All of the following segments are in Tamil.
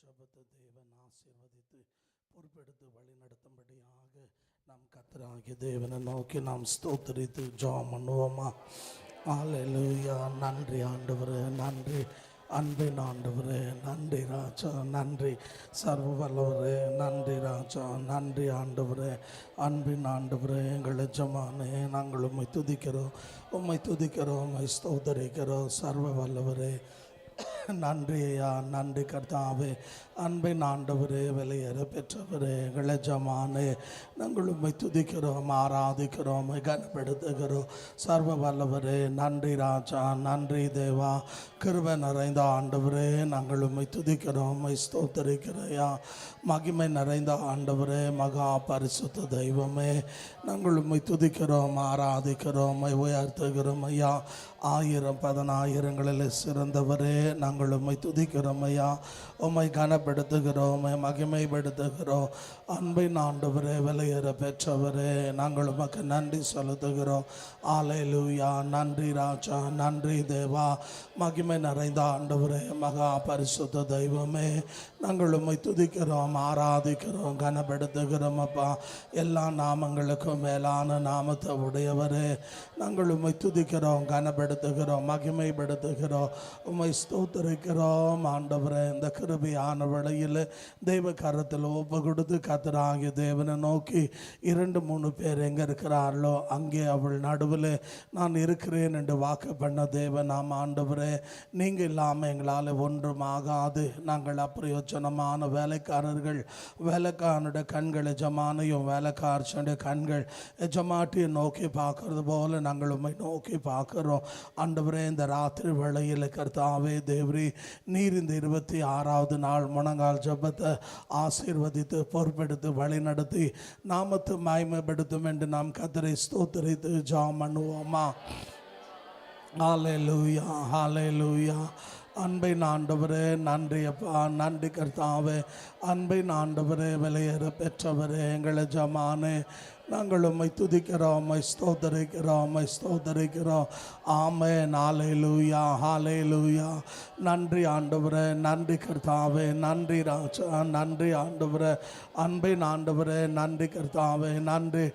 ஜபத்தை தேவன் ஆசீர்வதித்து பொறுப்பெடுத்து வழி நடத்தும்படியாக நாம் கர்த்தராகிய தேவனை நோக்கி நாம் ஸ்தோத்திரித்து ஜெபம் பண்ணுவோமா? அல்லேலூயா. நன்றி ஆண்டவரே, நன்றி அன்பின் ஆண்டவரே, நன்றி ராஜா, நன்றி சர்வ வல்லவரே, நன்றி ராஜா, நன்றி ஆண்டவரே, அன்பின் ஆண்டவரே, எங்கள் எஜமானே, நாங்கள் உம்மை துதிக்கிறோம், உம்மை ஸ்தோத்தரிக்கிறோம். சர்வ வல்லவரே, நன்றி ஐயா, நன்றி கர்த்தாவே, அன்பின் ஆண்டவரே, விலையேற பெற்றவரே, எங்கள் எஜமானே, நாங்கள் உம்மை துதிக்கிறோம், ஆராதிக்கிறோம், கனப்படுத்துகிறோம். சர்வ வல்லவரே, நன்றி ராஜா, நன்றி தேவா, கிருபை நிறைந்த ஆண்டவரே, நாங்கள் உம்மை துதிக்கிறோம், உம்மை ஸ்தோத்தரிக்கிறையா. மகிமை நிறைந்த ஆண்டவரே, மகா பரிசுத்த தெய்வமே, நாங்கள் உம்மை துதிக்கிறோம், ஆராதிக்கிறோம், உம்மை உயர்த்துகிறோம் ஐயா. ஆயிரம் பதினாயிரங்களில் சிறந்தவரே, நாங்கள் உம்மை துதிக்கிறோம் ஐயா, உம்மை கனப்படுத்துகிறோம், உம்மை மகிமைப்படுத்துகிறோம். அன்பின் ஆண்டவரே, விலையேற பெற்றவரே, நாங்கள் உமக்கு நன்றி செலுத்துகிறோம். அல்லேலூயா. நன்றி ராஜா, நன்றி தேவா, மகிமை நிறைந்த ஆண்டவரே, மகா பரிசுத்த தெய்வமே, நாங்கள் உம்மை துதிக்கிறோம், ஆராதிக்கிறோம், கனப்படுத்துகிறோம் அப்பா. எல்லா நாமங்களுக்கும் மேலான நாமத்தை உடையவரே, நாங்கள் உம்மை துதிக்கிறோம், கனப்படுத்துகிறோம், மகிமைப்படுத்துகிறோம், உம்மை ஸ்தோத்தரிக்கிறோம் ஆண்டவரே. இந்த கிருபையான வேளையில் தெய்வ கரத்தில் ஒப்பு கொடுத்து கர்த்தராகிய தேவனை நோக்கி 2-3 பேர் எங்கே இருக்கிறார்களோ அங்கே அவள் நடுவில் நான் இருக்கிறேன் என்று வாக்கு பண்ண தேவன் நாம் ஆண்டவரே. நீங்கள் இல்லாமல் எங்களால் ஒன்றும் ஆகாது. நாங்கள் அப்பிரயோஜனமான வேலைக்காரர்கள். வேலைக்காரனுடைய கண்கள் எஜமானையும் வேலைக்காரனுடைய கண்கள் எஜமாட்டியை நோக்கி பார்க்கறது போல நாங்கள் உம்மை நோக்கி பார்க்குறோம் ஆண்டவரே. இந்த ராத்திரி வேளையில் கர்த்தாவே தேவரே, நீர் இந்த 26வது நாள் முழங்கால் ஜபத்தை ஆசீர்வதித்து பொறுப்பெடுத்து வழி நடத்தி நாமத்தை மகிமைப்படுத்தும் என்று நாம் கர்த்தரை ஸ்தோத்திரித்து ஜெபம் பண்ணுவோமா? ஹல்லேலூயா, ஹல்லேலூயா. அன்பின் ஆண்டவரே, நன்றி அப்பா, நன்றி கர்த்தாவே, அன்பின் ஆண்டவரே, விலையேற பெற்றவரே, எங்கள் எஜமானே, நாங்கள் உம்மை துதிக்கிறோம், உம்மை ஸ்தோத்தரிக்கிறோம், உம்மை ஸ்தோத்தரிக்கிறோம். ஆமென். ஹல்லேலூயா, ஹல்லேலூயா. நன்றி ஆண்டவரே, நன்றி கர்த்தாவே, நன்றி ராஜா, நன்றி ஆண்டவரே, அன்பின் ஆண்டவரே, நன்றி கர்த்தாவே, நன்றி.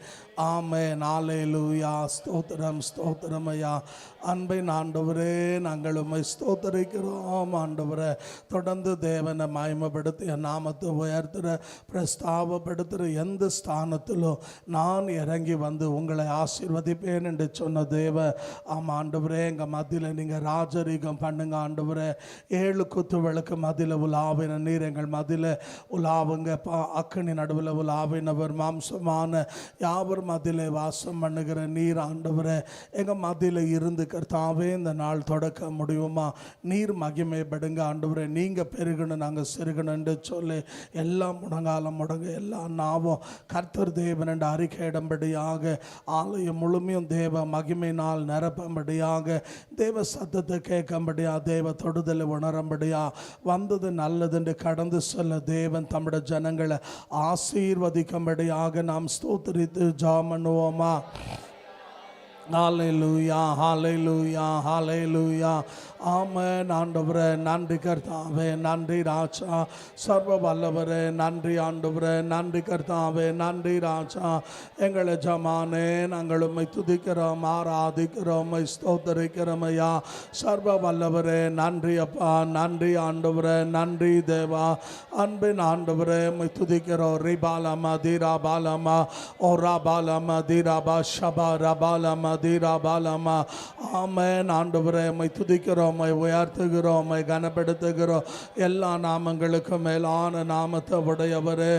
ஆமென். ஹல்லேலூயா. ஸ்தோத்திரம், ஸ்தோத்திரம் ஐயா. அன்பின் ஆண்டவரே, நாங்கள் உம்மை ஸ்தோத்தரிக்கிறோம் ஆண்டவரே. தொடர்ந்து தேவனை மகிமைப்படுத்திய நாமத்தை உயர்த்துகிற பிரஸ்தாபப்படுத்துகிற எந்த ஸ்தானத்திலும் நான் இறங்கி வந்து உங்களை ஆசீர்வதிப்பேன் என்று சொன்ன தேவ ஆண்டவரே, எங்கள் மத்தியில் நீங்கள் ராஜரீகம் பண்ணுங்க ஆண்டவரே. 7 குத்து விளக்கு மதியில் உலாவின நீர் எங்கள் மதியில் உலாவுங்க. அக்கனி நடுவில் உலாவினவர் மாம்சமான யாவர் மதியில் வாசம் பண்ணுகிற நீர் ஆண்டவரே, எங்கள் மதியில் இருந்து கர்த்தாவே இந்த நாள் தொடக்க முடியுமா? நீர் மகிமைப்படுங்க ஆண்டவரே. நீங்கள் பெருகணும், நாங்கள் சிறுகணும் என்று சொல்லி எல்லாம் முடங்காலம் முடங்க எல்லா நாவும் கர்த்தர் தேவன் என்று அறிக்கையிடும்படியாக ஆலயம் முழுமையும் தேவ மகிமையினால் நிரப்பும்படியாக தேவ சத்தத்தை கேட்கும்படியாக தேவ தொடுதலை உணரும்படியா வந்தது நல்லது என்று கடந்து சொல்ல தேவன் தம்முடைய ஜனங்களை ஆசீர்வதிக்கும்படியாக நாம் ஸ்தோத்திரித்து ஜெபம் பண்ணுவோமா? ஹல்லேலூயா, ஹல்லேலூயா, ஹல்லேலூயா. ஆமென். ஆண்டவரே, நன்றி கர்த்தாவே, நன்றி ராஜா, சர்வ வல்லவரே, நன்றி ஆண்டவரே, நன்றி கர்த்தாவே, நன்றி ராஜா, எங்கள் எஜமானே, நாங்கள் உம்மை துதிக்கிறோம், ஆராதிக்கிறோம், உம்மை ஸ்தோத்தரிக்கிறோம் ஐயா. சர்வ வல்லவரே, நன்றி அப்பா, நன்றி ஆண்டவரே, நன்றி தேவா, அன்பின் ஆண்டவரே, உம்மை துதிக்கிறோம். ரிபாலமா தீராபாலமா ஓராபாலமா தீராபா ஷபா ரபாலமா தீராபாலமா. ஆமென். ஆண்டவரே, உம்மை துதிக்கிறோம், உம்மை உயர்த்துகிறோம், உம்மை கனப்படுத்துகிறோம். எல்லா நாமங்களுக்கும் மேலான நாமத்தை உடையவரே,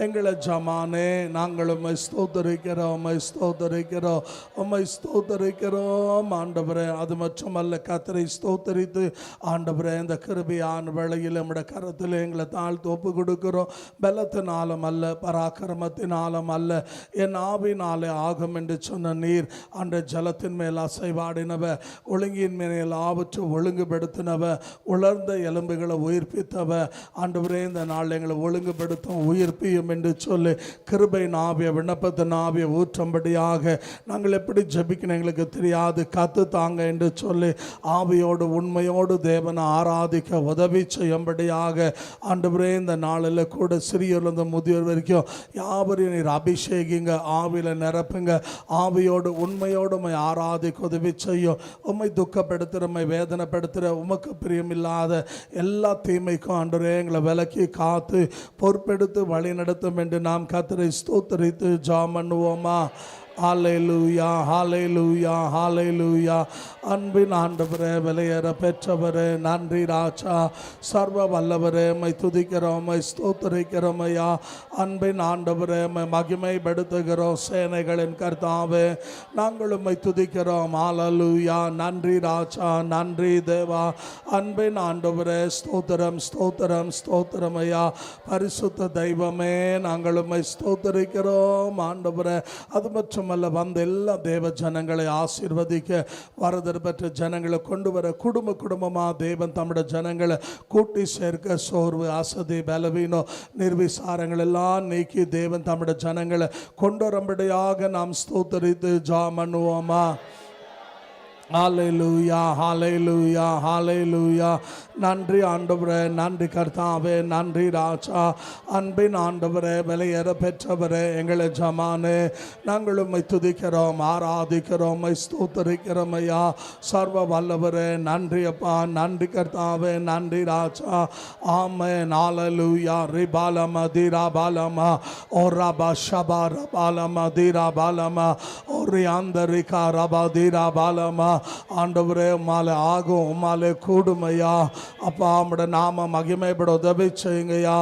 எங்களை ஜமானே, நாங்கள் உம்மை ஸ்தோத்தரிக்கிறோம், உம்மை ஸ்தோத்தரிக்கிறோம், உம்மை ஸ்தோத்தரிக்கிறோம் ஆண்டவரே. அது மட்டுமல்ல, கர்த்தரை ஸ்தோத்தரித்து ஆண்டவரே, இந்த கிருபையான வேளையில் நம்முடைய கரத்தில் எங்களை தாழ்த்து ஒப்பு கொடுக்கிறோம். பலத்தினாலும் அல்ல, பராக்கிரமத்தினாலும் அல்ல, என் ஆவினாலே ஆகும் என்று சொன்ன நீர் அன்றைய ஜலத்தின் மேல் அசைவாடினவ, ஒழுங்கின் மேல் ஆவற்று ஒழுங்குபடுத்தினவ, உலர்ந்த எலும்புகளை உயிர்ப்பித்தவ. ஆண்டவரே இந்த நாள் எங்களை ஒழுங்குபடுத்தும் உயிர்ப்பியும் என்று சொல்லி கிருபையின் ஆவிய விண்ணப்பத்தின் ஆவிய ஊற்றும்படியாக நாங்கள் எப்படி ஜெபிக்கணும் எங்களுக்கு தெரியாது, கத்து தாங்க என்று சொல்லி ஆவியோடு உண்மையோடு தேவனை ஆராதிக்க உதவி செய்யும்படியாக ஆண்டவரே இந்த நாளில் கூட சிறியோர்லேருந்து முதியோர் வரைக்கும் யாவரையும் நீர் அபிஷேகிங்க, ஆவியில் நிரப்புங்க. ஆவியோடு உண்மையோடு உம்மை ஆராதிக்க உதவி செய்யும். உம்மை துக்கப்படுத்துகிற, உம்மை வேதனைப்படுத்துகிற, உமக்கு பிரியமில்லாத எல்லா தீமைக்கும் ஆண்டவரே எங்களை விலக்கி காத்து பொறுப்பெடுத்து வழி நடத்தும் என்று நாம் கர்த்தரை ஸ்தோத்திரித்து ஜெபம் பண்ணுவோமா? ஹல்லேலூயா, ஹல்லேலூயா, ஹல்லேலூயா. அன்பின் ஆண்டவரே, விலையேற பெற்றவரே, நன்றி ராஜா. சர்வ வல்லவரே, உம்மை துதிக்கிறோம், உம்மை ஸ்தோத்திரிக்கிறோம் ஐயா. அன்பின் ஆண்டவரே, உம்மை மகிமைப்படுத்துகிறோம். சேனைகளின் கர்த்தாவே, நாங்கள் உம்மை துதிக்கிறோம். ஹல்லேலூயா. நன்றி ராஜா, நன்றி தேவா. அன்பின் ஆண்டவரே, ஸ்தோத்திரம், ஸ்தோத்திரம், ஸ்தோத்திரம் ஐயா. பரிசுத்த தெய்வமே, நாங்கள் உம்மை ஸ்தோத்திரிக்கிறோம் ஆண்டவரே. அது மட்டுமல்ல, வந்த எல்லா தேவ ஜனங்களை ஆசீர்வதிக்க, வரதர் பெற்ற ஜனங்களை கொண்டு வர, குடும்ப குடும்பமாக தேவன் தம்முடைய ஜனங்களை கூட்டி சேர்க்க, சோர்வு, அசதி, பலவீனம், நிர்விசாரங்கள் எல்லாம் நீக்கி தேவன் தம்முடைய ஜனங்களை கொண்டு வரும்படியாக நாம் ஸ்தோத்திரித்து ஜெபம் பண்ணுவோமா? ஹல்லேலூயா, ஹல்லேலூயா, ஹல்லேலூயா. நன்றி ஆண்டவரே, நன்றி கர்த்தாவே, நன்றி ராஜா. அன்பின் ஆண்டவரே, விலையேற பெற்றவரே, எங்களை ஜமானே, நாங்கள் உம்மை துதிக்கிறோம், ஆராதிக்கிறோம், உம்மை ஸ்தோத்திரிக்கிறோம் ஐயா. சர்வ வல்லவரே, நன்றி அப்பா, நன்றி கர்த்தாவே, நன்றி ராஜா. ஆமென், ஹல்லேலூயா. ரிபாலம தீராபாலமா, ஓராபா ஷபா ரபாலம தீராபாலமா, ஓரியாந்தரிகா ரபா தீராபாலமா. ஆண்டவரே, உம்மாலே ஆகும், உம்மாலே கூடுமையா அப்பா. உம்முடைய நாம மகிமைப்பட உதவி செய்யுங்கய்யா.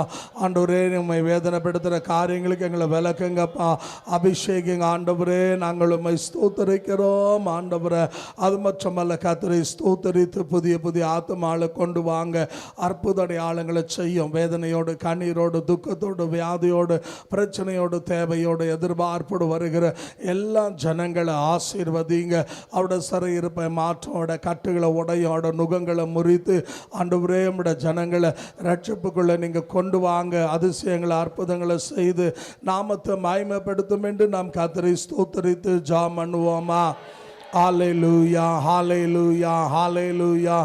ஆண்டவரே, உம்மை வேதனைப்படுத்துகிற காரியங்களுக்கு எங்களை விளக்குங்கப்பா, அபிஷேகிங்க ஆண்டவரே. நாங்கள் உம்மை ஸ்தோத்தரிக்கிறோம் ஆண்டவரே. அது மட்டுமல்ல, கர்த்தரை ஸ்தோத்தரித்து புதிய புதிய ஆத்துமாவை கொண்டு வாங்க, அற்புத அடையாளங்களை செய்யும். வேதனையோடு, கண்ணீரோடு, துக்கத்தோடு, வியாதியோடு, பிரச்சனையோடு, தேவையோடு, எதிர்பார்ப்போடு வருகிற எல்லா ஜனங்களை ஆசீர்வதிங்க. அவருடைய சிறையிருப்பை மாற்றோட, கட்டுகளை உடையோட, நுகங்களை முறித்து ஆண்டவரே உம்முடைய ஜனங்களை ரட்சிப்புக்குள்ள நீங்க கொண்டு வாங்க. அதிசயங்களை, அற்புதங்களை செய்து நாமத்தை மகிமைப்படுத்தும் என்று நாம் கர்த்தரை ஸ்தோத்திரித்து ஜெபம் பண்ணுவோமா? ஹல்லேலூயா, ஹல்லேலூயா, ஹல்லேலூயா.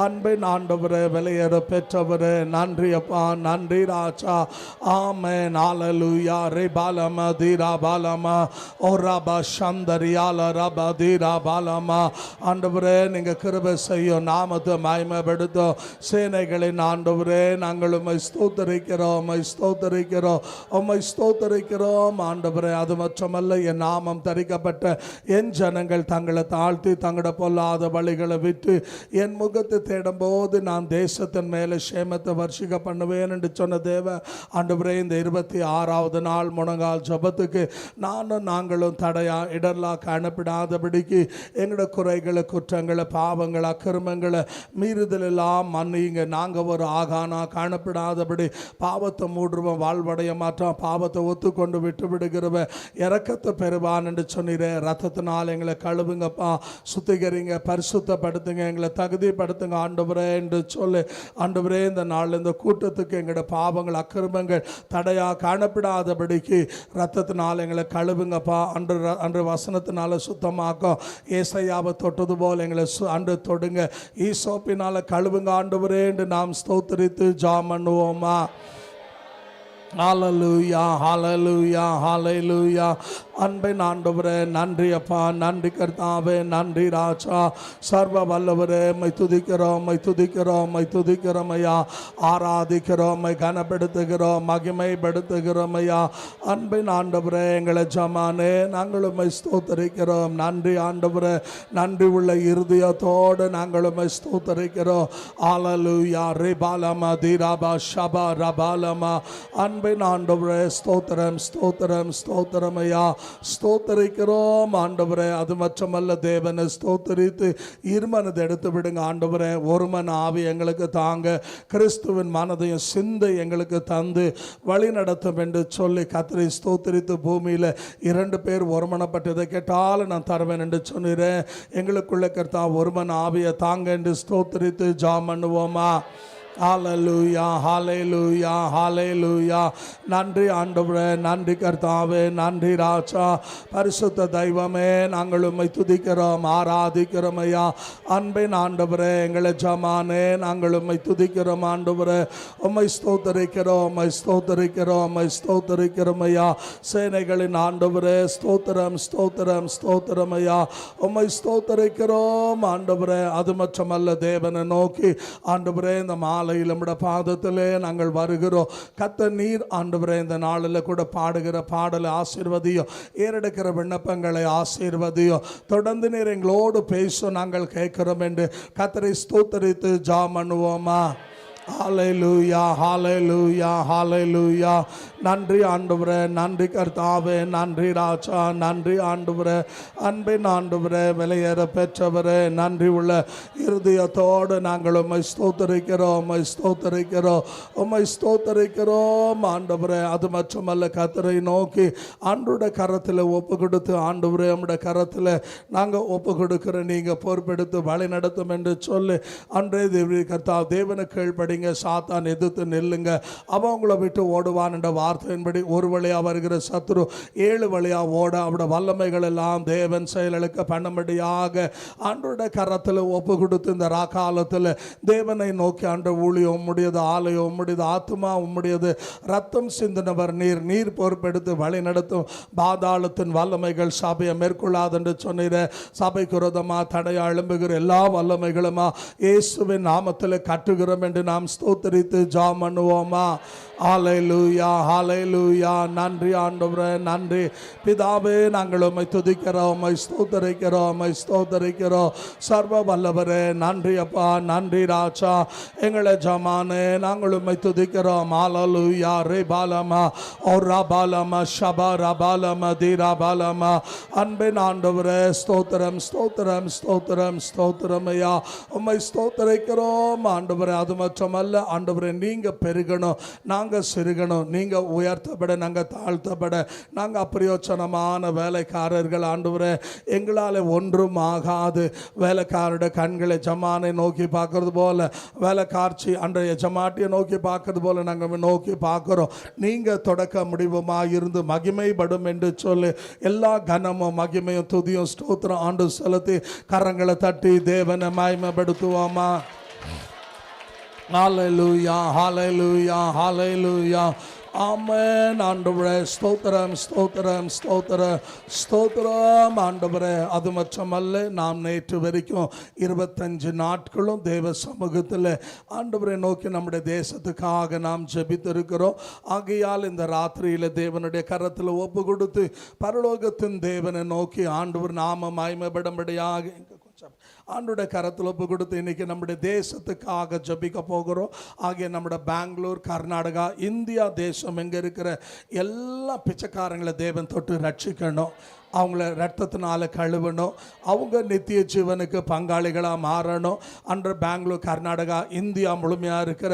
அன்பின் ஆண்டவரே, விலையேற பெற்றவரே, நன்றி அப்பா, நன்றி ராஜா. ஆமென், ஹல்லேலூயா. ரிபாலம தீராபாலமா, ஓராபா சந்தரியால ரபா தீராபாலமா. ஆண்டவரே, நீங்க கிருபை செய்யும், நாமத்தை மகிமைப்படுத்தும். சேனைகளின் ஆண்டவரே, நாங்கள் உம்மை ஸ்தோத்திரிக்கிறோம், உம்மை ஸ்தோத்திரிக்கிறோம், உம்மை ஸ்தோத்திரிக்கிறோம் ஆண்டவரே. அது மட்டுமல்ல, என் நாமம் தரிக்கப்பட்ட என் ஜனங்கள் தங்கள் தாழ்த்தி தங்களோட பொல்லாத வழிகளை விட்டு என் முகத்தை தேடும் போது நான் தேசத்தின் மேலே சேமத்தை வர்ஷிக்க பண்ணுவேன் என்று சொன்ன தேவ ஆண்டவரே, இந்த 26வது நாள் முழங்கால் ஜபத்துக்கு நாங்களும் தடையா இடர்லா காணப்படாதபடிக்கு எங்களோட குறைகளை, குற்றங்களை, பாவங்களை, அக்கிரமங்களை, மீறுதல் எல்லாம் மன்னிங்க. நாங்கள் ஒரு ஆகானா காணப்படாதபடி பாவத்தை மூடுருவன், வாழ்வடைய மாற்றோம், பாவத்தை ஒத்துக்கொண்டு விட்டு விடுகிறவன் இரக்கத்தை பெறுவான் என்று சொன்னீரே. ரத்தத்தினால் எங்களை கழுவுங்க, சுத்திகரிங்க, பரிசுத்தப்படுத்துங்க, எங்களை தகுதிப்படுத்துங்க ஆண்டவரே என்று சொல்லி ஆண்டவரே, இந்த நாள் இந்த கூட்டத்துக்கு எங்களோட பாவங்கள், அக்கிரமங்கள் தடையா காணப்படாதபடிக்கு ரத்தத்தினால் எங்களை கழுவுங்கப்பா. அன்று வசனத்தினால சுத்தமாக்கும். ஏசாயாவை தொட்டது போல் எங்களை அன்று தொடுங்க, ஈசோப்பினால கழுவுங்க ஆண்டவரே என்று நாம் ஸ்தோத்திரித்து ஜெபம் பண்ணுவோமா? ஹல்லேலூயா, ஹல்லேலூயா, ஹல்லேலூயா. அன்பின் ஆண்டவரே, நன்றி அப்பா, நன்றி கர்த்தாவே, நன்றி ராஜா. சர்வ வல்லவரே, உம்மை துதிக்கிறோம், உம்மை துதிக்கிறோம், உம்மை துதிக்கிறோம் ஐயா. ஆராதிக்கிறோம், உம்மை கனப்படுத்துகிறோம், மகிமைப்படுத்துகிறோம் ஐயா. அன்பின் ஆண்டவரே, எங்களை ஜமானே, நாங்கள் உம்மை ஸ்தோத்தரிக்கிறோம். நன்றி ஆண்டவரே, நன்றி உள்ள இருதயத்தோடு நாங்கள் உம்மை ஸ்தோத்தரிக்கிறோம். ஹல்லேலூயா. ரிபாலமா தீராபா ஷபா ரபாலமா. அன்பின் ஆண்டவரே, ஸ்தோத்திரம், ஸ்தோத்திரம், ஸ்தோத்திரம் ஐயா. ஸ்தோத்தரிக்கிறோம் ஆண்டவரே. அது மட்டுமல்ல தேவனை ஸ்தோத்தரித்து இருமனதை எடுத்து விடுங்க ஆண்டவரே. ஒருமன ஆவி எங்களுக்கு தாங்க, கிறிஸ்துவின் மனதையும் சிந்தை எங்களுக்கு தந்து வழி நடத்தும் என்று சொல்லி கர்த்தரை ஸ்தோத்தரித்து பூமியில் 2 பேர் ஒருமனப்பட்டதை கேட்டாலும் நான் தருவேன் என்று சொன்னீரேன். எங்களுக்குள்ள கர்த்தா ஒருமன ஆவியை தாங்க என்று ஸ்தோத்தரித்து ஜெபம் பண்ணுவோமா? ஹல்லேலூயா, ஹல்லேலூயா, ஹல்லேலூயா. நன்றி ஆண்டவரே, நன்றி கர்த்தாவே, நன்றி ராஜா. பரிசுத்த தெய்வமே, நாங்கள் உம்மை துதிக்கிறோம், ஆராதிக்கிறோம் ஐயா. அன்பின் ஆண்டவரே, எங்களை ஜமானே, நாங்கள் உம்மை துதிக்கிறோம் ஆண்டவரே. உம்மை ஸ்தோத்தரிக்கிறோம், உம்மை ஸ்தோத்தரிக்கிறோம், உம்மை ஸ்தோத்தரிக்கிறோம் ஐயா. சேனைகளின் ஆண்டவரே, ஸ்தோத்திரம், ஸ்தோத்திரம், ஸ்தோத்திரம் ஐயா. உம்மை ஸ்தோத்தரிக்கிறோம் ஆண்டவரே. அது மட்டுமல்ல தேவனை நோக்கி ஆண்டவரே, இந்த மாலையில் நம்முடைய பாதத்திலே நாங்கள் வருகிறோம். கர்த்தர் நீர் ஆண்டவரே இந்த நாளில் கூட பாடுகிற பாடலை ஆசீர்வதியும், ஏறெடுக்கிற விண்ணப்பங்களை ஆசீர்வதியும். தொடர்ந்து நீர் எங்களோடு பேசும் நாங்கள் கேட்கிறோம் என்று கர்த்தரை ஸ்தோத்தரித்து ஜெபம் பண்ணுவோமா? ஹல்லேலூயா, ஹல்லேலூயா, ஹல்லேலூயா. நன்றி ஆண்டவரே, நன்றி கர்த்தாவே, நன்றி ராஜா, நன்றி ஆண்டவரே. அன்பின் ஆண்டவரே, விலையேற பெற்றவரே, நன்றி உள்ள இருதயத்தோடு நாங்கள் உம்மை ஸ்தோத்தரிக்கிறோம், உம்மை ஸ்தோத்தரிக்கிறோம், உம்மை ஸ்தோத்தரிக்கிறோம் ஆண்டவரே. அது மட்டுமல்ல கர்த்தரை நோக்கி ஆண்டவருடைய கரத்தில் ஒப்பு கொடுத்து ஆண்டவரே நம்முடைய கரத்தில் நாங்கள் ஒப்பு கொடுக்கிற நீங்கள் பொறுப்பெடுத்து வழி நடத்தும் என்று சொல்லி அன்றே தேவி கர்த்தா தேவனை கீழ்ப்படி சாத்தான் எதிர்த்து நில்லுங்க, அவங்கள விட்டு ஓடுவான் என்ற வார்த்தையின்படி ஒரு வழியா வருகிற சத்துரு 7 வழியா ஓட அவருடைய வல்லமைகள் எல்லாம் தேவன் செயலுக்க பண்ணும்படியாக ஆண்டவருடைய கரத்தில் ஒப்பு கொடுத்து இந்த ராக்காலத்தில் தேவனை நோக்கி ஆண்ட ஊழியம் உம்முடையது, ஆலயம் உம்முடையது, ஆத்மா உம்முடையது, ரத்தம் சிந்தினவர் நீர், நீர் பொறுப்பெடுத்து வழி நடத்தும். பாதாளத்தின் வல்லமைகள் சபையை மேற்கொள்ளாது என்று சொன்னீர. சபைக்கு விரோதமாக தடையா எழும்புகிற எல்லா வல்லமைகளுமா இயேசுவின் நாமத்தில் கட்டுகிறோம் என்று நாம் ஸ்தோத்தரித்து ஜெபம் பண்ணுவோமா? ஹல்லேலூயா, ஹல்லேலூயா. நன்றி ஆண்டவரே, நன்றி பிதாவே. நாங்கள் உம்மை துதிக்கிறோம், உம்மை ஸ்தோத்தரிக்கிறோம், உம்மை ஸ்தோத்தரிக்கிறோம். சர்வ வல்லவரே, நன்றி அப்பா, நன்றி ராஜா. எங்களை ஜமானே, நாங்கள் உம்மை துதிக்கிறோம். ஹல்லேலூயா. ரேபாலமா ஓராபாலமா ஷபரபாலமா தீராபாலமா. அன்பின் ஆண்டவரே, ஸ்தோத்திரம், ஸ்தோத்திரம், ஸ்தோத்திரம், ஸ்தோத்திரம் ஐயா. உம்மை ஸ்தோத்தரிக்கிறோம் ஆண்டவரே. அது மட்டுமல்ல ஆண்டவரே, நீங்க பெருகணும், நாங்கள் சிறுகணும், நீங்க உயர்த்தப்பட, நாங்கள் தாழ்த்தப்பட, நாங்கள் அப்பிரயோஜனமான வேலைக்காரர்கள் ஆண்டவரே. எங்களால் ஒன்றும் ஆகாது. வேலைக்காரருடைய கண்களை ஜமானை நோக்கி பார்க்கறது போல, வேலைக்காட்சி அன்றைய ஜமாட்டியை நோக்கி பார்க்கறது போல நாங்கள் நோக்கி பார்க்கிறோம். நீங்க தொடக்க முடிவுமாக இருந்து மகிமைப்படும் என்று சொல்லி எல்லா கனமும் மகிமையும் துதியும் ஸ்தோத்திரம் ஆண்டு செலுத்தி கரங்களை தட்டி தேவனை மகிமைப்படுத்துவோமா? ஹல்லேலூயா, ஹல்லேலூயா, ஹல்லேலூயா. ஆமென் ஆண்டவரே. ஸ்தோத்திரம், ஸ்தோத்திரம், ஸ்தோத்திரம், ஸ்தோத்திரம் ஆண்டவரே. அது மட்டுமல்ல, நாம் நேற்று வரைக்கும் 25 நாட்களும் தேவ சமூகத்தில் ஆண்டவரை நோக்கி நம்முடைய தேசத்துக்காக நாம் ஜெபித்திருக்கிறோம். ஆகையால் இந்த ராத்திரியில் தேவனுடைய கரத்தில் ஒப்பு கொடுத்து பரலோகத்தின் தேவனை நோக்கி ஆண்டவர் நாம மகிமைப்படும்படியாக ஆண்டுடைய கரத்தில் ஒப்பு கொடுத்து இன்னைக்கு நம்முடைய தேசத்துக்காக ஜபிக்க போகிறோம். ஆகிய நம்முடைய பெங்களூர், கர்நாடகா, இந்தியா தேசம் எங்கே இருக்கிற எல்லா பிச்சைக்காரங்களை தேவன் தொட்டு ரட்சிக்கணும், அவங்கள ரத்தத்தினால கழுவணும், அவங்க நித்திய ஜீவனுக்கு பங்காளிகளாக மாறணும். அன்று பெங்களூர், கர்நாடகா, இந்தியா முழுமையாக இருக்கிற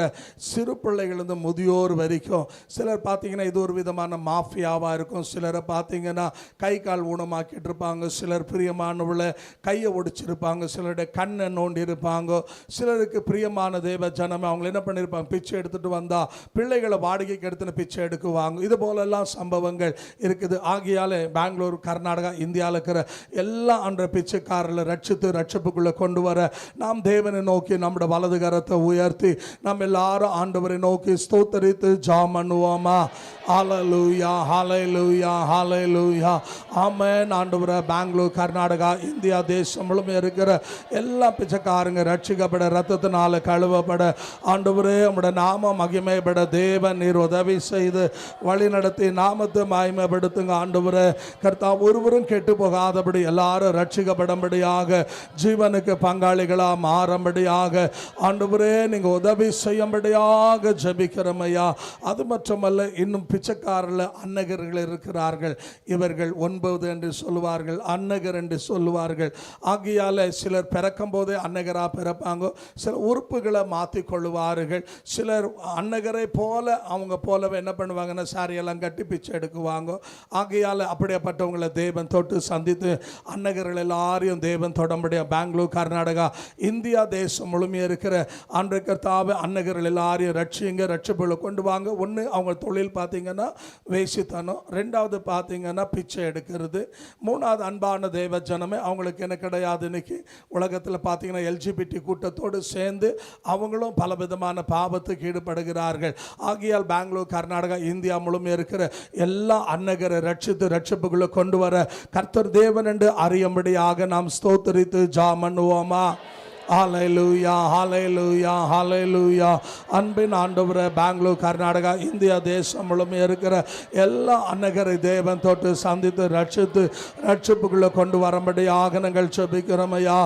சிறு பிள்ளைகளிருந்து முதியோர் வரைக்கும். சிலர் பார்த்தீங்கன்னா இது ஒரு விதமான மாஃபியாவாக இருக்கும். சிலரை பார்த்தீங்கன்னா கை கால் ஊனமாக்கிட்டு இருப்பாங்க, சிலர் பிரியமானவளை கையை ஒடிச்சிருப்பாங்க, சிலருடைய கண்ணை நோண்டி இருப்பாங்க, சிலருக்கு பிரியமான தேவ ஜனமே அவங்க என்ன பண்ணியிருப்பாங்க, பிச்சை எடுத்துகிட்டு வந்தால் பிள்ளைகளை வாடகைக்கு எடுத்துன்னு பிச்சை எடுக்குவாங்க. இது போலெல்லாம் சம்பவங்கள் இருக்குது. ஆகையால் பெங்களூர், கர்நாடகா, இந்தியாவில் இருக்கிற எல்லா அன்ற பிச்சைக்காரர்களை ரட்சித்து ரட்சிப்புக்குள்ளே கொண்டு வர நாம் தேவனை நோக்கி நம்முடைய வலது கரத்தை உயர்த்தி நாம் எல்லாரும் ஆண்டவரை நோக்கி ஸ்தோத்தரித்து ஜெபம் பண்ணுவோமா? ஹல்லேலூயா, ஹல்லேலூயா, ஹல்லேலூயா. ஆமென் ஆண்டவரே. பெங்களூர், கர்நாடகா, இந்தியா தேசம் முழுமையாக இருக்கிற எல்லா பிச்சைக்காரங்க ரட்சிக்கப்பட, ரத்தத்தினால கழுவப்பட ஆண்டவரே நம்முடைய நாம மகிமைப்பட தேவன் நீர் உதவி செய்து வழி நடத்தி நாமத்தை மகிமைப்படுத்துங்க ஆண்டவரே. கர்த்தா ஒருவரும் கெட்டு போகாதபடி எல்லாரும் ரட்சிக்கப்படும்படியாக ஜீவனுக்கு பங்காளிகளாக மாறும்படியாக ஆண்டவரே நீங்கள் உதவி செய்யும்படியாக ஜெபிக்கிறோம் ஐயா. அது மட்டுமல்ல, இன்னும் பிச்சைக்காரில் அன்னகர்கள் இருக்கிறார்கள். இவர்கள் 9 என்று சொல்லுவார்கள், அன்னகர் என்று சொல்லுவார்கள். ஆகையால் சிலர் பிறக்கும் போதே அன்னகராக பிறப்பாங்க, சில உறுப்புகளை மாற்றி கொள்ளுவார்கள். சிலர் அன்னகரை போல அவங்க போலவே என்ன பண்ணுவாங்கன்னா சாரியெல்லாம் கட்டி பிச்சை எடுக்குவாங்க. ஆகையால் அப்படியேப்பட்டவங்களை தேவன் தொட்டு சந்தித்து அன்னகர்கள் எல்லாரையும் தேவன் தொடர்புடைய பெங்களூர், கர்நாடகா, இந்தியா தேசம் முழுமையாக இருக்கிற ஆண்டவரே கர்த்தாவே அன்னகர்கள் எல்லாரையும் ரட்சிங்க, ரட்சிப்புகளை கொண்டு வாங்க. ஒன்று அவங்க தொழில் பார்த்தீங்கன்னா வேசித்தனம், ரெண்டாவது பார்த்தீங்கன்னா பிச்சை எடுக்கிறது, மூணாவது அன்பான தேவ ஜனமே அவங்களுக்கு என்ன கிடையாது. இன்னைக்கு உலகத்தில் பார்த்தீங்கன்னா எல்ஜிபிடி கூட்டத்தோடு சேர்ந்து அவங்களும் பல விதமான பாவத்துக்கு ஈடுபடுகிறார்கள். ஆகையால் பெங்களூர், கர்நாடகா, இந்தியா முழுமையாக இருக்கிற எல்லா அன்னகரை ரட்சித்து ரட்சிப்புகளை கொண்டு வர கர்த்தர் தேவன் என்று அறியும்படியாக நாம் ஸ்தோத்திரித்து ஜெபம் பண்ணுவோமா? ஹல்லேலூயா, ஹல்லேலூயா, ஹல்லேலூயா. அன்பின் ஆண்டவரே, பெங்களூர், கர்நாடகா, இந்தியா தேசம் முழுமையாக இருக்கிற எல்லா அன்னகரை தேவன் தொட்டு சந்தித்து ரட்சித்து ரட்சிப்புகளை கொண்டு வரும்படியாக நாங்கள் ஜெபிக்கிறோம் ஐயா.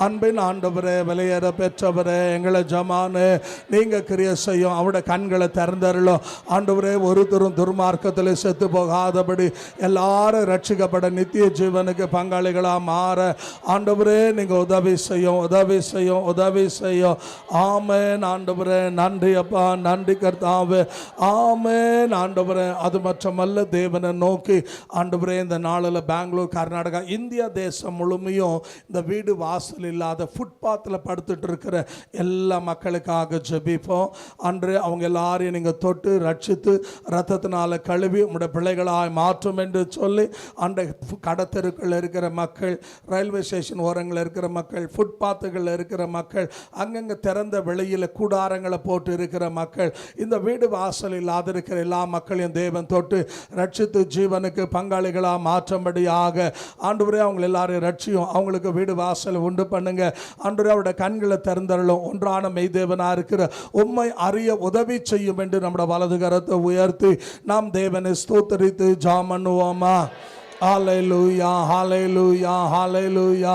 அன்பின் ஆண்டவரே, விலையேற பெற்றவரே, எங்களை ஜமானு நீங்கள் கிரியை செய்யும், அவருடைய கண்களை திறந்தருளும் ஆண்டவரே. ஒருத்தரும் துர்மார்க்கத்தில் செத்து போகாதபடி எல்லாரும் ரட்சிக்கப்பட நித்திய ஜீவனுக்கு பங்காளிகளாக மாற ஆண்டவரே நீங்கள் உதவி செய்யும், உதவி செய்யும். ஆமென் ஆண்டவரே. நன்றி அப்பா, நன்றி கர்த்தாவே. ஆமென் ஆண்டவரே. அது மட்டுமல்ல, தேவனை நோக்கி ஆண்டவரே இந்த நாளில் பெங்களூர், கர்நாடகா, இந்தியா தேசம் முழுமையும் இந்த வீடு வாசல் இல்லாத ஃபுட்பாத்தில் படுத்துட்டு இருக்கிற எல்லா மக்களுக்காக ஜெபிப்போம். அன்று அவங்க எல்லாரையும் நீங்கள் தொட்டு ரட்சித்து ரத்தத்தினால கழுவி உங்களுடைய பிள்ளைகளாய் மாற்றும் என்று சொல்லி அந்த கடத்தெருக்கள் இருக்கிற மக்கள், ரயில்வே ஸ்டேஷன் ஓரங்களில் இருக்கிற மக்கள், ஃபுட்பாத்துகளில் இருக்கிற மக்கள், அங்கங்கே திறந்த வெளியில் கூடாரங்களை போட்டு இருக்கிற மக்கள், இந்த வீடு வாசல் இல்லாத இருக்கிற எல்லா மக்களையும் தேவன் தொட்டு ரட்சித்து ஜீவனுக்கு பங்காளிகளாக மாற்றும்படியாக ஆண்டவரே அவங்க எல்லாரையும் ரட்சியும், அவங்களுக்கு வீடு வாசல் உண்டு பண்ணுங்க ஆண்டவரே. அவருடைய கண்களை திறந்தருளும். ஒன்றான மெய்தேவனாக இருக்கிற உம்மை அறிய உதவி செய்யும் என்று நம்முடைய வலது கரத்தை உயர்த்தி நாம் தேவனை ஸ்தோத்திரித்து ஜெபம் பண்ணுவோமா? ஹல்லேலூயா, ஹல்லேலூயா, ஹல்லேலூயா.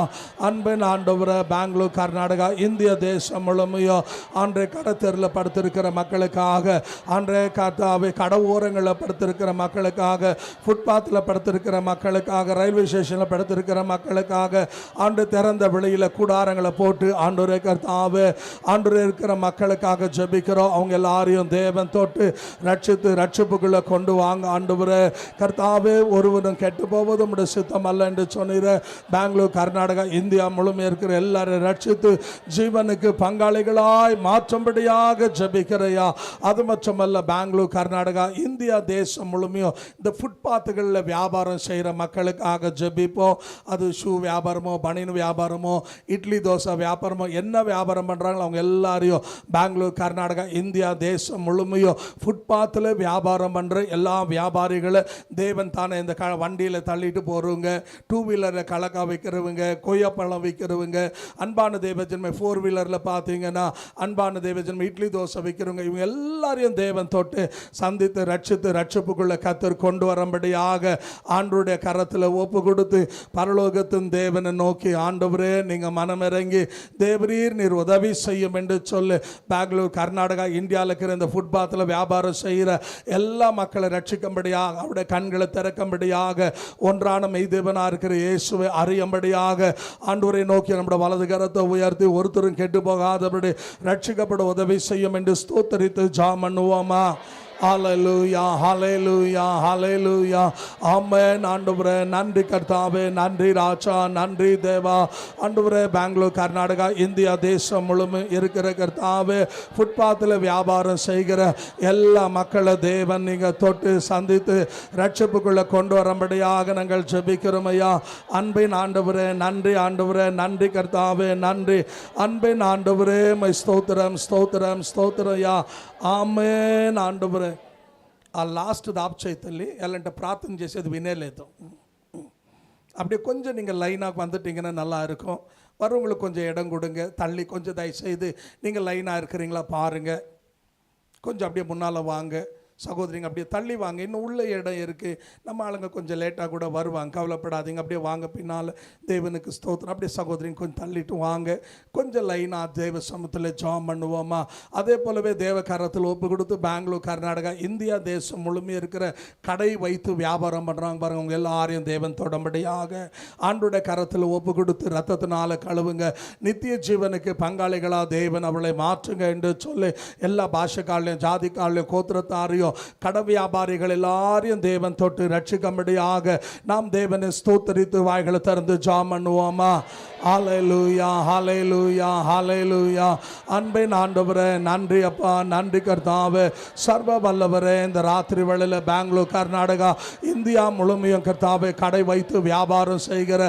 அன்பின் ஆண்டவரே, பெங்களூர், கர்நாடகா, இந்திய தேசம் முழுமையும் அன்றைய கடத்தெருவில் படுத்திருக்கிற மக்களுக்காக, அன்றைய கர்த்தாவே கடவோரங்களில் படுத்திருக்கிற மக்களுக்காக, ஃபுட்பாத்தில் படுத்திருக்கிற மக்களுக்காக, ரயில்வே ஸ்டேஷனில் படுத்திருக்கிற மக்களுக்காக, ஆண்டு திறந்த வெளியில் கூடாரங்களை போட்டு ஆண்டவரே கர்த்தாவே ஆண்டவரே இருக்கிற மக்களுக்காக ஜெபிக்கிறோம். அவங்க எல்லாரையும் தேவன் தொட்டு ரட்சித்து ரட்சிப்புகளை கொண்டு வாங்க ஆண்டவரே கர்த்தாவே. ஒருவரும் கெட்டு போவது உம்முடைய சித்தம் அல்ல என்று சொன்னீர. பெங்களூர், கர்நாடகா, இந்தியா முழுமையாக இருக்கிற எல்லாரும் ரட்சித்து ஜீவனுக்கு பங்காளிகளாய் மாற்றும்படியாக ஜெபிக்கிறையா. அது மட்டுமல்ல, பெங்களூர், கர்நாடகா, இந்தியா தேசம் முழுமையும் இந்த ஃபுட்பாத்துகளில் வியாபாரம் செய்கிற மக்களுக்காக ஜெபிப்போம். அது ஷூ வியாபாரமோ, பனியன் வியாபாரமோ, இட்லி தோசை வியாபாரமோ, என்ன வியாபாரம் பண்ணுறாங்களோ அவங்க எல்லாரையும் பெங்களூர், கர்நாடகா, இந்தியா தேசம் முழுமையும் ஃபுட்பாத்தில் வியாபாரம் பண்ணுற எல்லா வியாபாரிகளை தேவன் தானே இந்த வண்டியில் தள்ளிட்டு போகிறவங்க, டூ வீலரில் கலக்கா வைக்கிறவங்க, கொய்யாப்பழம் வைக்கிறவங்க, அன்பான தேவஜன்மை 4 வீலரில் பார்த்தீங்கன்னா அன்பான தேவஜன்மை இட்லி தோசை வைக்கிறவங்க, இவங்க எல்லாரையும் தேவன் தொட்டு சந்தித்து ரட்சித்து ரட்சிப்புக்குள்ளே கர்த்தர் கொண்டு வரும்படியாக ஆண்டவருடைய கரத்தில் ஒப்பு கொடுத்து பரலோகத்தின் தேவனை நோக்கி ஆண்டவரே நீங்கள் மனமிறங்கி தேவரீர் நீர் உதவி செய்யும் என்று சொல்லி பெங்களூர், கர்நாடகா, இந்தியாவில் இருக்கிற இந்த ஃபுட்பாத்தில் வியாபாரம் செய்கிற எல்லா மக்களை ரட்சிக்கும்படியாக, அவருடைய கண்களை திறக்கும்படியாக, ஒன்றான மெய்தேவனாக இருக்கிற இயேசுவை அறியும்படியாக ஆண்டவரை நோக்கி நம்முடைய வலது கரத்தை உயர்த்தி ஒருத்தரும் கெட்டு போகாதபடி ரட்சிக்கப்பட உதவி செய்யும் என்று ஸ்தோத்திரித்து ஜெபம் பண்ணுவோமா? ஹல்லேலூயா, ஹல்லேலூயா, ஹல்லேலூயா. ஆமென் ஆண்டவரே. நன்றி கர்த்தாவே, நன்றி ராஜா, நன்றி தேவா. ஆண்டவரே, பெங்களூர், கர்நாடகா, இந்தியா தேசம் முழுமையும் இருக்கிற கர்த்தாவே ஃபுட்பாத்தில் வியாபாரம் செய்கிற எல்லா மக்களை தேவன் நீங்கள் தொட்டு சந்தித்து ரட்சிப்புக்குள்ளே கொண்டு வரும்படியாக நாங்கள் ஜெபிக்கிறோம் ஐயா. அன்பின் ஆண்டவரே, நன்றி ஆண்டவரே, நன்றி கர்த்தாவே, நன்றி. அன்பின் ஆண்டவரே, மை ஸ்தோத்திரம், ஸ்தோத்திரம், ஸ்தோத்திரம் ஐயா. ఆమెన్ ఆండవరే. ఆ లాస్ట్ దాప్చైతల్లి ఎలాంటి ప్రార్థన చేసేది వినేలేదు. அப்படியே கொஞ்சம் நீங்கள் லைனாக வந்துட்டீங்கன்னா நல்லா இருக்கும். வரவங்களுக்கு கொஞ்சம் இடம் கொடுங்க, தள்ளி கொஞ்சம் தயவுசெய்து நீங்கள் லைனாக இருக்கிறீங்களா பாருங்கள். கொஞ்சம் அப்படியே முன்னால் வாங்க. சகோதரிங்க அப்படியே தள்ளி வாங்க, இன்னும் உள்ள இடம் இருக்குது. நம்ம ஆளுங்க கொஞ்சம் லேட்டாக கூட வருவாங்க, கவலைப்படாதீங்க. அப்படியே வாங்க பின்னால். தேவனுக்கு ஸ்தோத்திரம். அப்படியே சகோதரிங்க கொஞ்சம் தள்ளிட்டு வாங்க. கொஞ்சம் லைனாக தேவ சமூகத்தில் ஜெபம் பண்ணுவோமா? அதே போலவே தேவ கரத்தில் ஒப்பு கொடுத்து பெங்களூர், கர்நாடகா, இந்தியா தேசம் முழுமையாக இருக்கிற கடை வைத்து வியாபாரம் பண்ணுறாங்க பாருங்கள், அவங்க எல்லாரையும் தேவன் தொடம்படியாக ஆண்டுடைய கரத்தில் ஒப்பு கொடுத்து ரத்தத்தினால கழுவுங்க. நித்திய ஜீவனுக்கு பங்காளிகளாக தேவன் அவளை மாற்றுங்க என்று சொல்லி எல்லா பாஷைக்காலையும் ஜாதிக்காலையும் கோத்திரத்தாரையும் கடை வியாபாரிகள் எல்லாரையும் தேவன் தொட்டு ரட்சிக்கும்படியாக நாம் தேவனை ஸ்தோத்தரித்து வாய்களை திறந்து ஜெபம் பண்ணுவோமா? ஹல்லேலூயா, ஹல்லேலூயா, ஹல்லேலூயா. அன்பின் ஆண்டவரே, நன்றி அப்பா, நன்றி கர்த்தாவே, சர்வ வல்லவரே. இந்த ராத்திரி வேளையில் பெங்களூர், கர்நாடகா, இந்தியா முழுமையும் கர்த்தாவே கடை வைத்து வியாபாரம் செய்கிற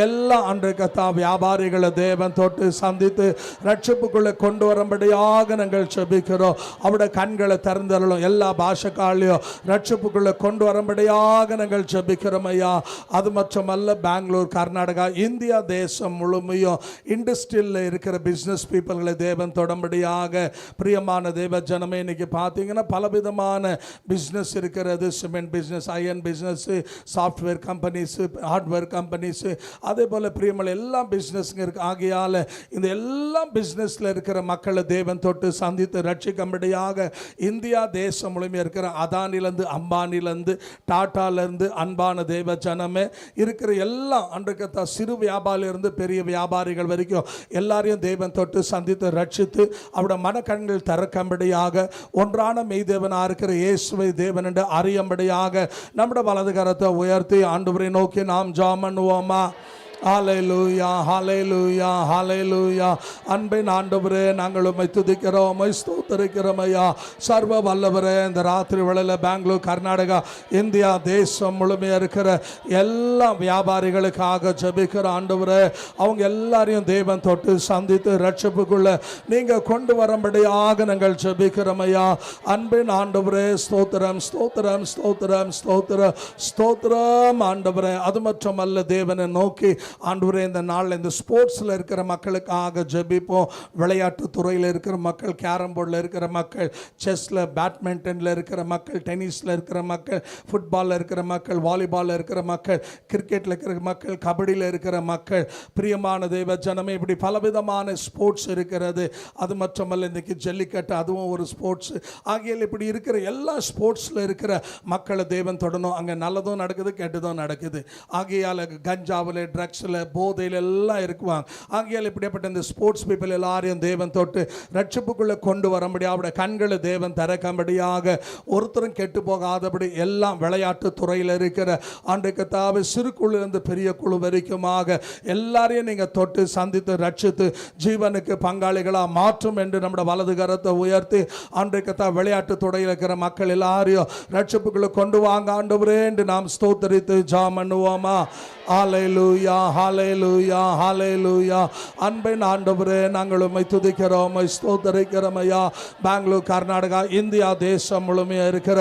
எல்லா அன்று கர்த்தா வியாபாரிகளை தேவன் தொட்டு சந்தித்து ரட்சிப்புக்குள்ளே கொண்டு வரும்படியாக நாங்கள் செபிக்கிறோம். அவருடைய கண்களை திறந்தருளும். எல்லா பாஷைக்காலையும் ரட்சிப்புக்குள்ளே கொண்டு வரும்படியாக நாங்கள் செபிக்கிறோம் ஐயா. அது மட்டுமல்ல, பெங்களூர், கர்நாடகா, இந்தியா தேசம் முழுமையும் இண்டஸ்ட்ரியில் இருக்கிற பிஸ்னஸ் பீப்புள்களை தேவன் தொடம்படியாக. பிரியமான தேவ ஜனமே, இன்னைக்கு பார்த்தீங்கன்னா பலவிதமான பிஸ்னஸ் இருக்கிறது. Cement business, iron business, software companies, hardware companies, அதே போல் பிரியமான எல்லா பிஸ்னஸ்ங்க இருக்குது. ஆகையால் இந்த எல்லா பிஸ்னஸில் இருக்கிற மக்களை தேவன் தொட்டு சந்தித்து ரட்சிக்கும்படியாக இந்தியா தேசம் முழுமையாக இருக்கிற அதானிலேருந்து, அம்பானிலேருந்து, டாட்டாலேருந்து, அன்பான தேவ ஜனமே இருக்கிற எல்லாம் அன்றைக்கு சிறு வியாபாரிலிருந்து பெரிய வியாபாரிகள் வரைக்கும் எல்லாரையும் தேவன் தொட்டு சந்தித்து ரட்சித்து அவருடைய மனக்கண்கள் திறக்கும்படியாக ஒன்றான மெய்தேவனாக இருக்கிற இயேசுவை தேவன் என்று அறியும்படியாக நம்முடைய வலது கரத்தை உயர்த்தி ஆண்டவரை நோக்கி நாம் ஜெபம் பண்ணுவோமா? ஹல்லேலூயா, ஹல்லேலூயா, ஹல்லேலூயா. அன்பின் ஆண்டவரே, நாங்கள் உம்மை துதிக்கிறோம், உம்மை ஸ்தோத்திரிக்கிறோம் ஐயா. சர்வ வல்லவரே, இந்த ராத்திரி வேளையில் பெங்களூர், கர்நாடகா, இந்தியா தேசம் முழுமையாக இருக்கிற எல்லா வியாபாரிகளுக்காக ஜெபிக்கிற ஆண்டவரே, அவங்க எல்லாரையும் தேவன் தொட்டு சந்தித்து ரட்சிப்புக்குள்ள நீங்கள் கொண்டு வரும்படியாக நாங்கள் ஜெபிக்கிறோம் ஐயா. அன்பின் ஆண்டவரே, ஸ்தோத்திரம், ஸ்தோத்திரம், ஸ்தோத்திரம், ஸ்தோத்திரம், ஸ்தோத்திரம் ஆண்டவரே. அது மட்டுமல்ல, தேவனை நோக்கி ஆண்டவரே, இந்த நாளில் இந்த ஸ்போர்ட்ஸில் இருக்கிற மக்களுக்காக ஜெபிப்போம். விளையாட்டு துறையில் இருக்கிற மக்கள், கேரம் போர்டில் இருக்கிற மக்கள், செஸ்ஸில், பேட்மிண்டனில் இருக்கிற மக்கள், டென்னிஸில் இருக்கிற மக்கள், ஃபுட்பாலில் இருக்கிற மக்கள், வாலிபாலில் இருக்கிற மக்கள், கிரிக்கெட்டில் இருக்கிற மக்கள், கபடியில் இருக்கிற மக்கள். பிரியமான தேவ ஜனமே, இப்படி பலவிதமான ஸ்போர்ட்ஸ் இருக்கிறது. அது மட்டுமல்ல, இன்றைக்கி ஜல்லிக்கட்டு, அதுவும் ஒரு ஸ்போர்ட்ஸ். ஆகியால் இப்படி இருக்கிற எல்லா ஸ்போர்ட்ஸில் இருக்கிற மக்களை தேவன் தொடணும். அங்கே நல்லதும் நடக்குது, கெட்டதும் நடக்குது. ஆகையால் கஞ்சாவில், ட்ரக்ஸில், போதையில் எல்லாம் இருக்குவாங்க. ஆகையால் இப்படிப்பட்ட இந்த ஸ்போர்ட்ஸ் பீப்புள் எல்லாரையும் தேவன் தொட்டு ரட்சிப்புக்குள்ளே கொண்டு வரும்படியாக அவருடைய கண்களை தேவன் திறக்கும்படியாக, ஒருத்தரும் கெட்டு போகாதபடி எல்லாம் விளையாட்டு துறையில் இருக்கிற அன்றைக்கு தாவே சிறு குழுவிலிருந்து பெரிய குழு வரைக்குமாக எல்லாரையும் நீங்கள் தொட்டு சந்தித்து ரட்சித்து ஜீவனுக்கு பங்காளிகளாக மாற்றும் என்று நம்முடைய வலது கரத்தை உயர்த்தி அன்றைக்கு தான் விளையாட்டு துறையில் இருக்கிற மக்கள் எல்லாரையும் ரட்சிப்புக்குள்ளே கொண்டு வாங்க ஆண்டவரே என்று நாம் ஸ்தோத்தரித்து ஜெபம் பண்ணுவோமா? ஹல்லேலூயா, ஹல்லேலூயா, ஹல்லேலூயா. அன்பின் ஆண்டவரே, நாங்கள் உம்மை துதிக்கிறோம், உம்மை ஸ்தோத்திரிக்கிறோம் ஐயா. பெங்களூர், கர்நாடகா, இந்தியா தேசம் முழுமையாக இருக்கிற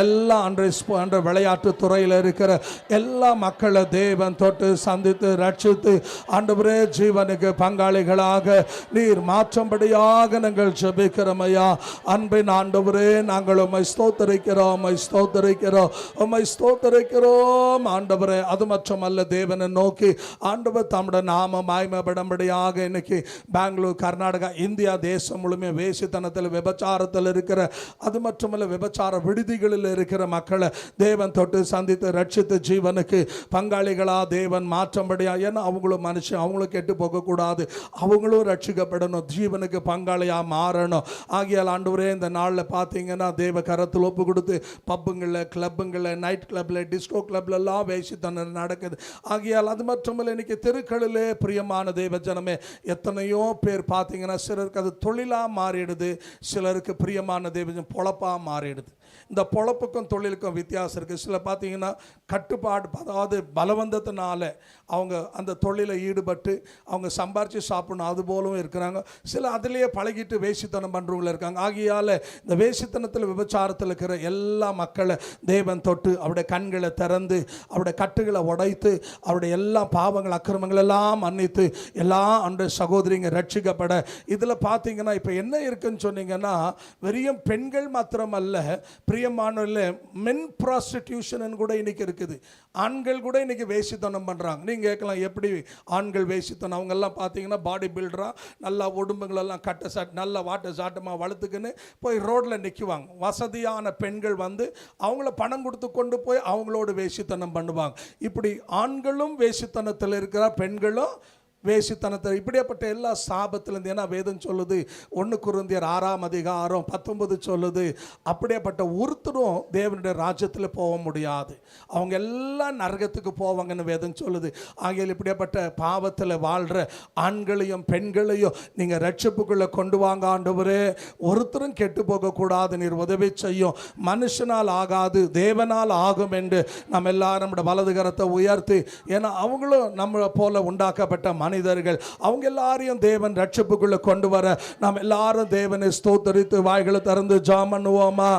எல்லா அன்றைய விளையாட்டு துறையில் இருக்கிற எல்லா மக்களை தேவன் தொட்டு சந்தித்து ரட்சித்து ஆண்டவரே ஜீவனுக்கு பங்காளிகளாக நீர் மாற்றும்படியாக நாங்கள் ஜெபிக்கிறோம் ஐயா. அன்பின் ஆண்டவரே, நாங்கள் உம்மை ஸ்தோத்திரிக்கிறோம், உம்மை ஸ்தோத்திரிக்கிறோம், உம்மை ஸ்தோத்திரிக்கிறோம் ஆண்டவரே. அது மட்டுமல்ல, தேவனை நோக்கி ஆண்டவர் தம்முடைய நாம மகிமைப்படும்படியாக இன்னைக்கு பெங்களூர், கர்நாடகா, இந்தியா தேசம் முழுமையாக வேசித்தனத்தில், விபச்சாரத்தில் இருக்கிற, அது மட்டுமல்ல விபச்சார விடுதிகளில் இருக்கிற மக்களை தேவன் தொட்டு சந்தித்து ரட்சித்து ஜீவனுக்கு பங்காளிகளாக தேவன் மாற்றும்படியா. ஏன்னா அவங்களும் மனுஷன், அவங்களும் கெட்டு போகக்கூடாது, அவங்களும் ரட்சிக்கப்படணும், ஜீவனுக்கு பங்காளியாக மாறணும். ஆகியால் ஆண்டவரே, இந்த நாளில் பார்த்தீங்கன்னா தேவ கரத்தில் ஒப்பு கொடுத்து பப்புங்களில், கிளப்புங்களில், நைட் கிளப்பில், டிஸ்கோ கிளப்ல எல்லாம் வேசித்தனம் நடக்குது. ஆகியால் அது மட்டுமல்ல, இன்னைக்கு தெருக்களிலே பிரியமான தேவ ஜனமே எத்தனையோ பேர் பார்த்தீங்கன்னா சிலருக்கு அது தொழிலாக மாறிடுது, சிலருக்கு பிரியமான தேவ பொழப்பாக மாறிடுது. இந்த பொழப்புக்கும் தொழிலுக்கும் வித்தியாசம் இருக்குது. சில பார்த்தீங்கன்னா கட்டுப்பாடு, அதாவது பலவந்தத்தினால அவங்க அந்த தொழிலில் ஈடுபட்டு அவங்க சம்பாரித்து சாப்பிடணும், அது போலவும் இருக்கிறாங்க. சில அதிலேயே பழகிட்டு வேசித்தனம் பண்ணுறவங்களும் இருக்காங்க. ஆகையால் இந்த வேசித்தனத்தில், விபச்சாரத்தில் இருக்கிற எல்லா மக்களை தேவன் தொட்டு அவருடைய கண்களை திறந்து அவருடைய கட்டுகளை உடைத்து அவருடைய எல்லா பாவங்கள், அக்கிரமங்கள் எல்லாம் மன்னித்து எல்லா அன்றைய சகோதரிங்க ரட்சிக்கப்பட. இதில் பார்த்தீங்கன்னா இப்போ என்ன இருக்குன்னு சொன்னீங்கன்னா, வெறும் பெண்கள் மாத்திரமல்ல, பிரியமானவர்களே, மென் ப்ராஸ்டிடியூஷன் கூட இன்னைக்கு இருக்குது. ஆண்கள் கூட இன்னைக்கு வேசித்தனம் பண்ணுறாங்க. நீங்கள் கேட்கலாம், எப்படி ஆண்கள் வேசித்தனம்? அவங்கெல்லாம் பார்த்தீங்கன்னா பாடி பில்டராக நல்லா உடம்புங்களெல்லாம் நல்லா வாட்ட சாட்டமாக வளர்த்துக்குன்னு போய் ரோட்டில் நிற்குவாங்க. வசதியான பெண்கள் வந்து அவங்கள பணம் கொடுத்து கொண்டு போய் அவங்களோட வேசித்தனம் பண்ணுவாங்க. இப்படி ஆண்களும் வேசித்தனத்தில் இருக்கிற பெண்களும் வேசித்தனத்தை, இப்படியாப்பட்ட எல்லா சாபத்திலேருந்து. ஏன்னா வேதம் சொல்லுது, 1 கொரிந்தியர் 6:19 சொல்லுது, அப்படியாப்பட்ட ஒருத்தரும் தேவனுடைய ராஜ்யத்தில் போக முடியாது, அவங்க எல்லாம் நரகத்துக்கு போவாங்கன்னு வேதம் சொல்லுது. ஆகையால் இப்படியாப்பட்ட பாவத்தில் வாழ்கிற ஆண்களையும் பெண்களையும் நீங்கள் ரட்சிப்புக்குள்ளே கொண்டு வாங்க ஆண்டவரே. ஒருத்தரும் கெட்டு போகக்கூடாது, நீர் உதவி செய்யும். மனுஷனால் ஆகாது, தேவனால் ஆகும் என்று நம்ம எல்லாரும் நம்முடைய வலது கரத்தை உயர்த்தி, ஏன்னா அவங்களும் நம்மளை போல உண்டாக்கப்பட்ட மனிதர்கள், அவங்க எல்லாரையும் தேவன் ரட்சிப்புக்குள்ள கொண்டு வர நாம் எல்லாரும் தேவனை ஸ்தோத்தரித்து வாய்களை திறந்து ஜெபம் பண்ணுவோமா?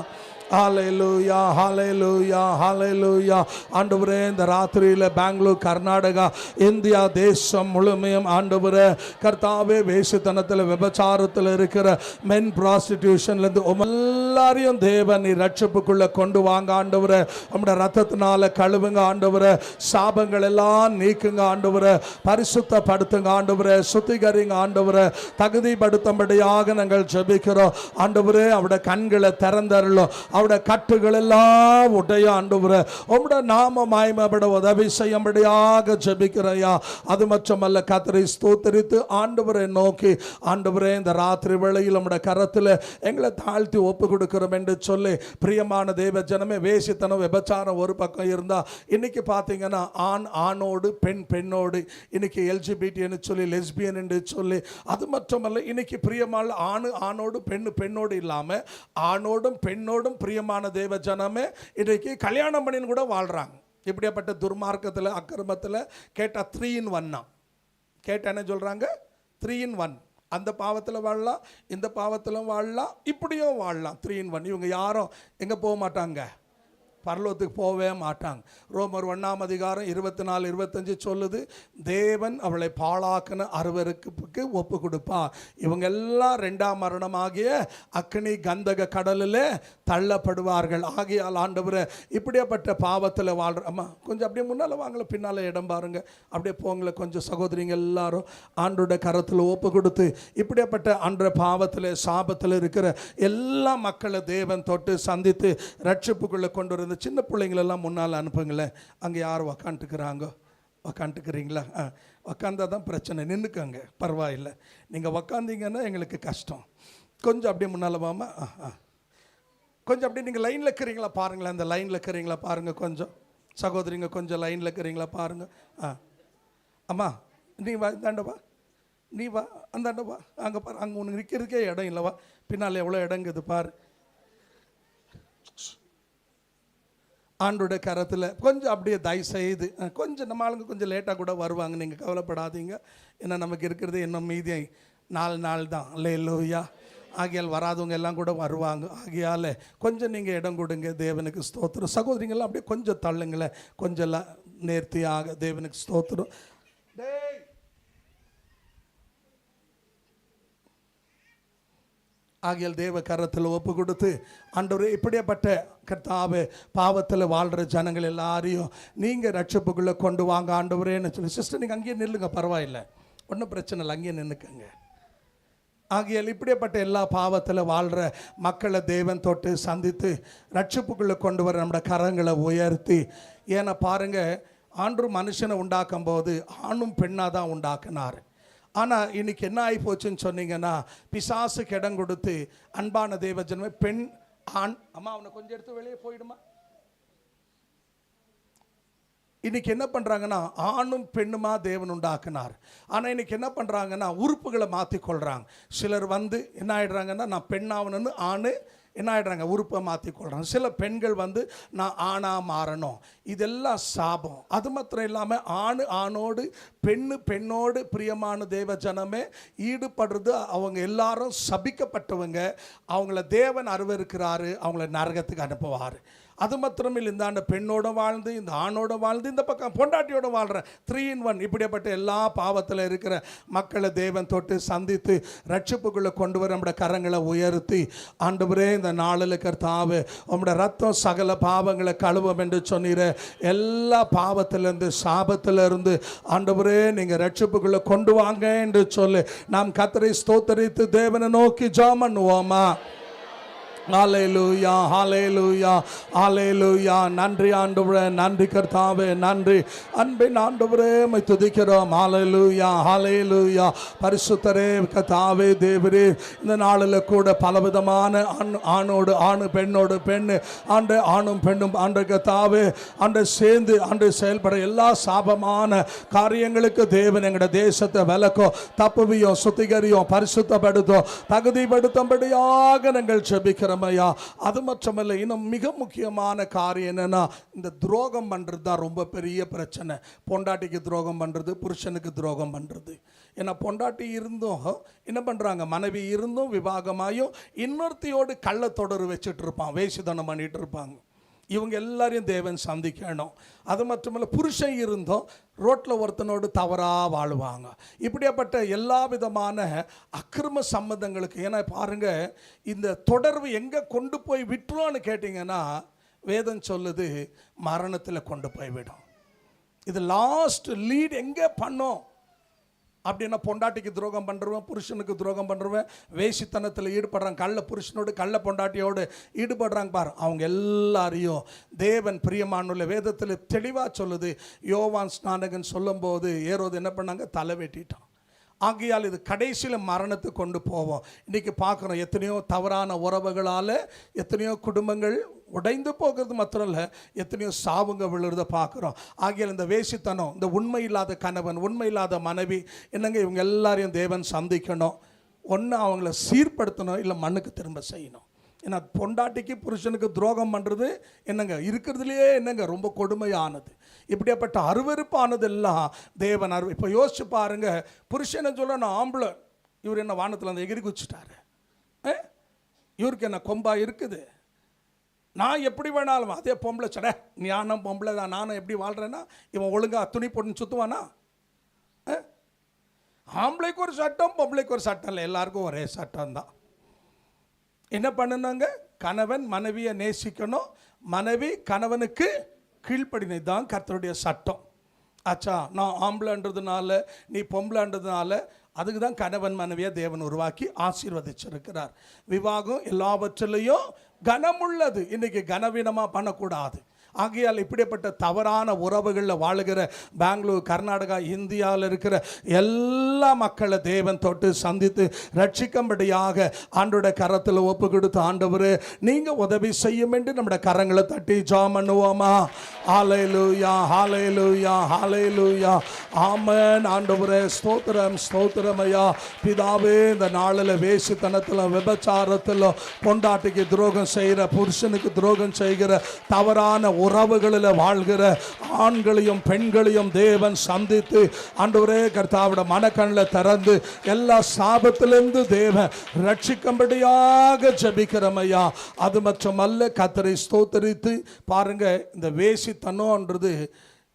ஹல்லேலூயா, ஹல்லேலூயா, ஹல்லேலூயா. ஆண்டவரே, இந்த ராத்திரியில் பெங்களூர், கர்நாடகா, இந்தியா தேசம் முழுமையும் ஆண்டவரே கர்த்தாவே, வேசித்தனத்தில் விபச்சாரத்தில் இருக்கிற மென் ப்ராஸ்டிடியூஷன்லேருந்து எல்லாரையும் தேவன் நீ ரட்சிப்புக்குள்ளே கொண்டு வாங்க ஆண்டவரே. நம்முடைய ரத்தத்தினால கழுவுங்க ஆண்டவரே. சாபங்கள் எல்லாம் நீக்குங்க ஆண்டவரே. பரிசுத்தப்படுத்துங்க ஆண்டவரே. சுத்திகரிங்க ஆண்டவரே. தகுதிப்படுத்தும்படியாக நாங்கள் ஜெபிக்கிறோம் ஆண்டவரே. அவருடைய கண்களை திறந்தருளும், அவருடைய கட்டுகள் எல்லாம் உடைய ஆண்டவரே. உம்முடைய நாம மகிமைப்பட உதவி செய்யும்படியாக ஜெபிக்கிறையா. அது மட்டுமல்ல, கர்த்தரை ஸ்தோத்திரித்து ஆண்டவரை நோக்கி, ஆண்டவரே இந்த ராத்திரி வேளையில் நம்முடைய கரத்தில் எங்களை தாழ்த்தி ஒப்பு கொடுக்கிறோம் என்று சொல்லி, பிரியமான தேவ ஜனமே, வேசித்தனம் விபச்சாரம் ஒரு பக்கம் இருந்தால், இன்னைக்கு பார்த்தீங்கன்னா ஆண் ஆணோடு பெண் பெண்ணோடு, இன்னைக்கு எல்ஜிபிடி சொல்லி லெஸ்பியன் என்று சொல்லி, அது மட்டுமல்ல இன்னைக்கு பிரியமான ஆண் ஆணோடு பெண் பெண்ணோடு இல்லாமல் ஆணோடும் பெண்ணோடும் பிரியமான தேவ ஜனமே இன்றைக்கு கல்யாணம் பண்ணின்னு கூட வாழ்கிறாங்க. இப்படியாப்பட்ட துர்மார்க்கத்தில் அக்கிரமத்தில் கேட்டால் 3 in 1 கேட்டால் என்ன சொல்கிறாங்க? 3 in 1. அந்த பாவத்தில் வாழலாம், இந்த பாவத்தில் வாழலாம், இப்படியும் வாழலாம். 3 in 1. இவங்க யாரும் எங்கே போக மாட்டாங்க? பரலோகத்துக்கு போகவே மாட்டாங்க. ரோமர் 1:24-25 சொல்லுது, தேவன் அவளை பாழாக்கின அருவருக்கு ஒப்பு கொடுப்பார். இவங்க எல்லாம் 2ஆம் மரணமாகிய அக்னி கந்தக கடலில் தள்ளப்படுவார்கள். ஆகியால் ஆண்டவரே, இப்படியாப்பட்ட பாவத்தில் வாழ்கிற அம்மா கொஞ்சம் அப்படியே முன்னால் வாங்கல, பின்னால் இடம் பாருங்க, அப்படியே போங்கள கொஞ்சம். சகோதரிங்க எல்லாரும் ஆண்டோட கரத்தில் ஒப்பு கொடுத்து, இப்படியாப்பட்ட அன்ற பாவத்தில் சாபத்தில் இருக்கிற எல்லா மக்களை தேவன் தொட்டு சந்தித்து ரட்சிப்புக்குள்ளே கொண்டு வர. இந்த சின்ன பிள்ளைங்களெல்லாம் முன்னால் அனுப்புங்களேன். அங்கே யார் உக்காந்துக்கிறாங்க? உக்காந்துக்கிறீங்களா? உக்காந்தா தான் பிரச்சனை. நின்றுக்கங்க, பரவாயில்லை. நீங்கள் உக்காந்தீங்கன்னா எங்களுக்கு கஷ்டம். கொஞ்சம் அப்படியே முன்னால் வாமா. கொஞ்சம் அப்படியே நீங்கள் லைனில் இருக்கிறீங்களா பாருங்களேன். அந்த லைனில் இருக்கிறீங்களா பாருங்கள். கொஞ்சம் சகோதரிங்க கொஞ்சம் லைனில் இருக்கிறீங்களா பாருங்கள். அம்மா நீ வா, இந்தாண்டவா, நீ வா, அந்தாண்டவா. அங்கே பாரு, அங்கே உனக்கு நிற்கிறதுக்கே இடம் இல்லைவா? பின்னால் எவ்வளோ இடங்குது பாரு. ஆண்டோட கரத்தில் கொஞ்சம் அப்படியே தயவு செய்து கொஞ்சம், நம்ம ஆளுங்க கொஞ்சம் லேட்டாக கூட வருவாங்க, நீங்கள் கவலைப்படாதீங்க. ஏன்னா நமக்கு இருக்கிறது இன்னும் மீதி 4 நாள் தான். அல்லேலூயா. ஆகையால் வராதவங்க எல்லாம் கூட வருவாங்க. ஆகையால் கொஞ்சம் நீங்கள் இடம் கொடுங்க. தேவனுக்கு ஸ்தோத்திரம். சகோதரிங்கெல்லாம் அப்படியே கொஞ்சம் தள்ளுங்களேன், கொஞ்சம் எல்லாம் நேர்த்தியாக. தேவனுக்கு ஸ்தோத்திரம். ஆகியால் தேவ கரத்தில் ஒப்பு கொடுத்து, ஆண்டவரே இப்படியாப்பட்ட கர்த்தாவே பாவத்தில் வாழ்கிற ஜனங்கள் எல்லாரையும் நீங்கள் ரட்சிப்புக்குள்ளே கொண்டு வாங்க ஆண்டவரேன்னு சொல்லி. சிஸ்டர் நீங்கள் அங்கேயே நில்லுங்க, பரவாயில்லை, ஒன்றும் பிரச்சனை இல்லை, அங்கேயே நின்றுக்கங்க. ஆகியால் இப்படியாப்பட்ட எல்லா பாவத்தில் வாழ்கிற மக்களை தேவன் தொட்டு சந்தித்து ரட்சிப்புக்குள்ளே கொண்டு வர நம்முடைய கரங்களை உயர்த்தி. ஏன்னா பாருங்கள், ஆண்டு மனுஷனை உண்டாக்கும் போது ஆணும் பெண்ணாக தான் உண்டாக்குனார். ஆனால் இன்னைக்கு என்ன ஆகி போச்சுன்னு சொன்னீங்கன்னா, பிசாசுக்கு இடம் கொடுத்து அன்பான தேவஜனமே பெண் ஆண். அம்மா அவனை கொஞ்சம் எடுத்து வெளியே போயிடுமா. இன்னைக்கு என்ன பண்ணுறாங்கன்னா, ஆணும் பெண்ணுமா தேவன் உண்டாக்குனார். ஆனால் இன்னைக்கு என்ன பண்ணுறாங்கன்னா, உறுப்புகளை மாற்றிக்கொள்கிறாங்க. சிலர் வந்து என்ன ஆகிடுறாங்கன்னா, நான் பெண்ணாகணுன்னு ஆணு என்ன ஆகிடுறாங்க, உறுப்பை மாற்றிக்கொள்கிறாங்க. சில பெண்கள் வந்து நான் ஆணாக மாறணும். இதெல்லாம் சாபம். அது மாத்திரம் இல்லாமல் ஆணு ஆணோடு பெண்ணு பெண்ணோடு பிரியமான தேவ ஜனமே ஈடுபடுறது, அவங்க எல்லாரும் சபிக்கப்பட்டவங்க. அவங்கள தேவன் அருவருக்கிறாரு, அவங்கள நரகத்துக்கு அனுப்புவார். அது மாத்திரமில்லை, இந்த ஆண்டு பெண்ணோட வாழ்ந்து, இந்த ஆணோட வாழ்ந்து, இந்த பக்கம் பொண்டாட்டியோட வாழ்கிற 3 in 1 இப்படிப்பட்ட எல்லா பாவத்தில் இருக்கிற மக்களை தேவன் தொட்டு சந்தித்து ரட்சிப்புக்குள்ளே கொண்டு வர நம்முடைய கரங்களை உயர்த்தி, ஆண்டவரே இந்த நாளில் கர்த்தாவே உம்முடைய ரத்தம் சகல பாவங்களை கழுவும் என்று சொன்னீர. எல்லா பாவத்திலிருந்து சாபத்திலிருந்து ஆண்டவரே நீங்கள் ரட்சிப்புக்குள்ளே கொண்டு வாங்க என்று சொல்லி நாம் கர்த்தரை ஸ்தோத்தரித்து தேவனை நோக்கி ஜெபம் பண்ணுவோமா? ஹல்லேலூயா, ஹல்லேலூயா, ஹல்லேலூயா. நன்றி ஆண்டவரே, நன்றி கர்த்தாவே, நன்றி அன்பின் ஆண்டவரே, உம்மை துதிக்கிறோம். ஹல்லேலூயா, ஹல்லேலூயா. பரிசுத்தரே கர்த்தாவே தேவரே, இந்த நாளில் கூட பலவிதமான ஆணோடு ஆணு, பெண்ணோடு பெண்ணு, ஆண்டு ஆணும் பெண்ணும் ஆண்டு கர்த்தாவே ஆண்டு சேர்ந்து ஆண்டு செயல்பட எல்லா சாபமான காரியங்களுக்கு தேவன் எங்களுடைய தேசத்தை விலக்கும், தப்புவியும், சுத்திகரியும், பரிசுத்தப்படுத்தும், தகுதிப்படுத்தும்படியாக நாங்கள் ஜெபிக்கிறோம். அது மட்டுமல்ல, இன்னும் மிக முக்கியமான காரியம் என்னன்னா, இந்த துரோகம் பண்றது தான் ரொம்ப பெரிய பிரச்சனை. பொண்டாட்டிக்கு துரோகம் பண்றது, புருஷனுக்கு துரோகம் பண்றது. ஏன்னா பொண்டாட்டி இருந்தும் என்ன பண்றாங்க, மனைவி இருந்தும் விவாகமாயும் இன்னொருத்தையோடு கள்ள தொடர்பு வச்சுட்டு இருப்பான், வேசித்தனம் பண்ணிட்டு இருப்பாங்க. இவங்க எல்லாரையும் தேவன் சந்திக்கணும். அது மட்டுமல்ல, புருஷன் இருந்தும் ரோட்டில் ஒருத்தனோடு தவறாக வாழுவாங்க. இப்படியாப்பட்ட எல்லா விதமான அக்கிரம சம்பந்தங்களுக்கு, ஏன்னா பாருங்க, இந்த தொடர்பு எங்கே கொண்டு போய் விட்டுருவான்னு கேட்டிங்கன்னா, வேதம் சொல்லுது மரணத்தில் கொண்டு போய் விடும். இது லாஸ்ட் லீட் எங்கே பண்ணோம் அப்படின்னா, பொண்டாட்டிக்கு துரோகம் பண்ணுறவன், புருஷனுக்கு துரோகம் பண்ணுறவன், வேசித்தனத்தில் ஈடுபடுறாங்க, கள்ள புருஷனோடு கள்ள பொண்டாட்டியோடு ஈடுபடுறாங்க பாரு, அவங்க எல்லாரையும் தேவன் பிரியமானுள்ள வேதத்தில் தெளிவாக சொல்லுது. யோவான் ஸ்நானகன் சொல்லும்போது ஏரோது என்ன பண்ணாங்க, தலை வெட்டிட்டான். ஆகையால் இது கடைசியில் மரணத்துக்கு கொண்டு போவோம். இன்றைக்கி பார்க்குறோம், எத்தனையோ தவறான உறவுகளால் எத்தனையோ குடும்பங்கள் உடைந்து போகிறது மாத்திரம் இல்லை, எத்தனையோ சாவுங்க விழுறத பார்க்குறோம். ஆகையால் இந்த வேசித்தனம், இந்த உண்மை இல்லாத கணவன், உண்மை இல்லாத மனைவி, என்னங்க இவங்க எல்லாரையும் தேவன் சந்திக்கணும். ஒன்று அவங்கள சீர்படுத்தணும், இல்லை மண்ணுக்கு திரும்ப செய்யணும். ஏன்னா பொண்டாட்டிக்கு புருஷனுக்கு துரோகம் பண்ணுறது என்னங்க இருக்கிறதுலையே என்னங்க ரொம்ப கொடுமையானது. இப்படியாப்பட்ட அருவருப்பானது எல்லாம் தேவன் இப்போ யோசிச்சு பாருங்க, புருஷனை சொல்ல நான் ஆம்பளை, இவர் என்ன வானத்தில் அந்த எகிரி குச்சிட்டாரு, இவருக்கு என்ன கொம்பா இருக்குது, நான் எப்படி வேணாலும், அதே பொம்பளை சட ஞானம் பொம்பளை தான், நானும் எப்படி வாழ்கிறேன்னா இவன் ஒழுங்காக துணி போட்டுன்னு சுற்றுவானா? ஆம்பளைக்கு ஒரு சட்டம், பொம்பளைக்கு ஒரு சட்டம் இல்லை, எல்லாருக்கும் ஒரே சட்டம் தான். என்ன பண்ணணுங்க, கணவன் மனைவியை நேசிக்கணும், மனைவி கணவனுக்கு கீழ்ப்படினது தான் கர்த்தருடைய சட்டம். ஆச்சா, நான் ஆம்பளைன்றதுனால நீ பொம்பளைன்றதுனால அதுக்கு தான் கணவன் மனைவியை தேவன் உருவாக்கி ஆசீர்வதிச்சிருக்கிறார். விவாகம் எல்லாவற்றிலையும் கனமுள்ளது. இன்றைக்கி கனவீனமாக பண்ணக்கூடாது. ஆகையால் இப்படிப்பட்ட தவறான உறவுகளில் வாழுகிற பெங்களூர், கர்நாடகா, இந்தியாவில் இருக்கிற எல்லா மக்களை தேவன் தொட்டு சந்தித்து ரட்சிக்கும்படியாக ஆண்டோட கரத்தில் ஒப்பு கொடுத்து, ஆண்டவரே நீங்கள் உதவி செய்யும் என்று நம்முடைய கரங்களை தட்டி ஜெபம் பண்ணுவோமா? ஹல்லேலூயா, ஹல்லேலூயா, ஹல்லேலூயா, ஆமென். ஆண்டவரே ஸ்தோத்திரம், ஸ்தோத்திரம் ஐயா. பிதாவே, இந்த நாளில் வேசித்தனத்தில், விபச்சாரத்தில், பொண்டாட்டிக்கு துரோகம் செய்கிற, புருஷனுக்கு துரோகம் செய்கிற தவறான உறவுகளில் வாழ்கிற ஆண்களையும் பெண்களையும் தேவன் சந்தித்து, ஆண்டவரே கர்த்தாவோட மனக்கண்ணில் திறந்து எல்லா சாபத்திலிருந்து தேவன் ரட்சிக்கும்படியாக ஜெபிக்கிறோம் ஐயா. அது மட்டுமல்ல, கர்த்தரை ஸ்தோத்தரித்து பாருங்க, இந்த வேசித்தனம்ன்றது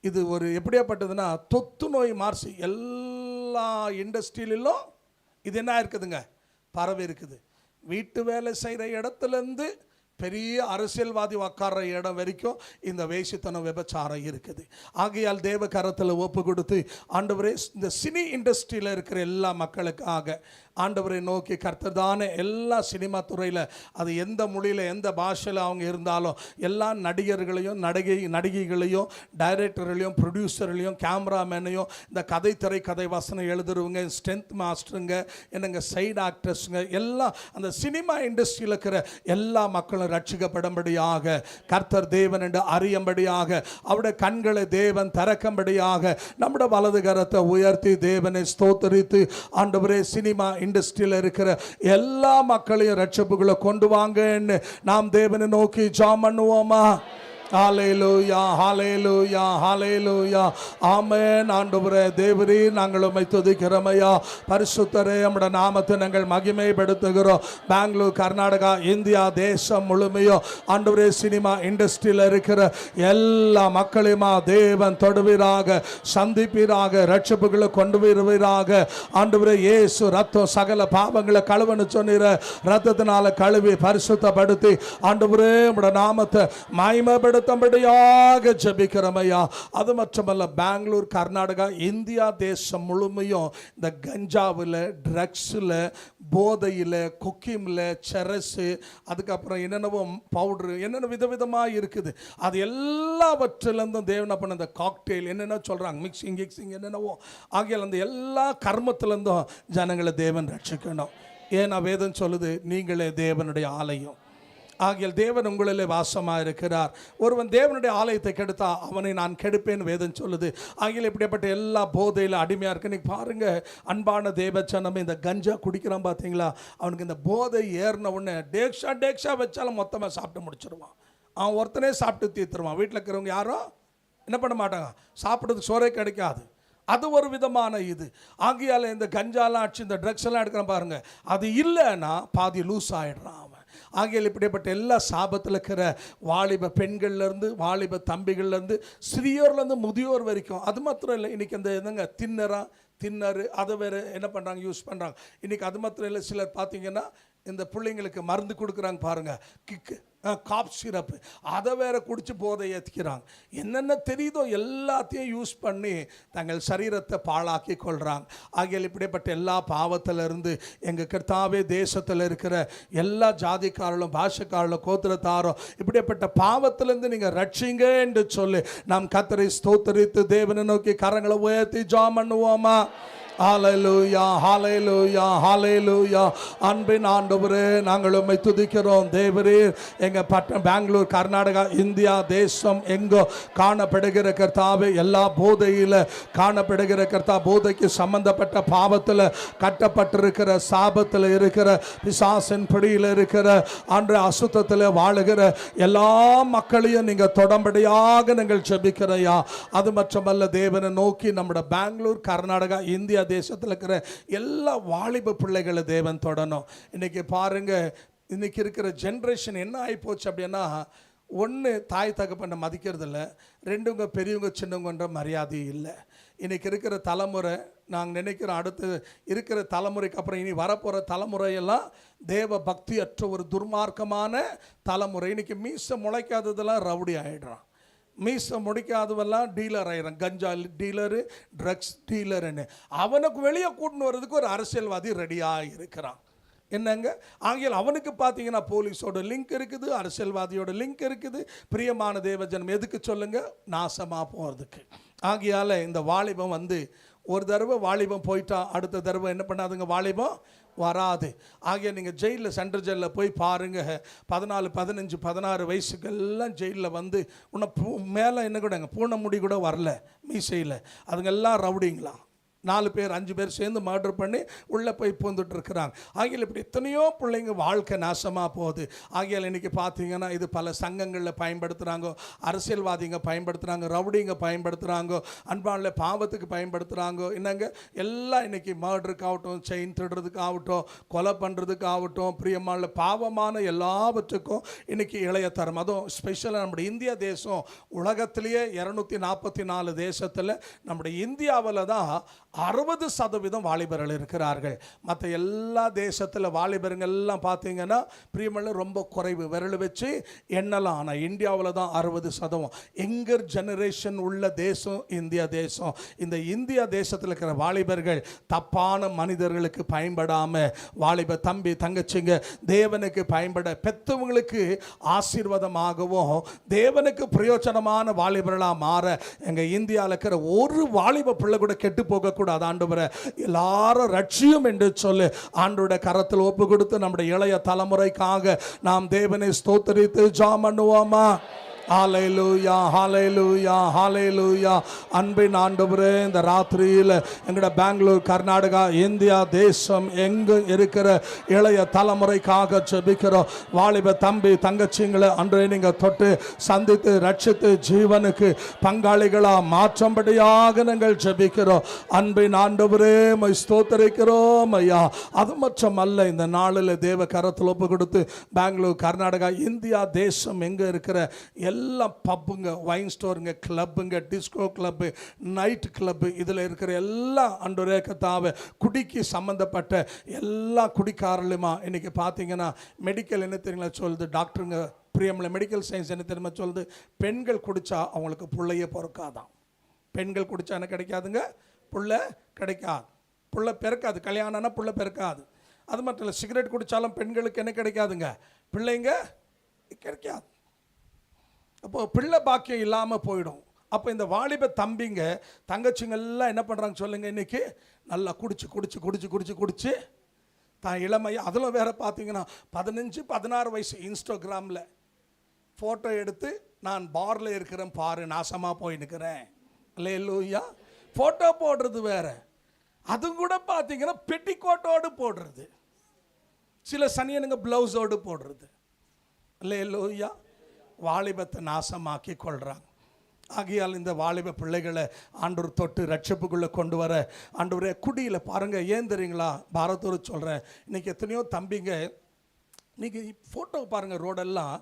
இது ஒரு எப்படியாப்பட்டதுன்னா தொத்து நோய் மார்சி எல்லா இண்டஸ்ட்ரியிலும் இது என்ன இருக்குதுங்க, பரவி இருக்குது. வீட்டு வேலை செய்கிற இடத்துலேருந்து பெரிய அரசியல்வாதி உட்கார்ற இடம் வரைக்கும் இந்த வேசித்தனம் விபச்சாரம் இருக்குது. ஆகையால் தேவ கரத்தில் ஒப்பு கொடுத்து, ஆண்டவரே இந்த சினி இண்டஸ்ட்ரியில் இருக்கிற எல்லா மக்களுக்காக ஆண்டவரை நோக்கி, கர்த்தர் தானே எல்லா சினிமா துறையில், அது எந்த மொழியில் எந்த பாஷையில் அவங்க இருந்தாலும், எல்லா நடிகர்களையும் நடிகைகளையும் டைரக்டர்களையும் ப்ரொடியூசர்களையும் கேமராமேனையும், இந்த கதை வசனம் எழுதுறவங்க, ஸ்ட்ரென்த் மாஸ்டருங்க, என்னங்க சைடு ஆக்டர்ஸுங்க, எல்லாம் அந்த சினிமா இண்டஸ்ட்ரியில் இருக்கிற எல்லா மக்களும் ரட்சிக்கப்படும்படியாக கர்த்தர் தேவன் என்று அறியும்படியாக அவருடைய கண்களை தேவன் திறக்கும்படியாக நம்முடைய வலது கரத்தை உயர்த்தி தேவனை ஸ்தோத்தரித்து, ஆண்டவரே சினிமா இண்டஸ்ட்ரியில் இருக்கிற எல்லா மக்களையும் ரட்சிப்புகளை கொண்டு வாங்கன்னு நாம் தேவனை நோக்கி ஜெபம் பண்ணுவோமா? ஹல்லேலூயா, ஹல்லேலூயா, ஹல்லேலூயா. ஆமென். ஆண்டவரே தேவரே, நாங்கள் உம்மை துதிக்கிறோம் ஐயா. பரிசுத்தரே, நம்முடைய நாமத்தை நாங்கள் மகிமைப்படுத்துகிறோம். பெங்களூர், கர்நாடகா, இந்தியா தேசம் முழுமையும் ஆண்டவரே சினிமா இண்டஸ்ட்ரியில் இருக்கிற எல்லா மக்களையுமா தேவன் தொடுவீராக, சந்திப்பீராக, ரட்சிப்புகளை கொண்டு வருவீராக. ஆண்டவரே இயேசு ரத்தம் சகல பாவங்களை கழுவன்னு சொன்னீர, ரத்தத்தினால கழுவி பரிசுத்தப்படுத்தி ஆண்டவரே நம்முடைய நாமத்தை மகிமைப்படுத்த படியாக ஜெபிக்கிறோம் ஐயா. அது மட்டுமல்ல, பெங்களூர், கர்நாடகா, இந்தியா தேசம் முழுமையும் இந்த கஞ்சாவில், ட்ரக்ஸில், போதையில், குக்கிமில், செரஸு, அதுக்கப்புறம் என்னென்னவோ பவுட்ரு, என்னென்ன விதவிதமாக இருக்குது. அது எல்லாவற்றிலேருந்தும் தேவனை பண்ண இந்த காக்டெயில் என்னென்ன சொல்கிறாங்க, மிக்சிங் என்னென்னவோ ஆகிய அந்த எல்லா கர்மத்திலேருந்தும் ஜனங்களை தேவன் ரட்சிக்கணும். ஏன்னா வேதம் சொல்லுது, நீங்களே தேவனுடைய ஆலயம். ஆகியால் தேவன் உங்களிலே வாசமாக இருக்கிறார். ஒருவன் தேவனுடைய ஆலயத்தை கெடுத்தா அவனை நான் கெடுப்பேன் வேதம் சொல்லுது. ஆகியால் இப்படிப்பட்ட எல்லா போதையில் அடிமையாக இருக்கு. நீ பாருங்கள், அன்பான தேவச்சனமே, இந்த கஞ்சா குடிக்கிறான் பார்த்தீங்களா, அவனுக்கு இந்த போதை ஏறின உடனே டேக்ஷா வச்சாலும் மொத்தமாக சாப்பிட்டு முடிச்சிருவான். அவன் ஒருத்தனே சாப்பிட்டு தீர்த்துருவான். வீட்டில் இருக்கிறவங்க யாரும் என்ன பண்ண மாட்டாங்க, சாப்பிட்றதுக்கு சோறே கிடைக்காது. அது ஒரு விதமான இது. ஆகியால் இந்த கஞ்சாலாம் அடிச்சு இந்த ட்ரக்ஸ் எல்லாம் எடுக்கிறான் பாருங்க, அது இல்லைன்னா பாதி லூஸ் ஆகிடுறான் அவன். ஆகியால் இப்படிப்பட்ட எல்லா சாபத்தில் இருக்கிற வாலிப பெண்கள்லேருந்து, வாலிப தம்பிகள்லேருந்து, சிறியோர்லேருந்து முதியோர் வரைக்கும். அது மாத்திரம் இல்லை, இன்றைக்கி அந்த என்னங்க தின்னரு அதை வேறு என்ன பண்ணுறாங்க, யூஸ் பண்ணுறாங்க. இன்றைக்கி அது மாத்திரம் இல்லை, சிலர் பார்த்தீங்கன்னா இந்த பிள்ளைங்களுக்கு மருந்து கொடுக்குறாங்க பாருங்கள், கிக்கு, காப் சிரப்பு, அதை வேற குடிச்சு போதை ஏற்றிக்கிறாங்க. என்னென்ன தெரியுதோ எல்லாத்தையும் யூஸ் பண்ணி தங்கள் சரீரத்தை பாழாக்கி கொள்கிறாங்க. ஆகியால் இப்படிப்பட்ட எல்லா பாவத்திலிருந்து எங்கள் கர்த்தாவே தேசத்தில் இருக்கிற எல்லா ஜாதிக்காரர்களும், பாஷக்காரர்களும், கோத்திரத்தாரும் இப்படிப்பட்ட பாவத்திலிருந்து நீங்கள் ரட்சிங்க என்று சொல்லி நாம் கர்த்தரை ஸ்தோத்தரித்து தேவனை நோக்கி கரங்களை உயர்த்தி ஜெபம் பண்ணுவோமா? ஹல்லேலூயா, ஹல்லேலூயா, ஹல்லேலூயா. அன்பின் ஆண்டவரே, நாங்கள் உம்மை துதிக்கிறோம். தேவரே, எங்கள் பெங்களூர், கர்நாடகா, இந்தியா தேசம் எங்கோ காணப்படுகிற கர்த்தாவே, எல்லா போதையில் காணப்படுகிற கர்த்தா, போதைக்கு சம்பந்தப்பட்ட பாவத்தில் கட்டப்பட்டிருக்கிற, சாபத்தில் இருக்கிற, பிசாசின் பிடியில் இருக்கிற, அன்று அசுத்தத்தில் வாழுகிற எல்லா மக்களையும் நீங்கள் தொடர்படியாக நீங்கள் ஜெபிக்கிறையா. அது மட்டுமல்ல, தேவனை நோக்கி நம்முடைய பெங்களூர், கர்நாடகா, இந்தியா தேசத்தில் இருக்கிற எல்லா வாலிப பிள்ளைகளை தேவன் தொடணும். இன்னைக்கு பாருங்க, இன்னைக்கு இருக்கிற ஜென்ரேஷன் என்ன ஆகிப்போச்சு அப்படின்னா, ஒன்று தாய் தகப்பனை மதிக்கிறது இல்லை, ரெண்டுங்க பெரியவங்க சின்னவங்கன்ற மரியாதை இல்லை. இன்றைக்கி இருக்கிற தலைமுறை, நாங்கள் நினைக்கிறோம் அடுத்து இருக்கிற தலைமுறைக்கு அப்புறம் இனி வரப்போகிற தலைமுறையெல்லாம் தேவ பக்தி அற்ற ஒரு துர்மார்க்கமான தலைமுறை. இன்றைக்கி மீசை முளைக்காததெல்லாம் ரவுடி ஆகிடுறான், மீசை முடிக்காதவெல்லாம் டீலர் ஆயிடும், கஞ்சா டீலரு, ட்ரக்ஸ் டீலருன்னு. அவனுக்கு வெளியே கூட்டின்னு வர்றதுக்கு ஒரு அரசியல்வாதி ரெடியாக இருக்கிறான். என்னங்க, ஆகியால் அவனுக்கு பார்த்தீங்கன்னா போலீஸோட லிங்க் இருக்குது, அரசியல்வாதியோட லிங்க் இருக்குது. பிரியமான தேவஜனம், எதுக்கு சொல்லுங்க? நாசமாக போகிறதுக்கு. ஆகியால் இந்த வாலிபம் ஒரு தடவை வாலிபம் போயிட்டா அடுத்த தடவை என்ன பண்ணாதுங்க, வாலிபம் வராது. ஆகிய நீங்கள் ஜெயிலில், சென்ட்ரல் ஜெயிலில் போய் பாருங்கள், 14, 15, 16 வயசுக்கெல்லாம் ஜெயிலில் இன்னும் மேலே என்ன கூடங்க பூனை முடி கூட வரல மீசையில், அதுங்கெல்லாம் ரவுடிங்களா. 4 பேர் 5 பேர் சேர்ந்து மர்டர் பண்ணி உள்ளே போய் பூந்துட்டு இருக்கிறாங்க. ஆகியால் இப்படி எத்தனையோ பிள்ளைங்க வாழ்க்கை நாசமாக போகுது. ஆகியால் இன்றைக்கி பார்த்தீங்கன்னா இது பல சங்கங்களில் பயன்படுத்துகிறாங்க, அரசியல்வாதிங்க பயன்படுத்துகிறாங்க, ரவுடிங்க பயன்படுத்துகிறாங்க, அன்பான பாவத்துக்கு பயன்படுத்துகிறாங்க. என்னங்க, எல்லாம் இன்றைக்கி மர்டருக்கு ஆகட்டும், செயின் திருடுறதுக்கு ஆகட்டும், கொலை பண்ணுறதுக்கு ஆகட்டும், பிரியமான பாவமான எல்லாவற்றுக்கும் இன்றைக்கி இளைய தரம். அதுவும் ஸ்பெஷலாக நம்முடைய இந்தியா தேசம் உலகத்திலேயே 244 தேசத்தில் நம்முடைய இந்தியாவில் தான் 60% வாலிபர்கள் இருக்கிறார்கள். மற்ற எல்லா தேசத்தில் வாலிபர்கள் எல்லாம் பார்த்தீங்கன்னா பிரியமல்ல ரொம்ப குறைவு, விரல் வச்சு எண்ணலாம். ஆனால் இந்தியாவில் தான் 60%. எங்கர் ஜெனரேஷன் உள்ள தேசம் இந்தியா தேசம். இந்த இந்தியா தேசத்தில் இருக்கிற வாலிபர்கள் தப்பான மனிதர்களுக்கு பயன்படாமல், வாலிப தம்பி தங்கச்சிங்க தேவனுக்கு பயன்பட, பெற்றவங்களுக்கு ஆசீர்வாதமாகவும் தேவனுக்கு பிரயோஜனமான வாலிபர்களாக மாற எங்கள் இந்தியாவில் இருக்கிற ஒரு வாலிப பிள்ளை கூட கெட்டு போகக்கூடாது. ஆண்டவரே, எல்லாரும் ரட்சியும் என்று சொல்லி ஆண்டவருடைய கரத்தில் ஒப்பு கொடுத்து நம்முடைய இளைய தலைமுறைக்காக நாம் தேவனை ஸ்தோத்திரித்து ஜெபம் பண்ணுவோமா? ஹalleluya ஹalleluya ஹalleluya. அன்பின் ஆண்டவரே, இந்த ராத்திரியில் எங்கட பெங்களூர், கர்நாடகா, இந்தியா தேசம் எங்கு இருக்கிற இளைய தலைமுறைக்காக ஜெபிக்கிறோம். வாலிப தம்பி தங்கச்சிங்களை அன்றே நீங்க தொட்டு சந்தித்து ரட்சித்து ஜீவனுக்கு பங்காளிகளா மாற்றும்படியாக நாங்கள் ஜெபிக்கிறோம். அன்பின் ஆண்டவரே, மை ஸ்தோத்திரிக்கிறோம் ஐயா. அது மட்டும் அல்ல, இந்த நாளில் தேவ கரத்தில் ஒப்பு கொடுத்து பெங்களூர், கர்நாடகா, இந்தியா தேசம் எங்க இருக்கிற எல்லா பப்புங்க, வைன் ஸ்டோருங்க, கிளப்புங்க, டிஸ்கோ கிளப்பு, நைட் கிளப்பு, இதில் இருக்கிற எல்லா ஆண்டவரே கர்த்தாவே குடிக்கு சம்மந்தப்பட்ட எல்லா குடிக்காரலுமா இன்னைக்கு பார்த்தீங்கன்னா மெடிக்கல் என்ன தெரியுங்களா சொல்லுது, டாக்டருங்க பிரியமில்ல, மெடிக்கல் சயின்ஸ் என்ன தெரியுமா சொல்லுது, பெண்கள் குடித்தா அவங்களுக்கு பிள்ளையே பிறக்காதான். பெண்கள் குடித்தா என்ன கிடைக்காதுங்க, புள்ள கிடைக்காது, புள்ள பிறக்காது. கல்யாணம்னா புள்ள பிறக்காது. அது மட்டும் இல்லை, சிகரெட் குடித்தாலும் பெண்களுக்கு என்ன கிடைக்காதுங்க, பிள்ளைங்க கிடைக்காது. அப்போது பிள்ளை பாக்கியம் இல்லாமல் போயிடும். அப்போ இந்த வாலிப தம்பிங்க தங்கச்சிங்கெல்லாம் என்ன பண்ணுறாங்க சொல்லுங்கள், இன்றைக்கி நல்லா குடிச்சு குடிச்சு குடிச்சு குடிச்சு குடிச்சு தான் இளமையை, அதில் வேறு பார்த்தீங்கன்னா 15-16 வயசு இன்ஸ்டாகிராமில் ஃபோட்டோ எடுத்து நான் பாரில் இருக்கிறேன் பாரு, நாசமாக போய் நிற்கிறேன் அல்லேலூயா, ஃபோட்டோ போடுறது வேறு. அதுவும் கூட பார்த்தீங்கன்னா பெட்டிக்கோட்டோடு போடுறது, சில சனியனுங்க ப்ளவுஸோடு போடுறது அல்லேலூயா. வாலிபத்தை நாசமாக்கி கொள்கிறாங்க. ஆகையால் இந்த வாலிப பிள்ளைகளை ஆண்டவர் தொட்டு ரட்சிப்புக்குள்ளே கொண்டு வர ஆண்டவரே குடியில் பாருங்கள். ஏன் தெரியுங்களா, பாரத்தோடு சொல்கிறேன், இன்றைக்கி எத்தனையோ தம்பிங்க இன்றைக்கி ஃபோட்டோ பாருங்கள், ரோடெல்லாம்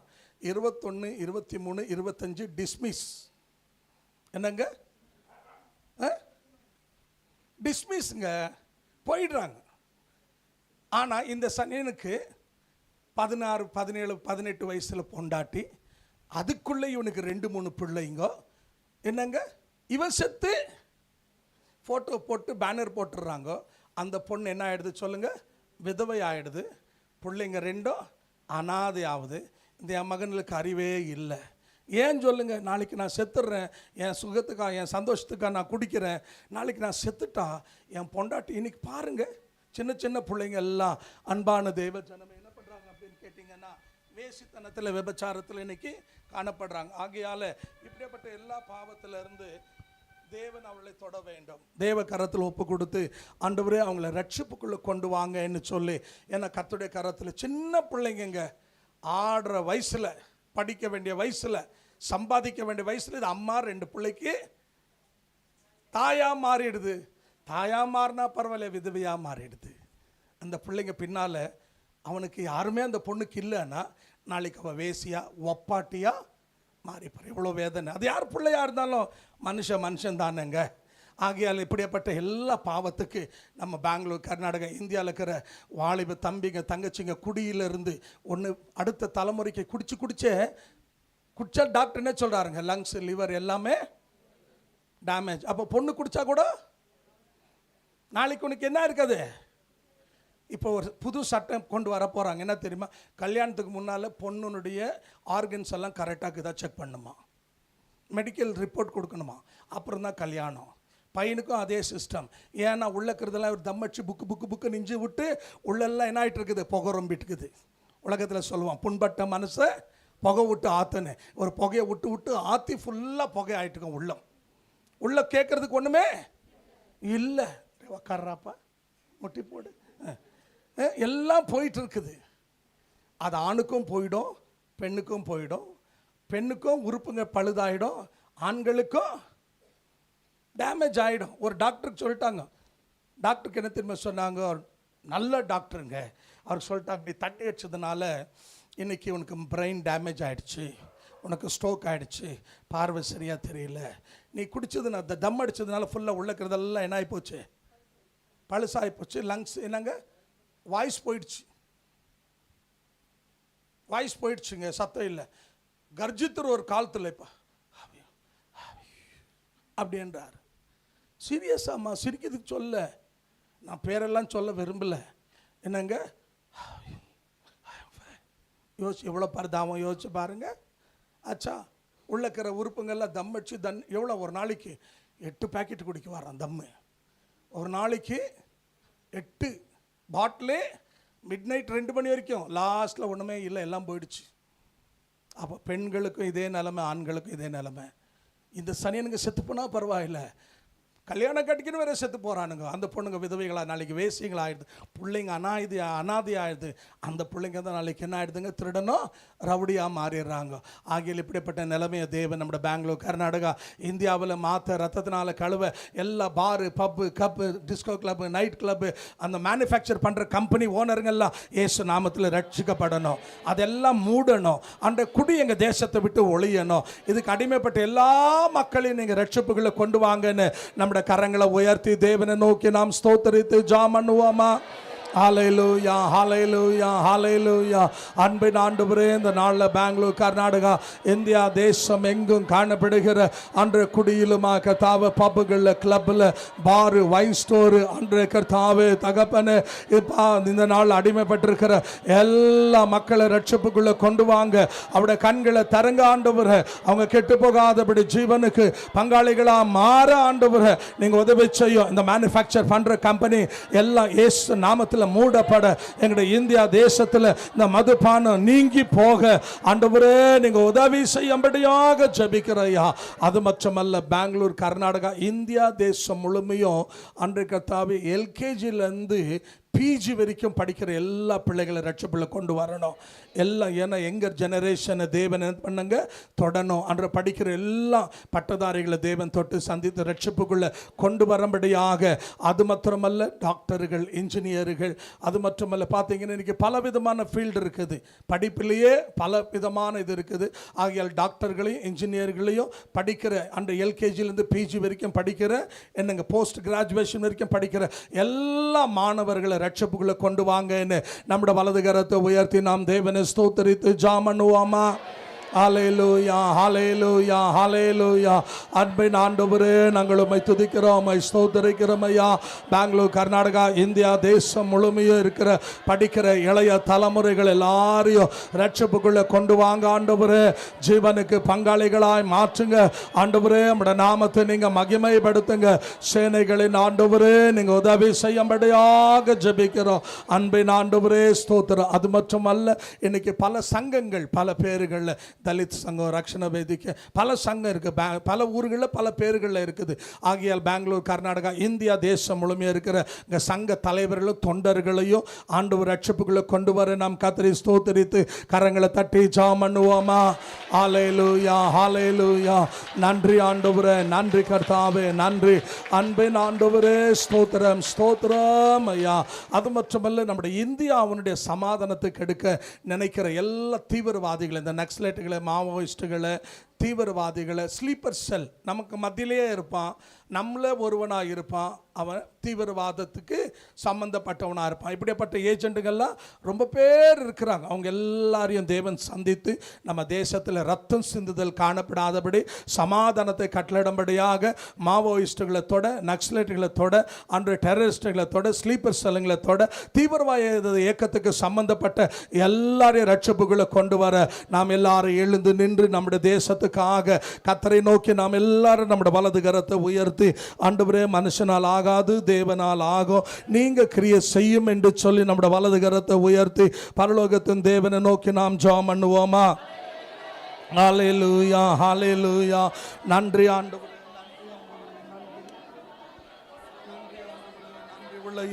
21, 23, 25 டிஸ்மிஸ். என்னங்க டிஸ்மிஸ்ங்க, போயிடுறாங்க. ஆனால் இந்த சனியனுக்கு 16, 17, 18 வயசில் பொண்டாட்டி, அதுக்குள்ளே இவனுக்கு 2-3 பிள்ளைங்க. என்னங்க, இவன் செத்து ஃபோட்டோ போட்டு பேனர் போட்டுடுறாங்க. அந்த பொண்ணு என்ன ஆகிடுது சொல்லுங்கள், விதவை ஆகிடுது. பிள்ளைங்க 2 அனாதை ஆகுது. இந்த என் மகனுக்கு அறிவே இல்லை. ஏன் சொல்லுங்கள், நாளைக்கு நான் செத்துடுறேன், என் சுகத்துக்காக என் சந்தோஷத்துக்காக நான் குடிக்கிறேன், நாளைக்கு நான் செத்துட்டா என் பொண்டாட்டி. இன்னைக்கு பாருங்கள், சின்ன சின்ன பிள்ளைங்க எல்லாம் அன்பான தேவ ஜனமே என்ன பண்ணுறாங்க அப்படின்னு கேட்டிங்கன்னா, வேசித்தனத்தில் விபச்சாரத்தில் இன்னைக்கு காணப்படுறாங்க. ஆகையால் இப்படிப்பட்ட எல்லா பாவத்திலிருந்து தேவன் அவளை தொட வேண்டும். தேவ கரத்தில் ஒப்பு கொடுத்து ஆண்டவரே அவங்கள ரட்சிப்புக்குள்ளே கொண்டு வாங்கன்னு சொல்லி, ஏன்னா கர்த்தருடைய கரத்தில் சின்ன பிள்ளைங்க ஆடுற வயசில், படிக்க வேண்டிய வயசில், சம்பாதிக்க வேண்டிய வயசில், இது அம்மா 2 பிள்ளைக்கு தாயாக மாறிடுது. தாயாக மாறினா பரவாயில்ல, விதவையாக மாறிடுது. அந்த பிள்ளைங்க பின்னால் அவனுக்கு யாருமே அந்த பொண்ணுக்கு இல்லைன்னா நாளைக்கு அவள் வேசியாக ஒப்பாட்டியாக மாறிப்பார். இவ்வளோ வேதனை. அது யார் பிள்ளையாக இருந்தாலும் மனுஷன் தானேங்க. ஆகையால் இப்படிப்பட்ட எல்லா பாவத்துக்கு நம்ம பெங்களூர், கர்நாடகா, இந்தியாவில் இருக்கிற வாலிப தம்பிங்க தங்கச்சிங்க குடியிலிருந்து ஒன்று அடுத்த தலைமுறைக்கு குடிச்சா டாக்டர் என்ன சொல்கிறாருங்க, லங்ஸ், லிவர் எல்லாமே டேமேஜ். அப்போ பொண்ணு குடித்தா கூட நாளைக்கு உனக்கு என்ன இருக்குது. இப்போ ஒரு புது சட்டம் கொண்டு வர போகிறாங்க. என்ன தெரியுமா, கல்யாணத்துக்கு முன்னால் பொண்ணுனுடைய ஆர்கன்ஸ் எல்லாம் கரெக்டாக இருக்குதா செக் பண்ணுமா, மெடிக்கல் ரிப்போர்ட் கொடுக்கணுமா, அப்புறம் தான் கல்யாணம். பையனுக்கும் அதே சிஸ்டம். ஏன்னா உள்ளக்கிறதெல்லாம் ஒரு தம்மச்சு புக்கு நெஞ்சு விட்டு உள்ளெல்லாம் என்ன ஆகிட்டு இருக்குது, புகை ரொம்பிட்டுக்குது. உலகத்தில் சொல்லுவான், புண்பட்ட மனசை புகை விட்டு ஆற்றுன்னு. ஒரு புகையை விட்டு ஆற்றி ஃபுல்லாக புகை ஆகிட்டுருக்கோம். உள்ள கேட்குறதுக்கு ஒன்றுமே இல்லை. உக்காடுறாப்பா, முட்டி போடு, எல்லாம் போயிட்டு இருக்குது. அது ஆணுக்கும் போயிடும், பெண்ணுக்கும் போயிடும். பெண்ணுக்கும் உறுப்புங்க பழுதாயிடும், ஆண்களுக்கும் டேமேஜ் ஆகிடும். ஒரு டாக்டருக்கு சொல்லிட்டாங்க, டாக்டருக்கு என்ன தெரியுமா சொன்னாங்க, நல்ல டாக்டருங்க, அவர் சொல்லிட்டாங்க, நீ தண்ணி அடிச்சதுனால இன்றைக்கி உனக்கு பிரெயின் டேமேஜ் ஆகிடுச்சு, உனக்கு ஸ்ட்ரோக் ஆகிடுச்சு, பார்வை சரியாக தெரியல, நீ குடிச்சதுனா தம் அடித்ததுனால ஃபுல்லாக உள்ளக்கிறதெல்லாம் என்ன ஆகிப்போச்சு, பழுசாகி போச்சு. லங்ஸ் என்னங்க, வாய்ஸ் போயிடுச்சுங்க, சத்தம் இல்லை. கர்ஜித்துற ஒரு காலத்தில் இப்போ அப்படின்றார். சீரியஸாம்மா, சிரிக்கிறதுக்கு சொல்ல, நான் பேரெல்லாம் சொல்ல விரும்பலை. என்னங்க, எவ்வளோ பரிதாபம் யோசிச்சு பாருங்க. ஆச்சா, உள்ளக்கிற உறுப்புங்கள்லாம் தம் அடிச்சு எவ்வளோ ஒரு நாளைக்கு 8 பேக்கெட் குடிக்க வரான் தம்மு. ஒரு நாளைக்கு 8 பாட்டிலே மிட் நைட் 2 மணி வரைக்கும். லாஸ்ட்டில் ஒன்றுமே இல்லை, எல்லாம் போயிடுச்சு. அப்போ பெண்களுக்கும் இதே நிலைமை, ஆண்களுக்கும் இதே நிலைமை. இந்த சனியனுக்கு செத்து போனால் பரவாயில்ல, கல்யாணம் கட்டிக்கின்னு வேற செத்து போகிறானுங்க. அந்த பொண்ணுங்க விதவைகளாக நாளைக்கு வேசிங்களாகிடுது, பிள்ளைங்க அனாதி ஆகிடுது. அந்த பிள்ளைங்க தான் நாளைக்கு என்ன ஆகிடுதுங்க, திருடனும் ரவுடியாக மாறிடுறாங்க. ஆகிய இப்படிப்பட்ட நிலைமையை தேவன் நம்முடைய பெங்களூர், கர்நாடகா, இந்தியாவில் மாற்ற, ரத்தத்தினால கழுவ, எல்லா பாரு, பப்பு, கப்பு, டிஸ்கோ கிளப்பு, நைட் கிளப்பு, அந்த மேனுஃபேக்சர் பண்ணுற கம்பெனி ஓனருங்கெல்லாம் இயேசு நாமத்தில் ரட்சிக்கப்படணும். அதெல்லாம் மூடணும். அந்த குடி எங்கள் தேசத்தை விட்டு ஒழியணும். இதுக்கு அடிமைப்பட்ட எல்லா மக்களையும் நீங்கள் ரட்சிப்புகளை கொண்டு வாங்கன்னு நம்ம கரங்களை உயர்த்தி தேவனை நோக்கி நாம் ஸ்தோத்திரித்து ஜெபம் பண்ணுவோமா? ஹல்லேலூயா, ஹல்லேலூயா, ஹல்லேலூயா. அன்பின் ஆண்டவரே, இந்த நாளில் பெங்களூர், கர்நாடகா, இந்தியா தேசம் எங்கும் காணப்படுகிற அன்று குடியிலுமா கர்த்தாவே, பப்புகளில், கிளப்பில், பாரு, வைன் ஸ்டோரு, அன்று கர்த்தாவே தகப்பனே, இப்போ இந்த நாள் அடிமைப்பட்டிருக்கிற எல்லா மக்களை ரட்சிப்புக்குள்ளே கொண்டு வாங்க. அவருடைய கண்களை தரங்க ஆண்டவரே. அவங்க கெட்டு போகாதபடி ஜீவனுக்கு பங்காளிகளாக மாற ஆண்டவரே நீங்கள் உதவி செய்யும். இந்த மேனுஃபேக்சர் பண்ணுற கம்பெனி எல்லாம் இயேசு நாமத்தில் மூடப்பட, எங்களுடைய இந்தியா தேசத்தில் இந்த மதுபானம் நீங்கி போக ஆண்டவரே நீங்க உதவி செய்யும்படியாக ஜெபிக்கிறையா. அது மட்டுமல்ல, பெங்களூர், கர்நாடகா, இந்தியா தேசம் முழுமையும் அன்று கர்த்தாவே எல்கேஜிலேருந்து பிஜி வரைக்கும் படிக்கிற எல்லா பிள்ளைகளை ரட்சிப்புள்ள கொண்டு வரணும். எல்லாம் ஏன்னா எங்கள் ஜெனரேஷனை தேவன் என்ன பண்ணுங்க தொடணும். அன்று படிக்கிற எல்லா பட்டதாரிகளை தேவன் தொட்டு சந்தித்து ரட்சிப்புக்குள்ளே கொண்டு வரும்படியாக. அது மாத்திரமல்ல, டாக்டர்கள், இன்ஜினியர்கள், அது மட்டுமல்ல பார்த்தீங்கன்னா இன்றைக்கி பல விதமான ஃபீல்டு இருக்குது, படிப்பிலேயே பல விதமான இது இருக்குது. ஆகியால் டாக்டர்களையும் இன்ஜினியர்களையும் படிக்கிற அன்று எல்கேஜிலேருந்து பிஜி வரைக்கும் படிக்கிற, என்னங்க போஸ்ட் கிராஜுவேஷன் வரைக்கும் படிக்கிற எல்லா மாணவர்களை ரட்சிப்புக்குள்ள கொண்டு வாங்கன்னு நம்முடைய வலது கரத்தை உயர்த்தி நாம் தேவனை ஸ்தோத்திரித்து ஜெபம் பண்ணுவோமா? ஹல்லேலூயா, ஹல்லேலூயா, ஹல்லேலூயா. அன்பின் ஆண்டவரே, நாங்கள் உம்மை துதிக்கிறோம், உம்மை ஸ்தோத்திரிக்கிறோம் ஐயா. பெங்களூர், கர்நாடகா, இந்தியா தேசம் முழுமையும் இருக்கிற படிக்கிற இளைய தலைமுறைகள் எல்லாரையும் ரட்சிப்புக்குள்ளே கொண்டு வாங்க ஆண்டவரே. ஜீவனுக்கு பங்காளிகளாய் மாற்றுங்க ஆண்டவரே. நம்முடைய நாமத்தை நீங்கள் மகிமைப்படுத்துங்க. சேனைகளின் ஆண்டவரே நீங்கள் உதவி செய்யும்படியாக ஜெபிக்கிறோம். அன்பின் ஆண்டவரே ஸ்தோத்திரம். அது மட்டுமல்ல, இன்னைக்கு பல சங்கங்கள், பல பேர்களில் தலித் சங்கம், ரக்ஷண வேதிக்கை, பல சங்கம் இருக்குது, பல ஊர்களில் பல பேர்களில் இருக்குது. ஆகியால் பெங்களூர், கர்நாடகா, இந்தியா தேசம் முழுமையாக இருக்கிற இந்த சங்க தலைவர்களும் தொண்டர்களையும் ஆண்டவர் ரட்சிப்புக்குள்ளே கொண்டு வர நாம் கர்த்தரை ஸ்தோத்திரித்து கரங்களை தட்டி ஜெபம் பண்ணுவோமா? ஹல்லேலூயா, ஹல்லேலூயா. நன்றி ஆண்டவரே, நன்றி கர்த்தாவே, நன்றி அன்பின் ஆண்டவரே. ஸ்தோத்திரம், ஸ்தோத்திரம் ஐயா. அது மட்டுமல்ல, நம்முடைய இந்தியாவுடைய சமாதானத்தை கெடுக்க நினைக்கிற எல்லா தீவிரவாதிகள், இந்த நக்சலைட்டுகளை, மாவோயிஸ்டுகளை, தீவிரவாதிகளை, ஸ்லீப்பர் செல் நமக்கு மத்தியிலேயே இருப்பான், நம்மளே ஒருவனாக இருப்பான், அவன் தீவிரவாதத்துக்கு சம்மந்தப்பட்டவனாக இருப்பான். இப்படிப்பட்ட ஏஜெண்டுகள்லாம் ரொம்ப பேர் இருக்கிறாங்க. அவங்க எல்லாரையும் தேவன் சந்தித்து நம்ம தேசத்தில் ரத்தம் சிந்துதல் காணப்படாதபடி சமாதானத்தை கட்டளிடும்படியாக மாவோயிஸ்டுகளை தொட, நக்சலைட்டுகளை தொட, அன்று டெரரிஸ்டுகளை தொட, ஸ்லீப்பர் செல்லுங்களை தொட, தீவிரவாத இயக்கத்துக்கு சம்பந்தப்பட்ட எல்லாரையும் ரட்சிப்புகளை கொண்டு வர நாம் எல்லாரும் எழுந்து நின்று நம்முடைய தேசத்துக்காக கர்த்தரை நோக்கி நாம் எல்லாரும் நம்முடைய வலது கரத்தை உயர்த்தி, ஆண்டவரே மனுஷனால் ஆகாது, தேவனால் ஆகும், நீங்க கிரியை செய்யும் என்று சொல்லி நம்முடைய வலது கரத்தை உயர்த்தி பரலோகத்தின் தேவனை நோக்கி நாம் ஜெபம் பண்ணுவோமா? ஹல்லேலூயா, ஹல்லேலூயா. நன்றி ஆண்டவரே,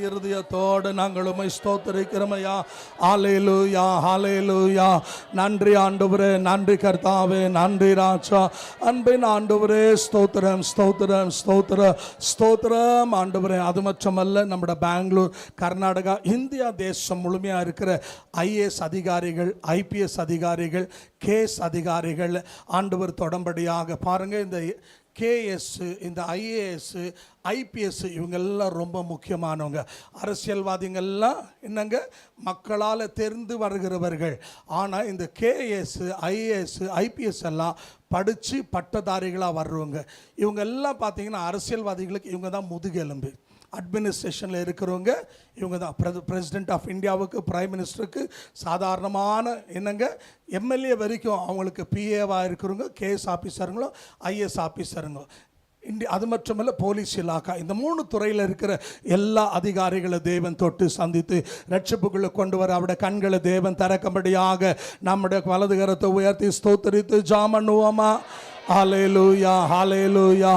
இருதயத்தோடு நாங்கள் உம்மை ஸ்தோத்திரிக்கிறோம் ஐயா. ஹல்லேலூயா, ஹல்லேலூயா. நன்றி ஆண்டவரே, நன்றி கர்த்தாவே, நன்றி ராஜா. அன்பின் ஆண்டவரே ஸ்தோத்திரம், ஸ்தோத்திரம், ஸ்தோத்திரம், ஸ்தோத்திரம் ஆண்டவரே. அது மட்டுமல்ல, நம்முடைய பெங்களூர், கர்நாடகா, இந்தியா தேசம் முழுமையாக இருக்கிற ஐஏஎஸ் அதிகாரிகள், ஐபிஎஸ் அதிகாரிகள், கேஸ் அதிகாரிகள் ஆண்டவர் தொடம்படியாக பாருங்க. இந்த கேஎஸ், இந்த ஐஏஎஸ், ஐபிஎஸ் இவங்கெல்லாம் ரொம்ப முக்கியமானவங்க. அரசியல்வாதிகள்லாம் என்னங்க மக்களால் தெரிந்து வருகிறவர்கள். ஆனால் இந்த கேஎஸ், ஐஏஎஸ், ஐபிஎஸ் எல்லாம் படித்து பட்டதாரிகளாக வர்றவங்க. இவங்க எல்லாம் பார்த்தீங்கன்னா அரசியல்வாதிகளுக்கு இவங்க தான் முதுகெலும்பு. அட்மினிஸ்ட்ரேஷனில் இருக்கிறவங்க இவங்க தான். பிரசிடென்ட் ஆஃப் இந்தியாவுக்கு, பிரைம் மினிஸ்டருக்கு, சாதாரணமான என்னங்க எம்எல்ஏ வரைக்கும் அவங்களுக்கு பிஏவாக இருக்கிறவங்க, கேஎஸ் ஆஃபீஸருங்களும், ஐஏஎஸ் ஆஃபீஸருங்க. அது மட்டுமல்ல போலீஸ் இலாக்கா, இந்த 3 துறையில் இருக்கிற எல்லா அதிகாரிகளை தேவன் தொட்டு சந்தித்து ரட்சிப்புக்குள்ளே கொண்டு வர அவருடைய கண்களை தேவன் திறக்கும்படியாக நம்முடைய வலது கரத்தை உயர்த்தி ஸ்தோத்திரித்து ஜெபம் பண்ணுவோமா? ஹல்லேலூயா, ஹல்லேலூயா.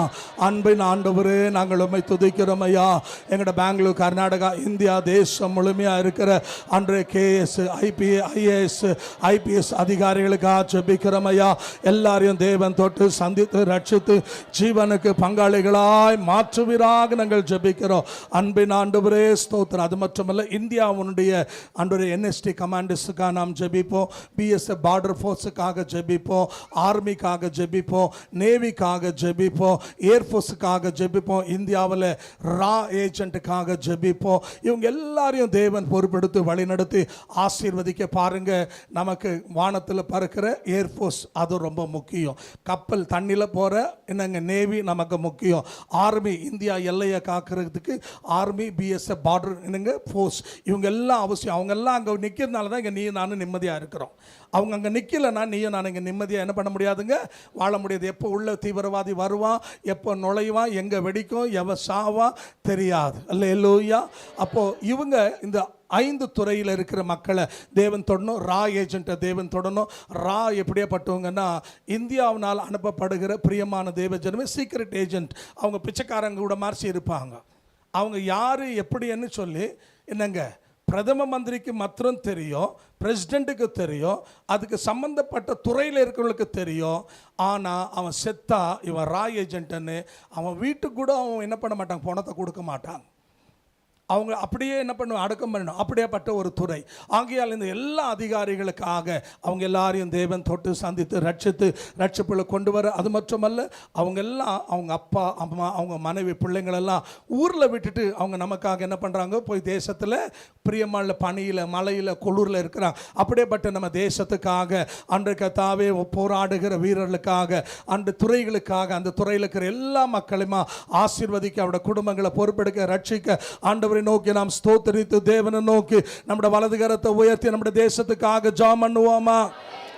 அன்பின் ஆண்டவரே, நாங்கள் உம்மை துதிக்கிறோம் ஐயா. எங்களோட பெங்களூர், கர்நாடகா, இந்தியா தேசம் முழுமையாக இருக்கிற அன்றைய கேஎஸ், ஐஏஎஸ், ஐபிஎஸ் அதிகாரிகளுக்காக ஜெபிக்கிறோம் ஐயா. எல்லாரையும் தேவன் தொட்டு சந்தித்து ரட்சித்து ஜீவனுக்கு பங்காளிகளாய் மாற்றுவீராக நாங்கள் ஜெபிக்கிறோம். அன்பின் ஆண்டவரே ஸ்தோத்திரம். அது மட்டுமல்ல, இந்தியாவுடைய அன்றைய என்எஸ்டி கமாண்டர்ஸுக்காக நாம் ஜெபிப்போம், பிஎஸ்எஃப் பார்டர் ஃபோர்ஸுக்காக ஜெபிப்போம், ஆர்மிக்காக ஜெபிப்போம், நேவிக்காக ஜெபிப்போம், ஏர்ஃபோர்ஸுக்காக ஜெபிப்போம், இந்தியாவில் ரா ஏஜென்ட்டுக்காக ஜெபிப்போம். இவங்க எல்லாரையும் தேவன் பொறுப்பெடுத்து வழிநடத்தி ஆசீர்வதிக்க பாருங்க. நமக்கு வானத்தில் பறக்கிற ஏர்ஃபோர்ஸ் அது ரொம்ப முக்கியம். கப்பல் தண்ணியில் போகிற என்னங்க நேவி நமக்கு முக்கியம். ஆர்மி இந்தியா எல்லையை காக்கிறதுக்கு ஆர்மி, பிஎஸ்எஃப் பார்டர் என்னங்க ஃபோர்ஸ், இவங்க எல்லாம் அவசியம். அவங்க எல்லாம் அங்கே நிற்கிறதுனால தான் இங்கே நீயும் நானும் நிம்மதியாக இருக்கிறோம். அவங்க அங்கே நிற்கலைன்னா நீயும் நான் இங்கே நிம்மதியாக என்ன பண்ண முடியாதுங்க, வாழ முடியாது. எப்போ உள்ள தீவிரவாதி வருவான், எப்போ நுழைவான், எங்கே வெடிக்கும், எவன் சாவான் தெரியாது. அல்லேலூயா. அப்போது இவங்க இந்த 5 துறையில் இருக்கிற மக்களை தேவன் தொடணும். ரா ஏஜென்ட்டை தேவன் தொடணும். ரா எப்படியாப்பட்டவங்கன்னா, இந்தியாவினால் அனுப்பப்படுகிற பிரியமான தேவ ஜனமே சீக்ரெட் ஏஜென்ட். அவங்க பிச்சைக்காரங்க கூட மாதிரி இருப்பாங்க. அவங்க யார் எப்படின்னு சொல்லி என்னங்க, பிரதம மந்திரிக்கு மாத்திரம் தெரியும், பிரசிடெண்ட்டுக்கு தெரியும், அதுக்கு சம்மந்தப்பட்ட துறையில் இருக்கிறவங்களுக்கு தெரியும். ஆனால் அவன் செத்தா இவன் ரா ஏஜென்ட்டுன்னு அவன் வீட்டுக்கு கூட அவன் என்ன பண்ண மாட்டாங்க, பணத்தை கொடுக்க மாட்டாங்க. அவங்க அப்படியே என்ன பண்ணணும், அடக்கம் பண்ணணும். அப்படியேப்பட்ட ஒரு துறை. ஆகையால் இந்த எல்லா அதிகாரிகளுக்காக அவங்க எல்லாரையும் தேவன் தொட்டு சந்தித்து ரட்சித்து ரட்சிப்புகளை கொண்டு வர. அது மட்டுமல்ல, அவங்க எல்லாம் அவங்க அப்பா அம்மா, அவங்க மனைவி, பிள்ளைங்களெல்லாம் ஊரில் விட்டுட்டு அவங்க நமக்காக என்ன பண்ணுறாங்க, போய் தேசத்தில் பிரியமான பனியில், மலையில், குளிரில் இருக்கிறாங்க. அப்படியேப்பட்ட நம்ம தேசத்துக்காக அன்றைக்கு தாவே போராடுகிற வீரர்களுக்காக, அந்த துறைகளுக்காக, அந்த துறையில் இருக்கிற எல்லா மக்களுமா ஆசீர்வதிக்க, அவருடைய குடும்பங்களை பொறுப்பெடுக்க, ரட்சிக்க ஆண்டவர் நோக்கி நாம் ஸ்தோத்திரித்து தேவனை நோக்கி நம்முடைய வலது கரத்தை உயர்த்தி நம்முடைய தேசத்துக்காக ஜெபம் பண்ணுவோமா?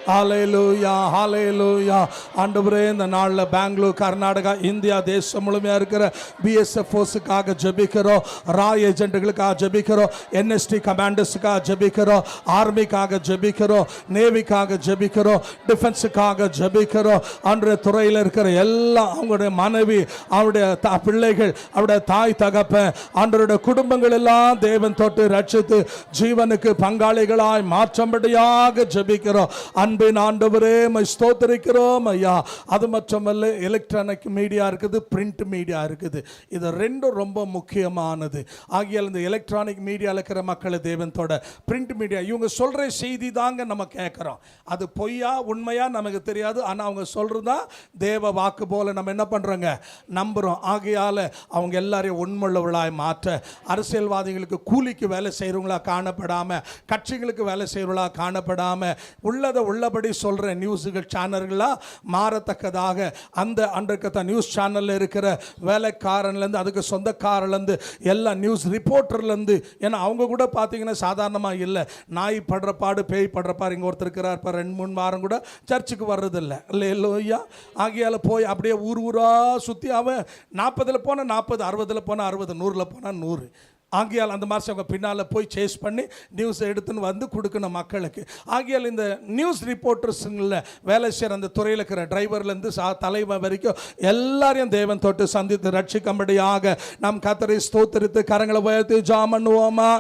ஹல்லேலூயா, ஹல்லேலூயா. ஆண்டவரே, இந்த நாளில் பெங்களூர், கர்நாடகா, இந்தியா தேசம் முழுமையாக இருக்கிற பிஎஸ்எஃப் ஃபோர்ஸுக்காக ஜெபிக்கிறோம், ரா ஏஜென்ட்டுகளுக்காக ஜெபிக்கிறோம், என்எஸ்டி கமாண்டர்ஸுக்காக ஜெபிக்கிறோம், ஆர்மிக்காக ஜெபிக்கிறோம், நேவிக்காக ஜெபிக்கிறோம், டிஃபென்ஸுக்காக ஜெபிக்கிறோம். அன்றைய துறையில் இருக்கிற எல்லாம் அவங்களுடைய மனைவி, அவருடைய பிள்ளைகள், அவருடைய தாய் தகப்பன், அன்றைய குடும்பங்கள் எல்லாம் தேவன் தொட்டு ரட்சித்து ஜீவனுக்கு பங்காளிகளாய் மாற்றும்படியாக ஜெபிக்கிறோம். அன்பின் ஆண்டவரே, ஸ்தோத்திரிக்கிறோம் ஐயா. அது மட்டுமல்ல, எலக்ட்ரானிக் மீடியா இருக்குது, பிரிண்ட் மீடியா இருக்குது. இது ரெண்டும் ரொம்ப முக்கியமானது. ஆகியால் இந்த எலக்ட்ரானிக் மீடியாவில் இருக்கிற மக்களை தேவனத்தோட, பிரிண்ட் மீடியா இவங்க சொல்கிற செய்தி தாங்க நம்ம கேட்குறோம். அது பொய்யா உண்மையா நமக்கு தெரியாது. ஆனால் அவங்க சொல்கிறதா தேவ வாக்கு போல நம்ம என்ன பண்ணுறோங்க, நம்புகிறோம். ஆகையால் அவங்க எல்லாரையும் உண்மையுள்ளவர்களாய் மாற்ற, அரசியல்வாதிகளுக்கு கூலிக்கு வேலை செய்கிறவங்களா காணப்படாமல், கட்சிகளுக்கு வேலை செய்கிறவங்களா காணப்படாமல், உள்ளதை உள்ளபடி சொல்கிற நியூஸுகள் சேனல்களாக மாறத்தக்கதாக அந்த அன்றைக்கு நியூஸ் சேனலில் இருக்கிற வேலைக்காரன்லேருந்து, அதுக்கு சொந்தக்காரர்லேருந்து, எல்லா நியூஸ் ரிப்போர்ட்டர்லேருந்து, ஏன்னா அவங்க கூட பார்த்தீங்கன்னா சாதாரணமாக இல்லை. நாய் படுற பாடு, பேய் படுற பாடு. இங்கே ஒருத்தர் இருக்கிறார், இப்போ 2-3 வாரம் கூட சர்ச்சுக்கு வர்றதில்லை. இல்லையா? ஆகையால் போய் அப்படியே ஊராக சுற்றி அவன் 40 போனால் 40, 60 போனால் 60, 100 போனால் 100. ஆகையால் அந்த மாதிரி அவங்க பின்னால் போய் சேஸ் பண்ணி நியூஸை எடுத்துன்னு வந்து கொடுக்கணும் மக்களுக்கு. ஆகையால் இந்த நியூஸ் ரிப்போர்ட்டர்ஸுங்களில் வேலை செய்கிற அந்த துறையில் இருக்கிற டிரைவர்லேருந்து தலைவர் வரைக்கும் எல்லாரையும் தேவன் தொட்டு சந்தித்து ரட்சிக்கும்படியாக நாம் கர்த்தரை ஸ்தோத்திரித்து கரங்களை உயர்த்தி ஜெபம் பண்ணுவோமா?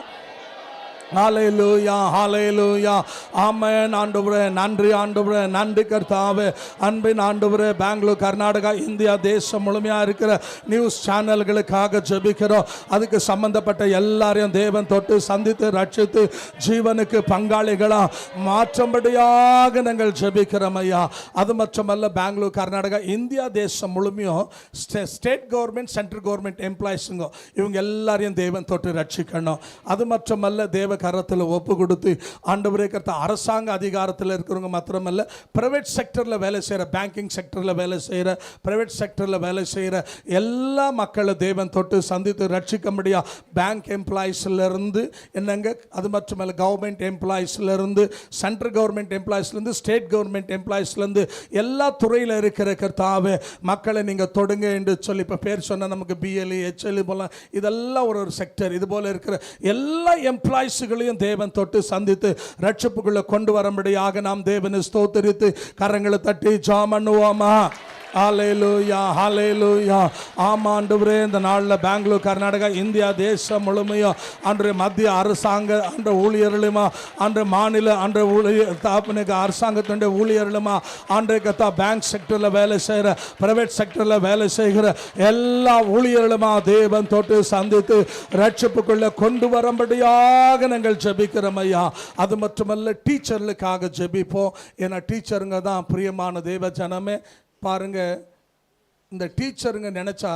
ஹல்லேலூயா, ஹல்லேலூயா. ஆமென். ஆண்டவரே நன்றி, ஆண்டவரே நன்றி கர்த்தாவே. அன்பின் ஆண்டவரே, பெங்களூர், கர்நாடகா, இந்தியா தேசம் முழுமையாக இருக்கிற நியூஸ் சேனல்களுக்காக ஜெபிக்கிறோம். அதுக்கு சம்பந்தப்பட்ட எல்லாரையும் தேவன் தொட்டு சந்தித்து ரட்சித்து ஜீவனுக்கு பங்காளிகளாக மாற்றும்படியாக நாங்கள் ஜெபிக்கிறோம் ஐயா. அது மட்டுமல்ல, பெங்களூர், கர்நாடகா, இந்தியா தேசம் முழுமையும் ஸ்டேட் கவர்மெண்ட், சென்ட்ரல் கவர்மெண்ட் எம்ப்ளாயிஸுங்க, இவங்க எல்லாரையும் தேவன் தொட்டு ரட்சிக்கணும். அது மட்டுமல்ல, தேவ கரத்தில் ஒப்பு கொடுத்து ஆண்டவரே கர்த்தா அரசாங்க அதிகாரத்தில் இருக்கிறவங்க மாத்திரமல்ல, பிரைவேட் செக்டரில் வேலை செய்கிற, பேங்கிங் செக்டரில் வேலை செய்கிற, பிரைவேட் செக்டரில் வேலை செய்கிற எல்லா மக்களை தேவன் தொட்டு சந்தித்து ரட்சிக்க முடியா. பேங்க் எம்ப்ளாயிஸ்லேருந்து என்னங்க, அது மட்டுமல்ல கவர்மெண்ட் எம்ப்ளாயிஸ்லேருந்து, சென்ட்ரல் கவர்மெண்ட் எம்ப்ளாயிஸ்லேருந்து, ஸ்டேட் கவர்மெண்ட் எம்ப்ளாயிஸ்லேருந்து எல்லா துறையில் இருக்கிற கர்த்தாவே மக்களை நீங்கள் தொடுங்க என்று சொல்லி, இப்போ பேர் சொன்னால் நமக்கு பிஎல்இ HLE போல இதெல்லாம் ஒரு செக்டர், இது போல இருக்கிற எல்லா எம்ப்ளாயிஸ்களையும் தேவன் தொட்டு சந்தித்து ரட்சிப்புக்குள்ள கொண்டு வரும்படியாக நாம் தேவனை ஸ்தோத்திரித்து கரங்களை தட்டி ஜெபம் பண்ணுவோமா? ஹல்லேலூயா, ஹல்லேலூயா. ஆமாம் ஆண்டவரே, இந்த நாளில் பெங்களூர், கர்நாடகா, இந்தியா தேசம் முழுமையும் அன்று மத்திய அரசாங்க அன்ற ஊழியர்களுமா, அன்று மாநில அன்ற ஊழியர் அரசாங்கத்தினுடைய ஊழியர்களுமா, அன்றைக்கு பேங்க் செக்டரில் வேலை செய்கிற, பிரைவேட் செக்டரில் வேலை செய்கிற எல்லா ஊழியர்களுமா தேவன் தொட்டு சந்தித்து ரட்சிப்புக்குள்ளே கொண்டு வரும்படியாக நாங்கள் ஜெபிக்கிறோம் ஐயா. அது மட்டுமல்ல, டீச்சர்களுக்காக ஜெபிப்போம். ஏன்னா டீச்சருங்க தான் பிரியமான தேவ ஜனமே. பாருங்க, இந்த டீச்சருங்க நினச்சா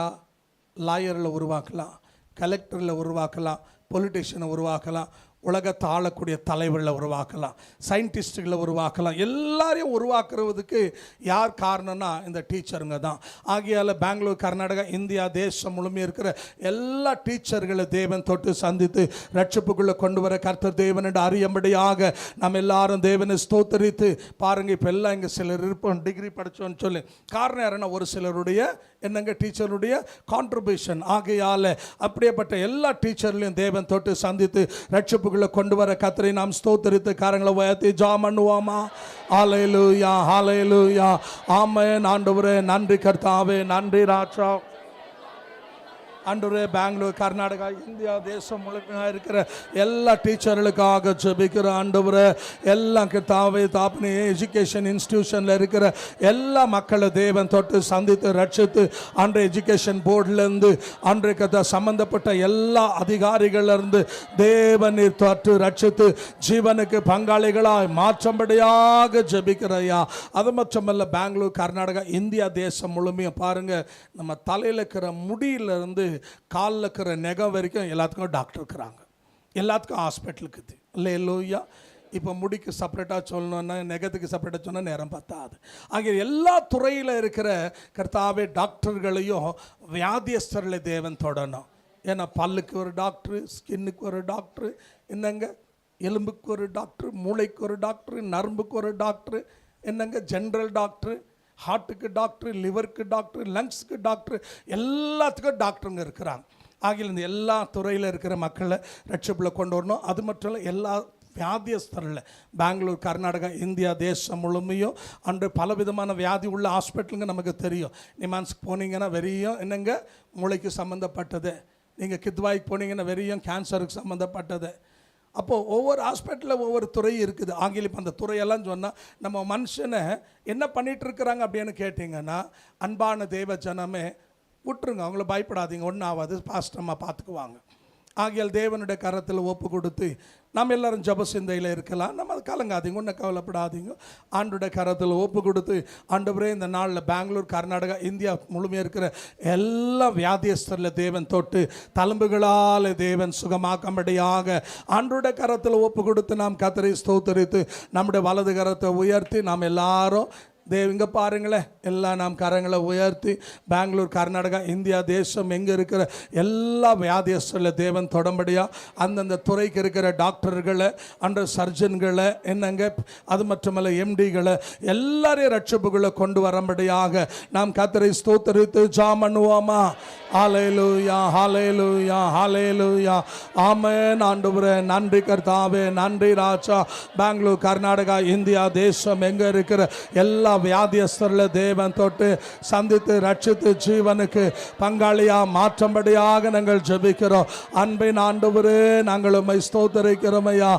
லாயரில் உருவாக்கலாம், கலெக்டரில் உருவாக்கலாம், பொலிட்டிஷியனை உருவாக்கலாம், உலகத்தை ஆளக்கூடிய தலைவர்களை உருவாக்கலாம், சயின்டிஸ்டுகளை உருவாக்கலாம். எல்லாரையும் உருவாக்குறதுக்கு யார் காரணம்னா இந்த டீச்சருங்க தான். ஆகையால் பெங்களூர், கர்நாடகா, இந்தியா தேசம் முழுமையாக இருக்கிற எல்லா டீச்சர்களை தேவன் தொட்டு சந்தித்து ரட்சிப்புக்குள்ளே கொண்டு வர கர்த்தர் தேவன் என்று அறியும்படியாக நம்ம எல்லாரும் தேவனை ஸ்தோத்தரித்து பாருங்கள். இப்போ எல்லாம் இங்கே சிலர் இருப்போம் டிகிரி படித்தோன்னு சொல்லி, காரணம் யாருன்னா ஒரு சிலருடைய என்னங்க டீச்சருடைய கான்ட்ரிபியூஷன். ஆகையால் அப்படியேப்பட்ட எல்லா டீச்சர்லையும் தேவன் தொட்டு சந்தித்து ரட்சிப்புக்குள்ளே கொண்டு வர கர்த்தரை நாம் ஸ்தோத்தரித்து கரங்களை உயர்த்தி ஜெபம் பண்ணுவோமா? ஹல்லேலூயா, ஹல்லேலூயா. ஆமென். ஆண்டவரே நன்றி கர்த்தாவே, நன்றி ராஜா. ஆண்டவரே, பெங்களூர், கர்நாடகா, இந்தியா தேசம் முழுமையாக இருக்கிற எல்லா டீச்சர்களுக்காக ஜெபிக்கிற ஆண்டவரே, எல்லாம் கர்த்தாவே தாப்பனே, எஜுகேஷன் இன்ஸ்டிடியூஷனில் இருக்கிற எல்லா மக்களை தேவன் தொட்டு சந்தித்து ரட்சித்து, அன்றைய எஜுகேஷன் போர்டிலேருந்து அன்றைக்கு சம்பந்தப்பட்ட எல்லா அதிகாரிகளிலிருந்து தேவனை தொட்டு ரட்சித்து ஜீவனுக்கு பங்காளிகளாய் மாற்றும்படியாக ஜெபிக்கிறையா. அது மட்டுமல்ல, பெங்களூர், கர்நாடகா, இந்தியா தேசம் முழுமையாக பாருங்கள், நம்ம தலையில் இருக்கிற முடியிலிருந்து காலில் இருக்கிற நெகம் வரைக்கும் எல்லாத்துக்கும் டாக்டர் இருக்கிறாங்க, எல்லாத்துக்கும் ஹாஸ்பிட்டல் இருக்குது. அல்லேலூயா. இப்போ முடிக்கு செப்பரேட்டாக சொல்லணுன்னா, நெகத்துக்கு செப்பரேட்டாக சொன்னால் நேரம் பத்தாது. ஆகிய எல்லா துறையில் இருக்கிற கர்த்தாவே டாக்டர்களையும் வியாதியஸ்தர்களை தேவன் தொடணும். ஏன்னா பல்லுக்கு ஒரு டாக்டரு, ஸ்கின்னுக்கு ஒரு டாக்டரு, என்னங்க எலும்புக்கு ஒரு டாக்டரு, மூளைக்கு ஒரு டாக்டரு, நரம்புக்கு ஒரு டாக்டரு, என்னங்க ஜென்ரல் டாக்டரு, ஹார்ட்டுக்கு டாக்டர், லிவருக்கு டாக்டர், லங்ஸுக்கு டாக்டர், எல்லாத்துக்கும் டாக்டருங்க இருக்கிறாங்க. ஆகிய இந்த எல்லா துறையில் இருக்கிற மக்களை ரட்சிப்பில் கொண்டு வரணும். அது மட்டும் இல்லை, எல்லா வியாதியஸ்தரில் பெங்களூர், கர்நாடகா, இந்தியா தேசம் முழுமையும் அன்று பலவிதமான வியாதி உள்ள ஹாஸ்பிட்டலுங்க நமக்கு தெரியும். நிமான்ஸ்க்கு போனீங்கன்னா வெறியும் என்னங்க மூளைக்கு சம்மந்தப்பட்டது, நீங்கள் கித்வாய்க்கு போனீங்கன்னா வெறியும் கேன்சருக்கு சம்மந்தப்பட்டது. அப்போது ஒவ்வொரு ஹாஸ்பிட்டலில் ஒவ்வொரு துறை இருக்குது. ஆங்கிலம் இப்போ அந்த துறையெல்லாம் சொன்னால் நம்ம மனுஷனை என்ன பண்ணிகிட்ருக்குறாங்க அப்படின்னு கேட்டிங்கன்னா, அன்பான தேவ ஜனமே விட்டுருங்க, அவங்கள பயப்படாதீங்க, ஒன்றும் ஆகாது, பாஸ்டம்மா பார்த்துக்குவாங்க. ஆகியால் தேவனுடைய கரத்தில் ஒப்பு கொடுத்து நம்ம எல்லோரும் ஜப சிந்தையில் இருக்கலாம். நம்ம அது கலங்காதீங்க, ஒன்றும் கவலைப்படாதீங்க. ஆண்டுடைய கரத்தில் ஒப்பு கொடுத்து, ஆண்டவரே இந்த நாளில் பெங்களூர், கர்நாடகா, இந்தியா முழுமையாக இருக்கிற எல்லா வியாதியஸ்தரில் தேவன் தொட்டு தழும்புகளால் தேவன் சுகமாக்கும்படியாக ஆண்டுடைய கரத்தில் ஒப்பு கொடுத்து நாம் கர்த்தரை ஸ்தோத்தரித்து நம்முடைய வலது கரத்தை உயர்த்தி நாம் எல்லாரும் இங்கே பாருங்களேன், எல்லாம் நாம் கரங்களை உயர்த்தி பெங்களூர், கர்நாடகா, இந்தியா தேசம் எங்கே இருக்கிற எல்லா வியாதியஸ்தரில் தேவன் தொடம்படியாக அந்தந்த துறைக்கு இருக்கிற டாக்டர்களை, அன்ற சர்ஜன்களை, என்னங்க அது மட்டுமல்ல எம்டிகளை எல்லாரையும் ரட்சிப்புகளை கொண்டு வரும்படியாக நாம் கர்த்தரை ஸ்தோத்தரித்து ஜெபம் பண்ணுவோமா? ஹல்லேலூயா, ஹல்லேலூயா, ஹல்லேலூயா. ஆமென். ஆண்டவரே நன்றி கர்த்தாவே, நன்றி ராஜா. பெங்களூர், கர்நாடகா, இந்தியா தேசம் எங்கே இருக்கிற எல்லா வியாதியஸ்தரில் தேவன் தொட்டு சந்தித்து ரட்சித்து ஜீவனுக்கு பங்காளியாக மாற்றும்படியாக நாங்கள் ஜெபிக்கிறோம். அன்பின் ஆண்டவரே, நாங்கள் உம்மை ஸ்தோத்தரிக்கிறோம் ஐயா.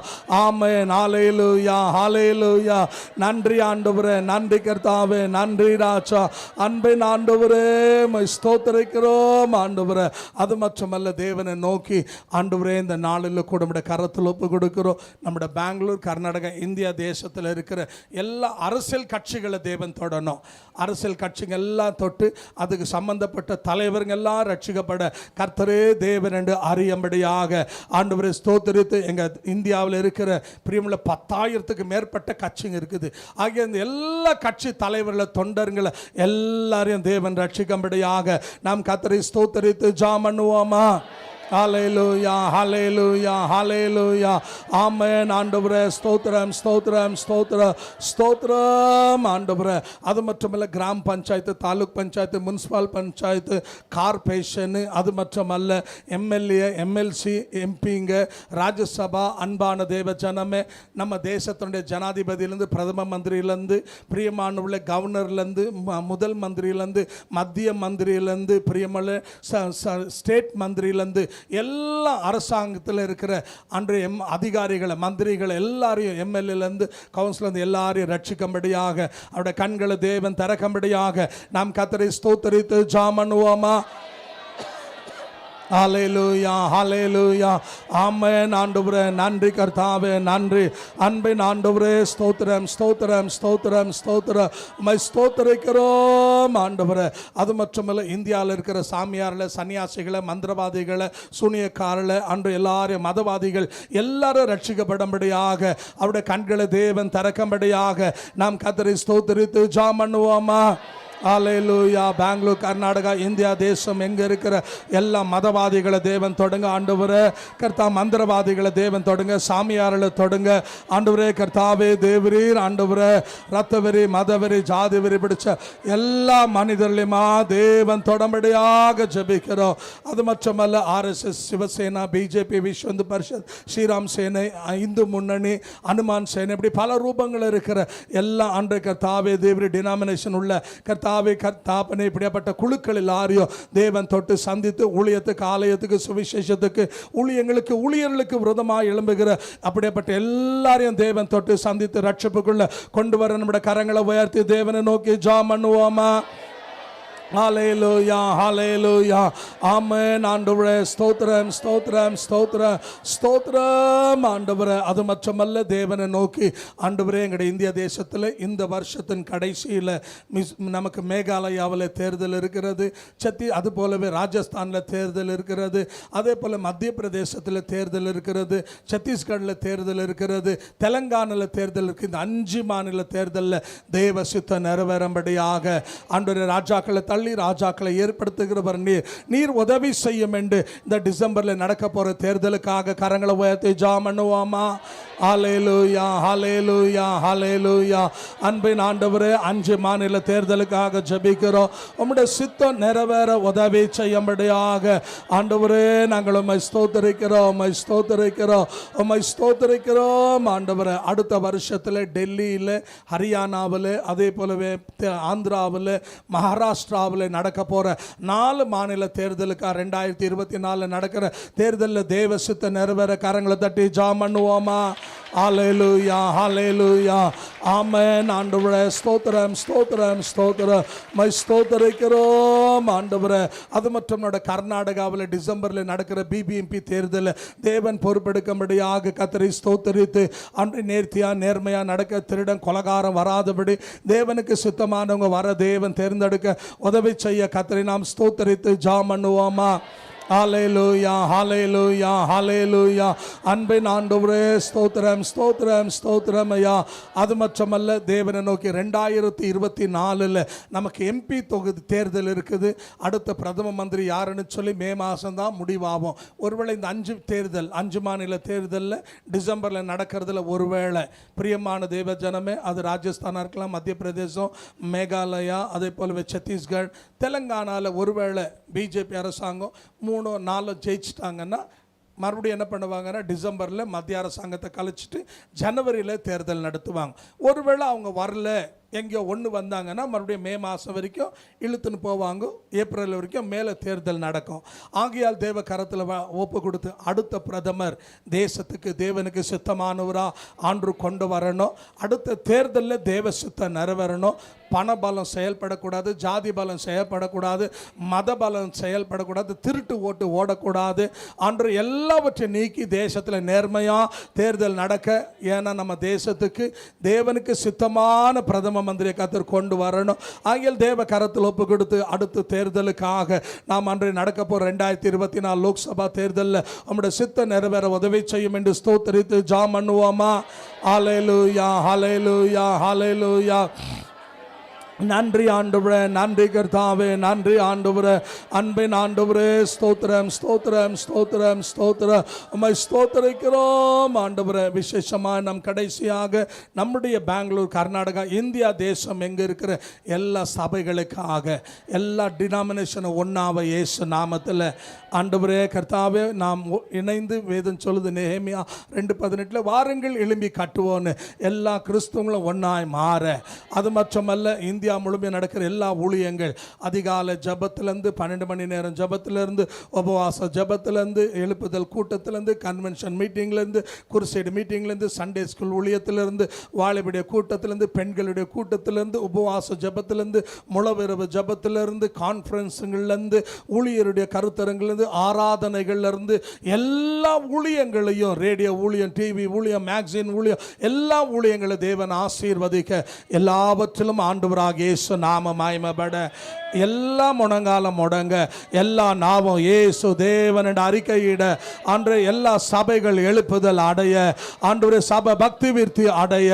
ஆமென். ஹல்லேலூயா, ஹல்லேலூயா. நன்றி ஆண்டவரே, நன்றி கர்த்தாவே, நன்றி ராஜா. அன்பின் ஆண்டவரே, உம்மை ஸ்தோத்தரிக்கிறோம் ஆண்டவரே. அது மட்டுமல்ல, தேவனை நோக்கி ஆண்டவரே இந்த நாளில் கூட நம்முடைய கரத்தில் ஒப்பு கொடுக்கிறோம். நம்முடைய பெங்களூர், கர்நாடகா, இந்தியா தேசத்தில் இருக்கிற எல்லா அரசியல் கட்சிகளை தேவன் தொடணும். அரசியல் கட்சிங்க எல்லாம் தொட்டு அதுக்கு சம்பந்தப்பட்ட தலைவர்கள் எல்லாம் ரட்சிக்கப்பட கர்த்தரே தேவன் என்று அறியும்படியாக ஆண்டவரை ஸ்தோத்திரித்து. எங்கள் இந்தியாவில் இருக்கிற பிரியமுள்ள 10,000க்கு மேற்பட்ட கட்சிங்க இருக்குது. ஆகிய இந்த எல்லா கட்சி தலைவர்களை தொண்டர்களை எல்லாரையும் தேவன் ரட்சிக்கும்படியாக நாம் கர்த்தரை ஸ்தோத்திரித்து ஜெபம் பண்ணுவோமா? ஹல்லேலூயா, ஹல்லேலூயா, ஹல்லேலூயா. ஆமென். ஆண்டவரே ஸ்தோத்திரம், ஸ்தோத்திரம், ஸ்தோத்திரம், ஸ்தோத்திரம் ஆண்டவரே. அது மட்டுமல்ல, கிராம பஞ்சாயத்து, தாலுக் பஞ்சாயத்து, முனிசிபல் பஞ்சாயத்து, கார்பரேஷன், அது மட்டுமல்ல எம்எல்ஏ, எம்எல்சி, எம்பிங்க, ராஜ்யசபா, அன்பான தேவ ஜனமே, நம்ம தேசத்தினுடைய ஜனாதிபதியிலேருந்து, பிரதம மந்திரியிலேருந்து, பிரியமானவுள்ள கவர்னர்லேருந்து, முதல் மந்திரியிலேருந்து, மத்திய மந்திரியிலேருந்து, பிரியமான ஸ்டேட் மந்திரியிலேருந்து, எல்லா அரசாங்கத்தில் இருக்கிற அன்றைய அதிகாரிகளை, மந்திரிகளை எல்லாரையும், எம்எல்ஏலேருந்து, கவுன்சிலேருந்து எல்லாரையும் ரட்சிக்கும்படியாக அவருடைய கண்களை தேவன் திறக்கும்படியாக நாம் கர்த்தரை ஸ்தோத்திரித்து ஜெபம் பண்ணுவோமா? ஹல்லேலூயா, ஹல்லேலூயா. ஆமென். ஆண்டவரே நன்றி கர்த்தாவே, நன்றி. அன்பின் ஆண்டவரே ஸ்தோத்திரம், ஸ்தோத்திரம், ஸ்தோத்திரம், ஸ்தோத்திரம். உம்மை ஸ்தோத்திரிக்கிறோம் ஆண்டவரே. அது மட்டுமல்ல, இந்தியாவில் இருக்கிற சாமியார்களை, சன்னியாசிகளை, மந்திரவாதிகளை, சூனியக்காரர்களை, அன்று எல்லாரையும் மதவாதிகள் எல்லாரும் ரட்சிக்கப்படும்படியாக அவருடைய கண்களை தேவன் திறக்கும்படியாக நாம் கர்த்தரை ஸ்தோத்திரித்து ஜெபம் பண்ணுவோமா? ஹல்லேலூயா. பெங்களூர், கர்நாடகா, இந்தியா தேசம் எங்கே இருக்கிற எல்லா மதவாதிகளை தேவன் தொடங்க ஆண்டவரே. கர்த்தா மந்திரவாதிகளை தேவன் தொடங்க, சாமியார்களை தொடங்க ஆண்டவரே. கர்த்தாவே தேவரீர் ஆண்டவரே. ரத்தவெறி, மதவெறி, ஜாதி வெறி பிடிச்ச எல்லா மனிதர்களையுமா தேவன் தொடம்படியாக ஜெபிக்கிறோம். அது மட்டுமல்ல, ஆர்எஸ்எஸ், சிவசேனா, பிஜேபி, விஸ்வ இந்து பரிஷத், ஸ்ரீராம் சேனை, இந்து முன்னணி, அனுமான் சேனை, இப்படி பல ரூபங்கள் இருக்கிற எல்லா ஆண்டு கர்த்தாவே தேவரி டினாமினேஷன் உள்ள கர்த்தாவே கர்த்தாப்பனை இப்படிப்பட்ட குழுக்கள் எல்லாரையும் தேவன் தொட்டு சந்தித்து ஊழியத்துக்கு, ஆலயத்துக்கு, சுவிசேஷத்துக்கு, ஊழியங்களுக்கு, ஊழியர்களுக்கு விரோதமாக எழும்புகிற அப்படிப்பட்ட எல்லாரையும் தேவன் தொட்டு சந்தித்து ரட்சிப்புக்குள்ள கொண்டு வர நம்முடைய கரங்களை உயர்த்தி தேவனை நோக்கி ஜெபம் பண்ணுவோமா? ஹல்லேலூயா, ஹல்லேலூயா. ஆமென். ஆண்டவரே ஸ்தோத்திரம், ஸ்தோத்திரம், ஸ்தோத்திரம், ஸ்தோத்திரம் ஆண்டவரே. அது மட்டுமல்ல, தேவனை நோக்கி ஆண்டவரே, எங்களுடைய இந்திய தேசத்தில் இந்த வருஷத்தின் கடைசியில் நமக்கு மேகாலயாவில் தேர்தல் இருக்கிறது. அது போலவே ராஜஸ்தானில் தேர்தல் இருக்கிறது. அதே போல் மத்திய பிரதேசத்தில் தேர்தல் இருக்கிறது. சத்தீஸ்கரில் தேர்தல் இருக்கிறது. தெலங்கானாவில் தேர்தல் இருக்குது. இந்த 5 மாநில தேர்தலில் தேவ சித்தம் நிறைவேறும்படியாக ஆண்டவரே ராஜாக்களை ராஜாக்களை ஏற்படுத்துகிறவர் நீர் உதவி செய்யும் என்று இந்த டிசம்பர்ல நடக்க போற தேர்தலுக்காக கரங்களை உயர்த்தி ஜெபம் பண்ணுவோமா? ஹல்லேலூயா, ஹல்லேலூயா, ஹல்லேலூயா. அன்பின் ஆண்டவரே, 5 மாநில தேர்தலுக்காக ஜெபிக்கிறோம். உம்முடைய சித்தம் நிறைவேற உதவி செய்யும்படியாக ஆண்டவரே நாங்கள் உம்மை ஸ்தோத்திரிக்கிறோம், உம்மை ஸ்தோத்திரிக்கிறோம், உம்மை ஸ்தோத்திரிக்கிறோம் ஆண்டவரே. அடுத்த வருஷத்தில் டெல்லியில், ஹரியானாவில், அதே போலவே ஆந்திராவில், மகாராஷ்டிராவில் நடக்க போற 4 மாநில தேர்தலுக்காக 2024 நடக்கிற தேர்தலில் தேவ சித்தம் நிறைவேற கரங்களை தட்டி ஜெபம் பண்ணுவோமா? ஹல்லேலூயா, ஹல்லேலூயா. ஆமென். ஆண்டவரே ஸ்தோத்திரம், ஸ்தோத்திரம், ஸ்தோத்திரம். மை ஸ்தோத்திரிக்கிறோம் ஆண்டவரே. அது மட்டும் கர்நாடகாவில் டிசம்பரில் நடக்கிற பிபிஎம்பி தேர்தலில் தேவன் பொறுப்பெடுக்கும்படியாக கர்த்தரை ஸ்தோத்திரித்து அன்று நேர்த்தியாக நேர்மையாக நடக்க, திருடன் கொலகாரம் வராதபடி தேவனுக்கு சித்தமானவங்க வர தேவன் தேர்ந்தெடுக்க உதவி செய்ய கர்த்தரை நாம் ஸ்தோத்திரித்து ஜெபம் பண்ணுவோமா? ஹல்லேலூயா, ஹல்லேலூயா, ஹல்லேலூயா. அன்பின் ஆண்டவரே ஸ்தோத்திரம், ஸ்தோத்திரம், ஸ்தோத்திரம் ஐயா. அது மட்டுமல்ல, தேவனை நோக்கி 2024 நமக்கு எம்பி தொகுதி தேர்தல் இருக்குது. அடுத்த பிரதம மந்திரி யாருன்னு சொல்லி மே மாதம் தான் முடிவாகும். ஒருவேளை இந்த 5 மாநில தேர்தலில் டிசம்பரில் நடக்கிறதுல ஒருவேளை பிரியமான தேவ ஜனமே, அது ராஜஸ்தானாக இருக்கலாம், மத்திய பிரதேசம், மேகாலயா, அதே போலவே சத்தீஸ்கர், தெலங்கானாவில் ஒருவேளை பிஜேபி அரசாங்கம் 3-4 ஜெயிச்சிட்டாங்கன்னா மறுபடியும் என்ன பண்ணுவாங்கன்னா டிசம்பரில் மத்திய அரசாங்கத்தை கழிச்சிட்டு ஜனவரியில் தேர்தல் நடத்துவாங்க. ஒருவேளை அவங்க வரல, எங்கேயோ ஒன்று வந்தாங்கன்னா மறுபடியும் மே மாதம் வரைக்கும் இழுத்துன்னு போவாங்க. ஏப்ரல் வரைக்கும் மேலே தேர்தல் நடக்கும். ஆகையால் தேவ கரத்தில் ஒப்பு கொடுத்து அடுத்த பிரதமர் தேசத்துக்கு தேவனுக்கு சித்தமானவராக ஆண்டு கொண்டு வரணும். அடுத்த தேர்தலில் தேவ சித்தம் நிறைவேறணும். பண பலம் செயல்படக்கூடாது, ஜாதி பலம் செயல்படக்கூடாது, மத பலம் செயல்படக்கூடாது, திருட்டு ஓட்டு ஓடக்கூடாது. அன்று எல்லாவற்றையும் நீக்கி தேசத்தில் நேர்மையாக தேர்தல் நடக்க, ஏன்னா நம்ம தேசத்துக்கு தேவனுக்கு சித்தமான பிரதம ஜெப மந்திரியை கத்தர் கொண்டு வரணும். ஆகிய தேவ கரத்தில் ஒப்பு கொடுத்து அடுத்த தேர்தலுக்காக நாம் அன்றைய நடக்க போகிற 2024 லோக்சபா தேர்தலில் நம்முடைய சித்த நிறைவேற உதவி செய்யும் என்று ஸ்தோத்திரித்து ஜெபம் பண்ணுவோமா? ஹல்லேலூயா, ஹல்லேலூயா, ஹல்லேலூயா. நன்றி ஆண்டவரே, நன்றி கர்த்தாவே, நன்றி ஆண்டவரே, அன்பின் ஆண்டவரே, ஸ்தோத்திரம் ஸ்தோத்திரம் ஸ்தோத்திரம் ஸ்தோத்திரம். உம்மை ஸ்தோத்திரிக்கிறோம் ஆண்டவரே. விசேஷமாக நம் கடைசியாக நம்முடைய பெங்களூர், கர்நாடகா, இந்தியா தேசம் எங்கே இருக்கிற எல்லா சபைகளுக்காக எல்லா டினாமினேஷனும் ஒன்றாவ இயேசு நாமத்தில் ஆண்டவரே கர்த்தாவே நாம் இணைந்து வேதம் சொல்லுது நெகேமியா 2:18 வாருங்கள் எழும்பி கட்டுவோன்னு எல்லா கிறிஸ்துவங்களும் ஒன்றாய் மாற. அது மட்டுமல்ல இந்தியா முழுமையாக நடக்கிற எல்லா ஊழியங்கள் அதிகாலை ஜபத்திலேருந்து 12 மணி நேரம் ஜபத்திலேருந்து உபவாச ஜபத்திலேருந்து எழுப்புதல் கூட்டத்திலேருந்து கன்வென்ஷன் மீட்டிங்லேருந்து குருசைடு மீட்டிங்லேருந்து சண்டே ஸ்கூல் ஊழியத்திலேருந்து வாலிபுடைய கூட்டத்திலேருந்து பெண்களுடைய கூட்டத்திலேருந்து உபவாச ஜபத்திலேருந்து முழவிரவு ஜபத்திலேருந்து கான்ஃபரன்ஸுங்கள்லேருந்து ஊழியருடைய கருத்தரங்கிலேருந்து ஆராதனைகள்லேருந்து எல்லா ஊழியங்களையும் ரேடியோ ஊழியம், டிவி ஊழியம், மேக்சின் ஊழியம், எல்லா ஊழியங்களை தேவன் ஆசீர்வதிக்க எல்லாவற்றிலும் ஆண்டவராக இயேசு நாம மகிமைப்பட எல்லா முழங்காலம் முடங்க எல்லா நாவும் இயேசு தேவன் என்று அறிக்கையிட அன்று எல்லா சபைகள் எழுப்புதல் அடைய ஆண்டவரே சபை பக்தி விருத்தி அடைய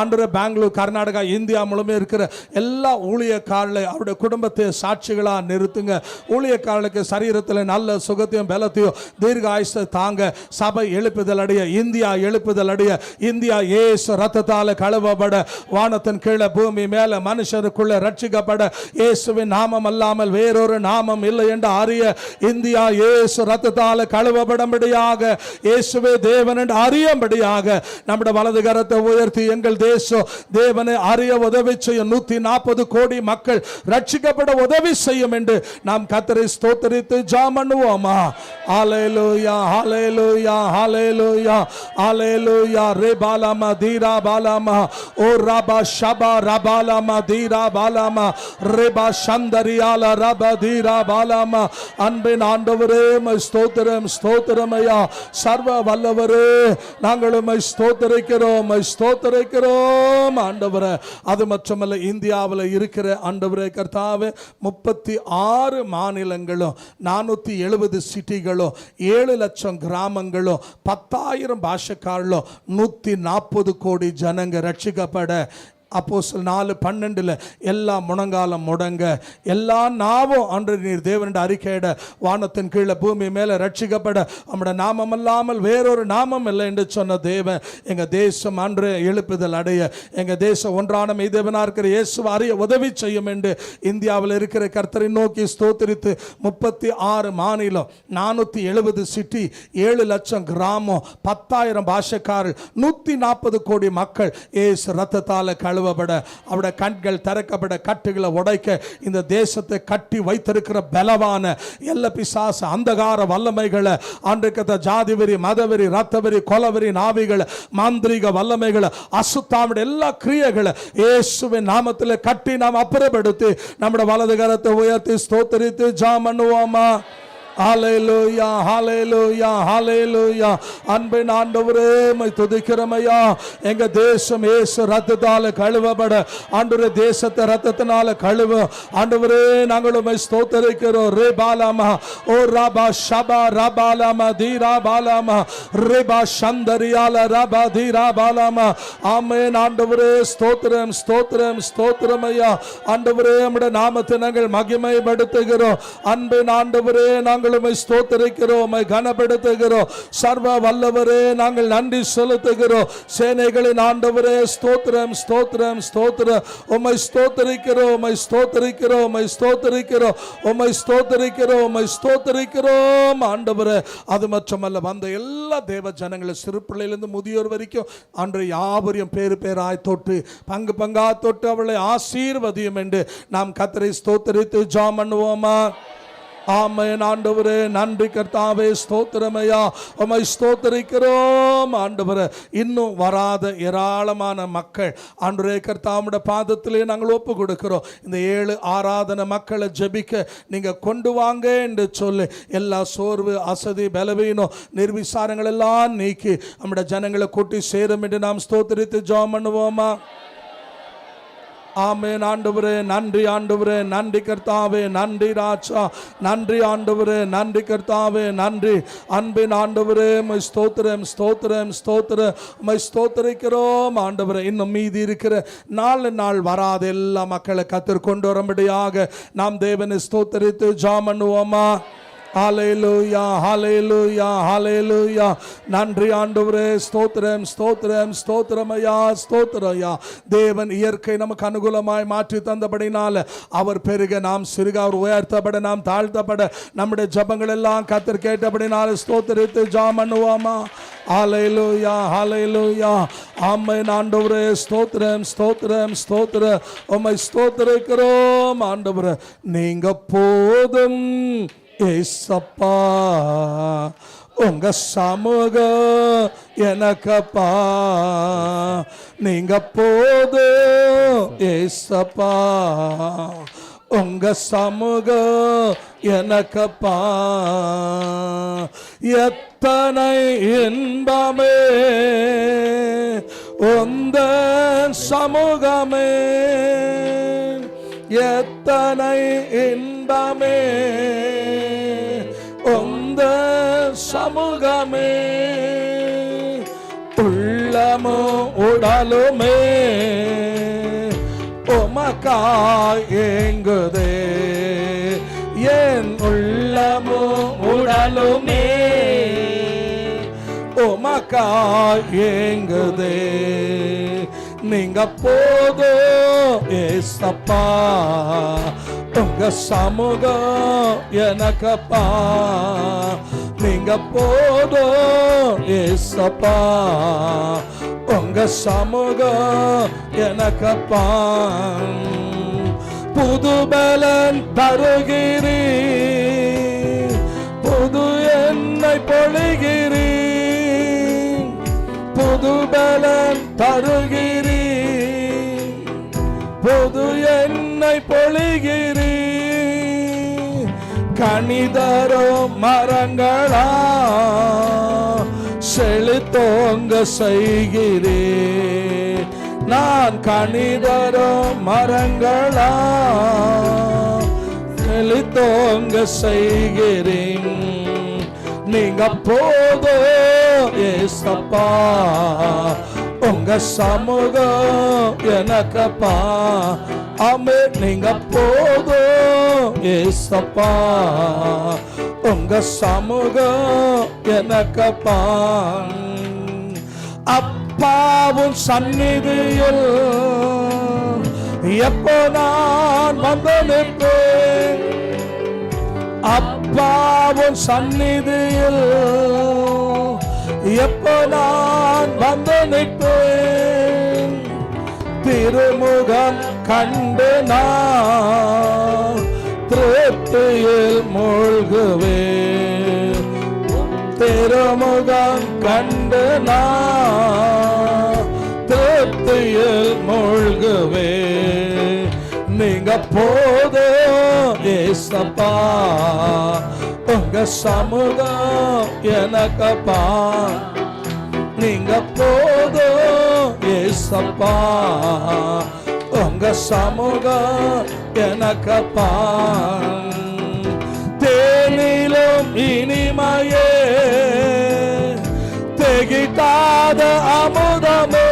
ஆண்டவரே பெங்களூர், கர்நாடகா, இந்தியா முழுமே இருக்கிற எல்லா ஊழியக்காரர்களை அவருடைய குடும்பத்தை சாட்சிகளாக நிறுத்துங்க. ஊழியக்காரர்களுக்கு சரீரத்தில் நல்ல சுகத்தையும் பலத்தையும் தீர்க்க ஆயுசை தாங்க. சபை எழுப்புதல் அடைய, இந்தியா எழுப்புதல் அடைய, இந்தியா இயேசு ரத்தத்தால் கழுவப்பட, வானத்தின் கீழே பூமி மேலே மனுஷருக்குள்ள ரட்சிக்கப்பட, இயேசுவின் நாமம் அல்லாமல் வேறொரு நாமம் இல்லை என்று அறிய, இந்தியா இயேசு ரத்தத்தால் கழுவப்படும்படியாக, இயேசுவே தேவன் என்று அறியும்படியாக நம்முடைய வலது கரத்தை உயர்த்தி எங்கள் தேசம் தேவனை அறிய உதவி செய்யும். 140 கோடி மக்கள் ரட்சிக்கப்பட உதவி செய்யும் என்று நாம் கர்த்தரை ஸ்தோத்திரித்து ஜெபம் பண்ணுவோமா? ஹல்லேலூயா, ஹல்லேலூயா, ஹல்லேலூயா, ஹல்லேலூயா. ரே பாலாமா தீரா பாலாமா ஓ ரபா ஷபா ரபாலாமா தீரா பாலாமா ரேபா சந்தரியால ரபா தீரா பாலாமா. அன்பின் ஆண்டவரே ஸ்தோத்திரம் ஸ்தோத்திரம் ஐயா. சர்வ வல்லவரே நாங்கள் உம்மை ஸ்தோத்திரிக்கிறோம், ஸ்தோத்திரிக்கிறோம் ஆண்டவரே. அது மட்டுமல்ல இந்தியாவில் இருக்கிற ஆண்டவரே கர்த்தாவே 36 மாநிலங்களும் 470 சிட்டிகளும் 7 லட்சம் கிராமங்களும் 10,000 பாஷக்காரர்களும் 140 கோடி ஜனங்க ரட்சிக்கப்பட அப்போஸ்தலர் 4:12 எல்லா முழங்காலம் முடங்க எல்லா நாவும் அன்று நீர் தேவன் அறிக்கையிட வானத்தின் கீழே பூமி மேலே ரட்சிக்கப்பட நம்முடைய நாமம் அல்லாமல் வேறொரு நாமம் இல்லை என்று சொன்ன தேவன் எங்கள் தேசம் அன்று எழுப்புதல் அடைய எங்கள் தேசம் ஒன்றான மெய்தேவனாக இருக்கிற இயேசு அறிய உதவி செய்யும் என்று இந்தியாவில் இருக்கிற கர்த்தரை நோக்கி ஸ்தோத்திரித்து 36 மாநிலம் 470 சிட்டி 7 லட்சம் கிராமம் 10,000 பாஷக்காரர்கள் 140 கோடி மக்கள் இயேசு ரத்தத்தால் கழுவப்பட அவருடைய கண்கள் திறக்கப்பட கட்டுகளை உடைக்க இந்த தேசத்தை கட்டி வைத்திருக்கிற பலவான எல்லா பிசாசு அந்தகார வல்லமைகளை அன்றைக்கு ஜாதிவெறி, மதவெறி, ரத்தவெறி, கொலவெறி, நாவிகளை, மாந்திரிக வல்லமைகளை, அசுத்தாவுடைய எல்லா கிரியைகளை இயேசுவின் நாமத்தில் கட்டி நாம் அப்புறப்படுத்தி நம்முடைய வலது கரத்தை உயர்த்தி ஸ்தோத்திரித்து ஜெபம் பண்ணுவோமா? ஹல்லேலூயா, ஹல்லேலூயா, ஹல்லேலூயா. அன்பின் ஆண்டவரே உம்மை துதிக்கிறோம் ஐயா. எங்க தேசம் இயேசு ரத்தத்தால கழுவப்பட ஆண்டவரே தேசத்தை ரத்தத்தினால கழுவ ஆண்டவரே நாங்கள் உம்மை ஸ்தோத்திரிக்கிறோம். ரே பாலாமா ஓ ரபா ஷபா ரபாலாமா தீரா பாலாமா ரேபா சந்தரியால ரபா தீரா பாலாமா. ஆமென் ஆண்டவரே ஸ்தோத்திரம் ஸ்தோத்திரம் ஸ்தோத்திரம் ஐயா. ஆண்டவரே நம்முடைய நாமத்தை நாங்கள் மகிமைப்படுத்துகிறோம். அன்பின் ஆண்டவரே நாங்கள் ஸ்தோத்திரிக்கிறோம், கனப்படுத்துகிறோம். சர்வ வல்லவரே நாங்கள் நன்றி செலுத்துகிறோம். சேனைகளின் ஆண்டவரே ஸ்தோத்திரம் ஸ்தோத்திரம் ஸ்தோத்திரம். உம்மை ஸ்தோத்திரிக்கிறோம், உம்மை ஸ்தோத்திரிக்கிறோம், உம்மை ஸ்தோத்திரிக்கிறோம், உம்மை ஸ்தோத்திரிக்கிறோம், உம்மை ஸ்தோத்திரிக்கிறோம் ஆண்டவரே. அது மட்டுமல்ல வந்த எல்லா தேவ ஜனங்களை சிறு பிள்ளையிலிருந்து முதியோர் வரைக்கும் அன்று யாவரையும் பேரு பேராய் தொட்டு பங்கு பங்கா தொட்டு அவளை ஆசீர்வதியும் என்று நாம் கர்த்தரை ஸ்தோத்திரித்து ஜெபம் பண்ணுவோமா? ஆமென் ஆண்டவரே. நன்றி கர்த்தாவே ஸ்தோத்திரமையா. உம்மை ஸ்தோத்திரிக்கிறோம் ஆண்டவரே. இன்னும் வராத ஏராளமான மக்கள் ஆண்டவரே கர்த்தாவுடைய பாதத்திலே நாங்கள் ஒப்பு கொடுக்கிறோம். இந்த 7 ஆராதனை மக்களை ஜெபிக்க நீங்க கொண்டு வாங்க என்று சொல்லி எல்லா சோர்வு, அசதி, பலவீனம், நிர்விசாரங்கள் எல்லாம் நீக்கி நம்முடைய ஜனங்களை கூட்டி சேரும் என்று நாம் ஸ்தோத்திரித்து ஜெபம் பண்ணுவோமா? ஆமென் ஆண்டவரே, நன்றி ஆண்டவரே, நன்றி கர்த்தாவே, நன்றி ராஜா, நன்றி ஆண்டவரே, நன்றி கர்த்தாவே, நன்றி அன்பின் ஆண்டவரே, உம்மை ஸ்தோத்திரம் ஸ்தோத்திரம் ஸ்தோத்திரம், உம்மை ஸ்தோத்திரிக்கிறோம் ஆண்டவரே. இன்னும் மீதி இருக்கிற நாள் வராத எல்லா மக்களை கர்த்தர் கொண்டு வரும்படியாக நாம் தேவனை ஸ்தோத்திரித்து ஜெபம் பண்ணுவோமா? ஹல்லேலூயா ஹல்லேலூயா ஹல்லேலூயா. நன்றி ஆண்டவரே, ஸ்தோத்திரம் ஸ்தோத்திரம் ஸ்தோத்திரம் ஐயா, ஸ்தோத்திரம் ஐயா. தேவன் இயற்கை நமக்கு அனுகூலமாய் மாற்றி தந்தபடினால அவர் பெருக நாம் சிறுக, அவர் உயர்த்தப்பட நாம் தாழ்த்தப்பட, நம்முடைய ஜபங்கள் எல்லாம் கர்த்தர் கேட்டபடினால ஸ்தோத்திரித்து ஜெபம் பண்ணுவோமா? ஹல்லேலூயா ஹல்லேலூயா. ஆமென் ஆண்டவரே, ஸ்தோத்திரம் ஸ்தோத்திரம் ஸ்தோத்திரம், உம்மை ஸ்தோத்திரிக்கிறோம் ஆண்டவரே. நீங்க போதும் ஏசப்பா, உங்க சமூகம் எனக்கப்பா, நீங்க போதும் ஏசப்பா, உங்க சமூகம் எனக்கப்பா. எத்தனை இன்பமே உந்தன் சமூகமே, எத்தனை இன்பமே உந்த சமூகமே, உள்ளமும் உடலுமே உமக்காய் ஏங்குதே, என் உள்ளமும் உடலுமே உமக்காய் ஏங்குதே. நீங்க போதும் ஏசப்பா, உங்க சமூகம் எனக்கப்பா, நீங்க போதும் ஏசப்பா, உங்க சமூகம் எனக்கப்பா. புது பலன் தருகிறீ, புது எண்ணெய் பொழிகிறீ, புது பலன் தருகிறீ, புது எண்ணெய் பொழிகிறீ. கனிதரோ மரங்களா செழித்தோங்க செய்கிறே, நான் கனிதரோ மரங்களா செழித்தோங்க செய்கிறேன். நீங்க போதும் ஏசப்பா, உங்க சமூகம் எனக்கப்பா. ஆமென். நீங்க போதும் ஏசப்பா, உங்க சமூகம் எனக்கப்பா. அப்பாவும் சந்நிதியில் எப்போ நான் வந்து நிற்பேன், அப்பாவும் சந்நிதியில் எப்போ நான் வந்து நிற்பேன். திருமுகம் கண்டு நான் திருப்தியில் மூழ்குவேன், திருமுகம் கண்டு நான் திருப்தியில் மூழ்குவேன். நீங்க போதும் ஏசப்பா, உங்க சமூகம் எனக்கப்பா, நீங்க போதும் ஏசப்பா, உங்க சமூகம் எனக்கப்பா. தேனிலும் இனிமையே திகிட்டாத அமுதமே,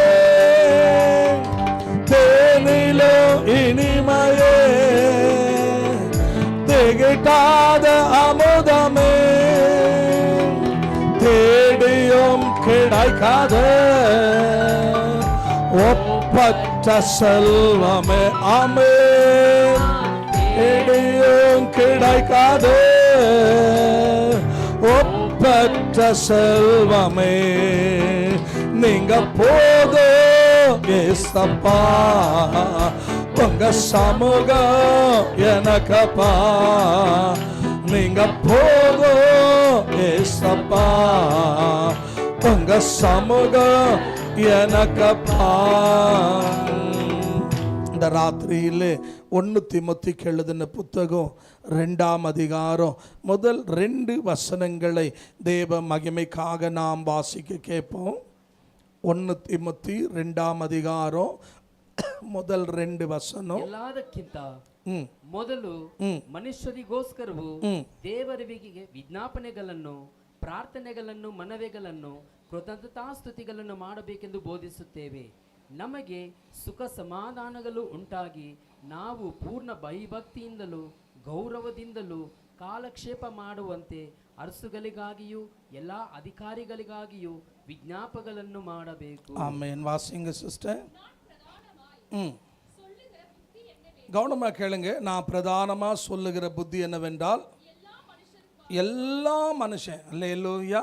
தேனிலும் இனிமையே திகிட்டாத அமுதமே, தேடியும் கிடைக்காத ஒப்பற்ற செல்வமே. ஆமென். தேடியும் கிடைக்காத ஒப்பற்ற செல்வமே, நீங்க போதும் ஏசப்பா, உங்க சமூகம் எனக்கப்பா, நீங்க போதும் ஏசப்பா, உங்க சமூகம் எனக்கப்பா. இந்த ராத்திரியிலே 1 தீமோத்தேயுக்கு எழுதின புத்தகம் 2ஆம் அதிகாரம் முதல் 2 வசனங்களை தேவ மகிமைக்காக நாம் வாசிக்க கேட்போம். 1 தீமோத்தேயு 2ஆம் அதிகாரம் ಮೊದಲ 2 ವಚನ ಎಲ್ಲದಕ್ಕಿಂತ ಮೊದಲು ಮನುಷ್ಯರಿಗೋಸ್ಕರವು ದೇವರಿಗೆ ವಿಜ್ಞಾಪನೆಗಳನ್ನು, ಪ್ರಾರ್ಥನೆಗಳನ್ನು, ಮನವಿಗಳನ್ನು, ಕೃತಜ್ಞತಾಸ್ತುತಿಗಳನ್ನು ಮಾಡಬೇಕೆಂದು ಬೋಧಿಸುತ್ತೇವೆ. ನಮಗೆ ಸುಖ ಸಮಾಧಾನಗಳು ಉಂಟಾಗಿ ನಾವು ಪೂರ್ಣ ಭಯಭಕ್ತಿಯಿಂದಲೂ ಗೌರವದಿಂದಲೂ ಕಾಲಕ್ಷೇಪ ಮಾಡುವಂತೆ ಅರಸುಗಳಿಗಾಗಿಯೂ ಎಲ್ಲ ಅಧಿಕಾರಿಗಳಿಗಾಗಿಯೂ ವಿಜ್ಞಾಪಗಳನ್ನು ಮಾಡಬೇಕು. ஆமென். வாசிங்க சிஸ்டர். கவனமாக கேளுங்க. நான் பிரதானமாக சொல்லுகிற புத்தி என்னவென்றால் எல்லா மனுஷன் அல்லேலூயா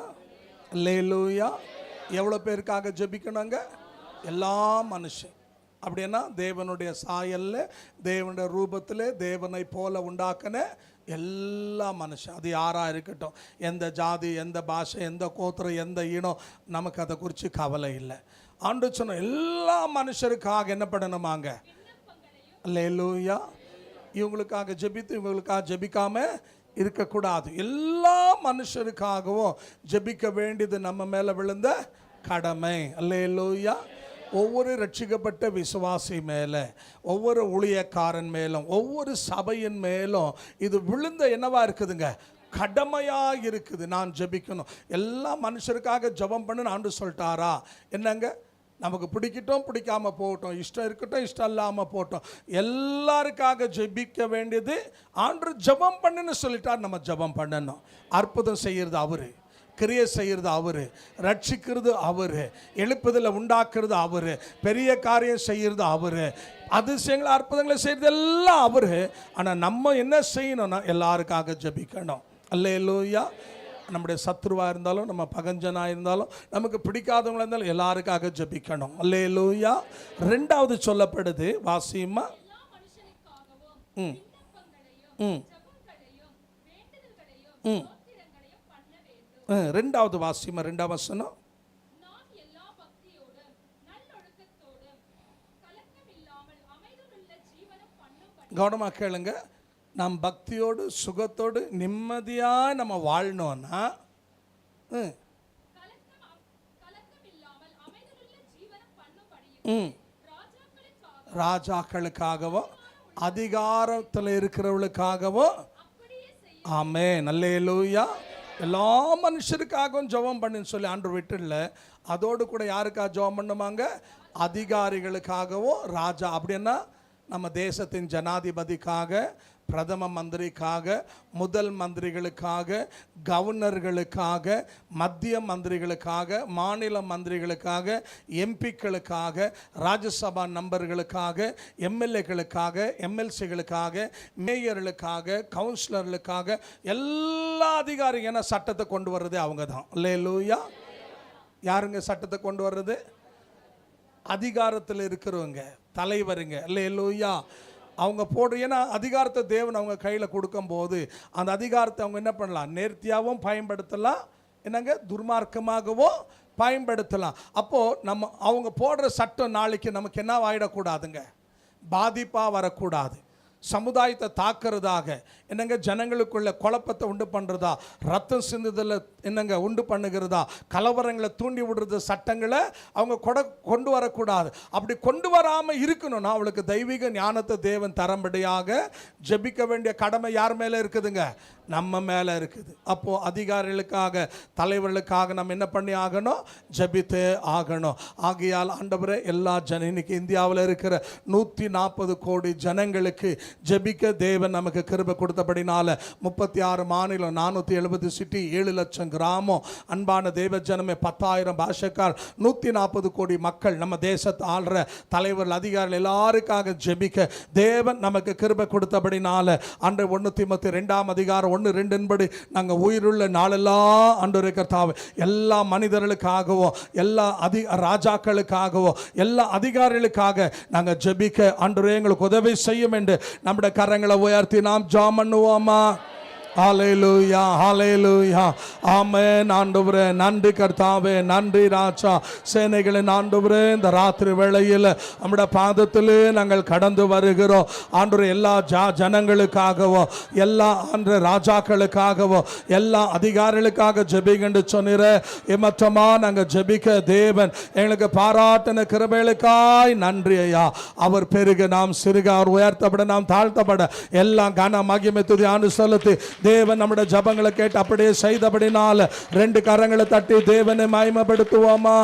அல்லேலூயா எவ்வளோ பேருக்காக ஜெபிக்கணுங்க? எல்லா மனுஷன். அப்படின்னா தேவனுடைய சாயல்ல, தேவனுடைய ரூபத்தில் தேவனை போல உண்டாக்கின எல்லா மனுஷன், அது யாராக இருக்கட்டும், எந்த ஜாதி, எந்த பாஷை, எந்த கோத்திரம், எந்த இனம், நமக்கு அதை குறித்து கவலை இல்லை. ஆண்டு சொன்ன எல்லா மனுஷருக்காக என்ன பண்ணணுமாங்க? அல்லேலூயா. இவங்களுக்காக ஜெபித்து இவங்களுக்காக ஜெபிக்காம இருக்கக்கூடாது. எல்லா மனுஷருக்காகவும் ஜெபிக்க வேண்டியது நம்ம மேலே விழுந்த கடமை. அல்லேலூயா. ஒவ்வொரு ரட்சிக்கப்பட்ட விசுவாசி மேலே, ஒவ்வொரு ஊழியக்காரன் மேலும், ஒவ்வொரு சபையின் மேலும் இது விழுந்த என்னவா இருக்குதுங்க? கடமையாக இருக்குது. நான் ஜெபிக்கணும். எல்லா மனுஷருக்காக ஜெபம் பண்ணு ஆண்டு சொல்லிட்டாரா? என்னங்க, நமக்கு பிடிக்கட்டும் பிடிக்காம போகட்டும், இஷ்டம் இருக்கட்டும் இஷ்டம் இல்லாமல் போகட்டும், எல்லாருக்காக ஜெபிக்க வேண்டியது ஆண்டு ஜெபம் பண்ணுன்னு சொல்லிட்டார். நம்ம ஜெபம் பண்ணணும். அற்புதம் செய்கிறது அவரு, கிரியை செய்கிறது அவரு, ரட்சிக்கிறது அவரு, எழுப்புதலை உண்டாக்குறது அவரு, பெரிய காரியம் செய்கிறது அவரு, அதிசயங்களை அற்புதங்களை செய்கிறது எல்லாம் அவரு. ஆனால் நம்ம என்ன செய்யணும்னா எல்லாருக்காக ஜெபிக்கணும். அல்லேலூயா. நம்முடைய சத்ருவாக இருந்தாலும், நம்ம பகஞ்சனாக இருந்தாலும், நமக்கு பிடிக்காதவங்களாக இருந்தாலும் எல்லாருக்காக ஜெபிக்கணும். அல்லேலூயா. 2வது சொல்லப்படுது, வாசியமா. ம் 2வது வாசியமா 2ஆம் வசனம். கவனமாக கேளுங்க. நம் பக்தியோடு சுகத்தோடு நிம்மதியாக நம்ம வாழணும்னா ராஜாக்களுக்காகவும் அதிகாரத்தில் இருக்கிறவர்களுக்காகவும். ஆமென். அல்லேலூயா. எல்லா மனுஷருக்காகவும் ஜெபம் பண்ணுன்னு சொல்லி ஆண்டவர் விட்டுல. அதோடு கூட யாருக்காக ஜெபம் பண்ணுவாங்க? அதிகாரிகளுக்காகவும். ராஜா அப்படின்னா நம்ம தேசத்தின் ஜனாதிபதிக்காக, பிரதம மந்திரிக்காக, முதல் மந்திரிகளுக்காக, கவர்னர்களுக்காக, மத்திய மந்திரிகளுக்காக, மாநில மந்திரிகளுக்காக, எம்பிக்களுக்காக, ராஜ்யசபா நம்பர்களுக்காக, எம்எல்ஏக்களுக்காக, எம்எல்சிகளுக்காக, மேயர்களுக்காக, கவுன்சிலர்களுக்காக, எல்லா அதிகாரிகள். ஏன்னா சட்டத்தை கொண்டு வர்றது அவங்க தான். அல்லேலூயா. யாருங்க சட்டத்தை கொண்டு வர்றது? அதிகாரத்தில் இருக்கிறவங்க, தலைவருங்க. அல்லேலூயா. அவங்க போடுற, ஏன்னா அதிகாரத்தை தேவன் அவங்க கையில் கொடுக்கும்போது அந்த அதிகாரத்தை அவங்க என்ன பண்ணலாம்? நேர்த்தியாகவும் பயன்படுத்தலாம், என்னங்க துர்மார்க்கமாகவும் பயன்படுத்தலாம். அப்போது நம்ம அவங்க போடுற சட்டம் நாளைக்கு நமக்கு என்ன ஆகிடக்கூடாதுங்க? பாதிப்பாக வரக்கூடாது. சமுதாயத்தை தாக்குறதாக, என்னங்க ஜனங்களுக்குள்ள குழப்பத்தை உண்டு பண்ணுறதா, ரத்தம் சிந்துதல் என்னங்க உண்டு பண்ணுகிறதா, கலவரங்களை தூண்டி விடுறது சட்டங்களை அவங்க கொண்டு வரக்கூடாது. அப்படி கொண்டு வராமல் இருக்கணும்னா அவளுக்கு தெய்வீக ஞானத்தை தேவன் தரம்படியாக ஜெபிக்க வேண்டிய கடமை யார் மேலே இருக்குதுங்க? நம்ம மேலே இருக்குது. அப்போது அதிகாரிகளுக்காக, தலைவர்களுக்காக நம்ம என்ன பண்ணி ஆகணும்? ஜெபித்தே ஆகணும். ஆகையால் ஆண்டவரே, எல்லா இன்னைக்கு இந்தியாவில் இருக்கிற 140 கோடி ஜனங்களுக்கு ஜெபிக்க தேவன் நமக்கு கிருபை கொடுத்தபடினால 36 மாநிலம், 470 சிட்டி, 7 லட்சம் கிராமம், அன்பான தேவ ஜனமே, 10,000 பாஷக்கார், 140 கோடி மக்கள், நம்ம தேசத்தை ஆள்ற தலைவர்கள், அதிகாரிகள் எல்லாருக்காக ஜெபிக்க தேவன் நமக்கு கிருபை கொடுத்தபடினால அன்று 1 தீமோத்தேயு 2ஆம் அதிகாரம் 1-2 படி நாங்கள் உயிருள்ள நாளெல்லாம் ஆண்டவரே கர்த்தாவே எல்லா மனிதர்களுக்காகவும், எல்லா ராஜாக்களுக்காகவும், எல்லா அதிகாரிகளுக்காக நாங்கள் ஜெபிக்க ஆண்டவரே எங்களுக்கு உதவி செய்யும் என்று நம்முடைய கரங்களை உயர்த்தி நாம் ஜெபம் பண்ணுவோமா? ஹalleluya ஹalleluya ஆமென். ஆண்டவரே நன்றி கர்த்தாவே, நன்றி ராஜா. சேனைகளின் ஆண்டவரே, இந்த ராத்திரி வேளையில் நம்முடைய பாதத்திலே நாங்கள் கடந்து வருகிறோம் ஆண்டவரே. எல்லா ஜனங்களுக்காகவோ, எல்லா ஆண்டு ராஜாக்களுக்காகவோ, எல்லா அதிகாரிகளுக்காக ஜெபிக்கண்டு சொன்னிற ஏமாற்றமா நாங்கள் ஜெபிக்க தேவன் எங்களுக்கு பாராட்டின கிருபைகளுக்காய் நன்றி ஐயா. அவர் பெருக நாம் சிறுக, அவர் உயர்த்தப்பட நாம் தாழ்த்தப்பட எல்லாம் கன மகிமை துதி ஆண்டு செலுத்தி தேவன் நம்முடைய ஜபங்களை கேட்டு அப்படியே செய்தபடினால் ரெண்டு கரங்களை தட்டி தேவனை மகிமைப்படுத்துவோமா?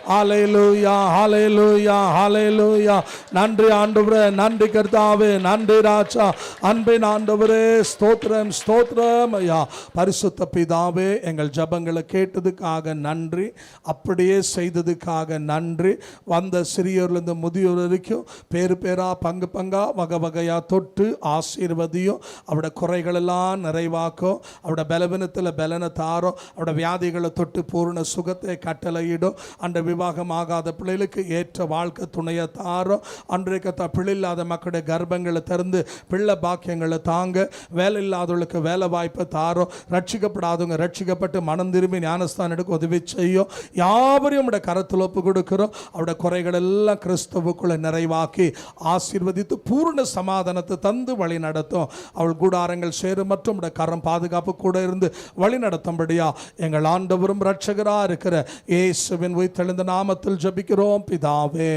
ஹalleluya ஹalleluya ஹalleluya. நன்றி ஆண்டவரே, நன்றி கர்த்தாவே, நன்றி ராஜா. அன்பின் ஆண்டவரே, ஸ்தோத்திரம் ஸ்தோத்திரம் ஐயா. பரிசுத்த பிதாவே, எங்கள் ஜபங்களை கேட்டதுக்காக நன்றி, அப்படியே செய்ததுக்காக நன்றி. வந்த சிறியோர்லேருந்து முதியோர் வரைக்கும் பேரு பேரா பங்கு பங்கா வகை வகையா தொட்டு ஆசீர்வதியும். அவருடைய குறைகளெல்லாம் நிறைவாக்கும். அவருடைய பலவீனத்தில் பலனை தாரும். அவருடைய வியாதிகளை தொட்டு பூர்ண சுகத்தை கட்டளையிடும். அந்த விவாகம் ஆகாத பிள்ளைகளுக்கு ஏற்ற வாழ்க்கை துணையை தாரும். அன்றைக்கு பிள்ளை இல்லாத மக்களுடைய கர்ப்பங்களை திறந்து பிள்ளை பாக்கியங்களை தாங்க. வேலை இல்லாதவர்களுக்கு வேலை வாய்ப்பை தாரும். ரட்சிக்கப்படாதவங்க ரட்சிக்கப்பட்டு மனம் திரும்பி ஞானஸ்தானம் எடுக்க உதவி செய்யும். யாவரையும் உடைய கரத்தில் ஒப்பு கொடுக்கிறோம். அவருடைய குறைகள் எல்லாம் கிறிஸ்துவுக்குள்ள நிறைவாக்கி ஆசீர்வதித்து பூர்ண சமாதானத்தை தந்து வழி நடத்தும். அவள் கூடாரங்கள் சேரும் மற்றும் உடைய கரம் பாதுகாப்பு கூட இருந்து வழி நடத்தும்படியா எங்கள் ஆண்டவரும் இரட்சகரா இருக்கிற இயேசுவின் உயிர்த்தெழுந்த நாமத்தில் ஜெபிக்கிறோம் பிதாவே.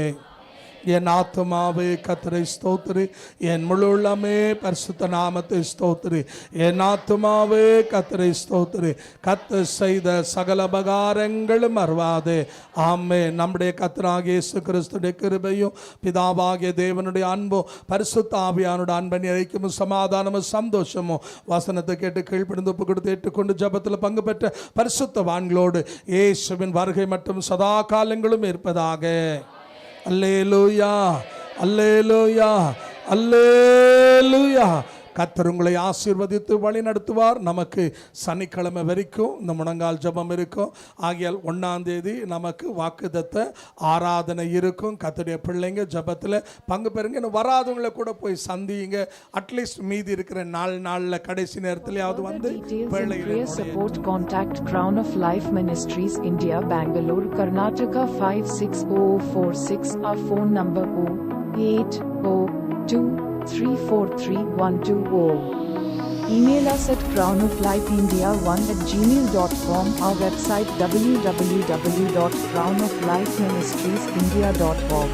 என் ஆத்துமாவே கர்த்தரை ஸ்தோத்திரி, என் முழு உள்ளமே பரிசுத்த நாமத்தை ஸ்தோத்திரி. என் ஆத்துமாவே கர்த்தரை ஸ்தோத்திரி, கர்த்தர் செய்த சகல உபகாரங்களும் மறவாதே. ஆமென். நம்முடைய கர்த்தராகிய இயேசு கிறிஸ்துவின் கிருபையும் பிதாவாகிய தேவனுடைய அன்பும் பரிசுத்த ஆவியானுடைய அன்பை ஐக்கியமும் சமாதானமும் சந்தோஷமும் வசனத்தை கேட்டு கீழ்ப்படிந்து ஒப்பு கொடுத்து ஏற்றுக்கொண்டு ஜபத்தில் பங்கு பெற்ற பரிசுத்த வான்களோடு இயேசுவின் வருகை மற்றும் சதா காலங்களும் இருப்பதாக. அல்லேலூயா அல்லேலூயா அல்லேலூயா. கர்த்தர் உங்களை ஆசீர்வதித்து வழி நடத்துவார். நமக்கு சனிக்கிழமை வரைக்கும் இந்த முழங்கால் ஜபம் இருக்கும். ஆகியால் 1ஆம் தேதி நமக்கு வாக்குத்தத்த ஆராதனை இருக்கும். கர்த்தருடைய பிள்ளைங்க ஜபத்தில் பங்கு பெறுங்க. இன்னும் வராதவங்களை கூட போய் சந்திங்க. அட்லீஸ்ட் மீதி இருக்கிற நாளில் கடைசி நேரத்திலேயாவது வந்து support contact Crown of Life Ministries India Bangalore Karnataka 56046. Our phone number 0802343120. Email us at crownoflifeindia1@gmail.com. Our website www.crownoflifeministriesindia.org.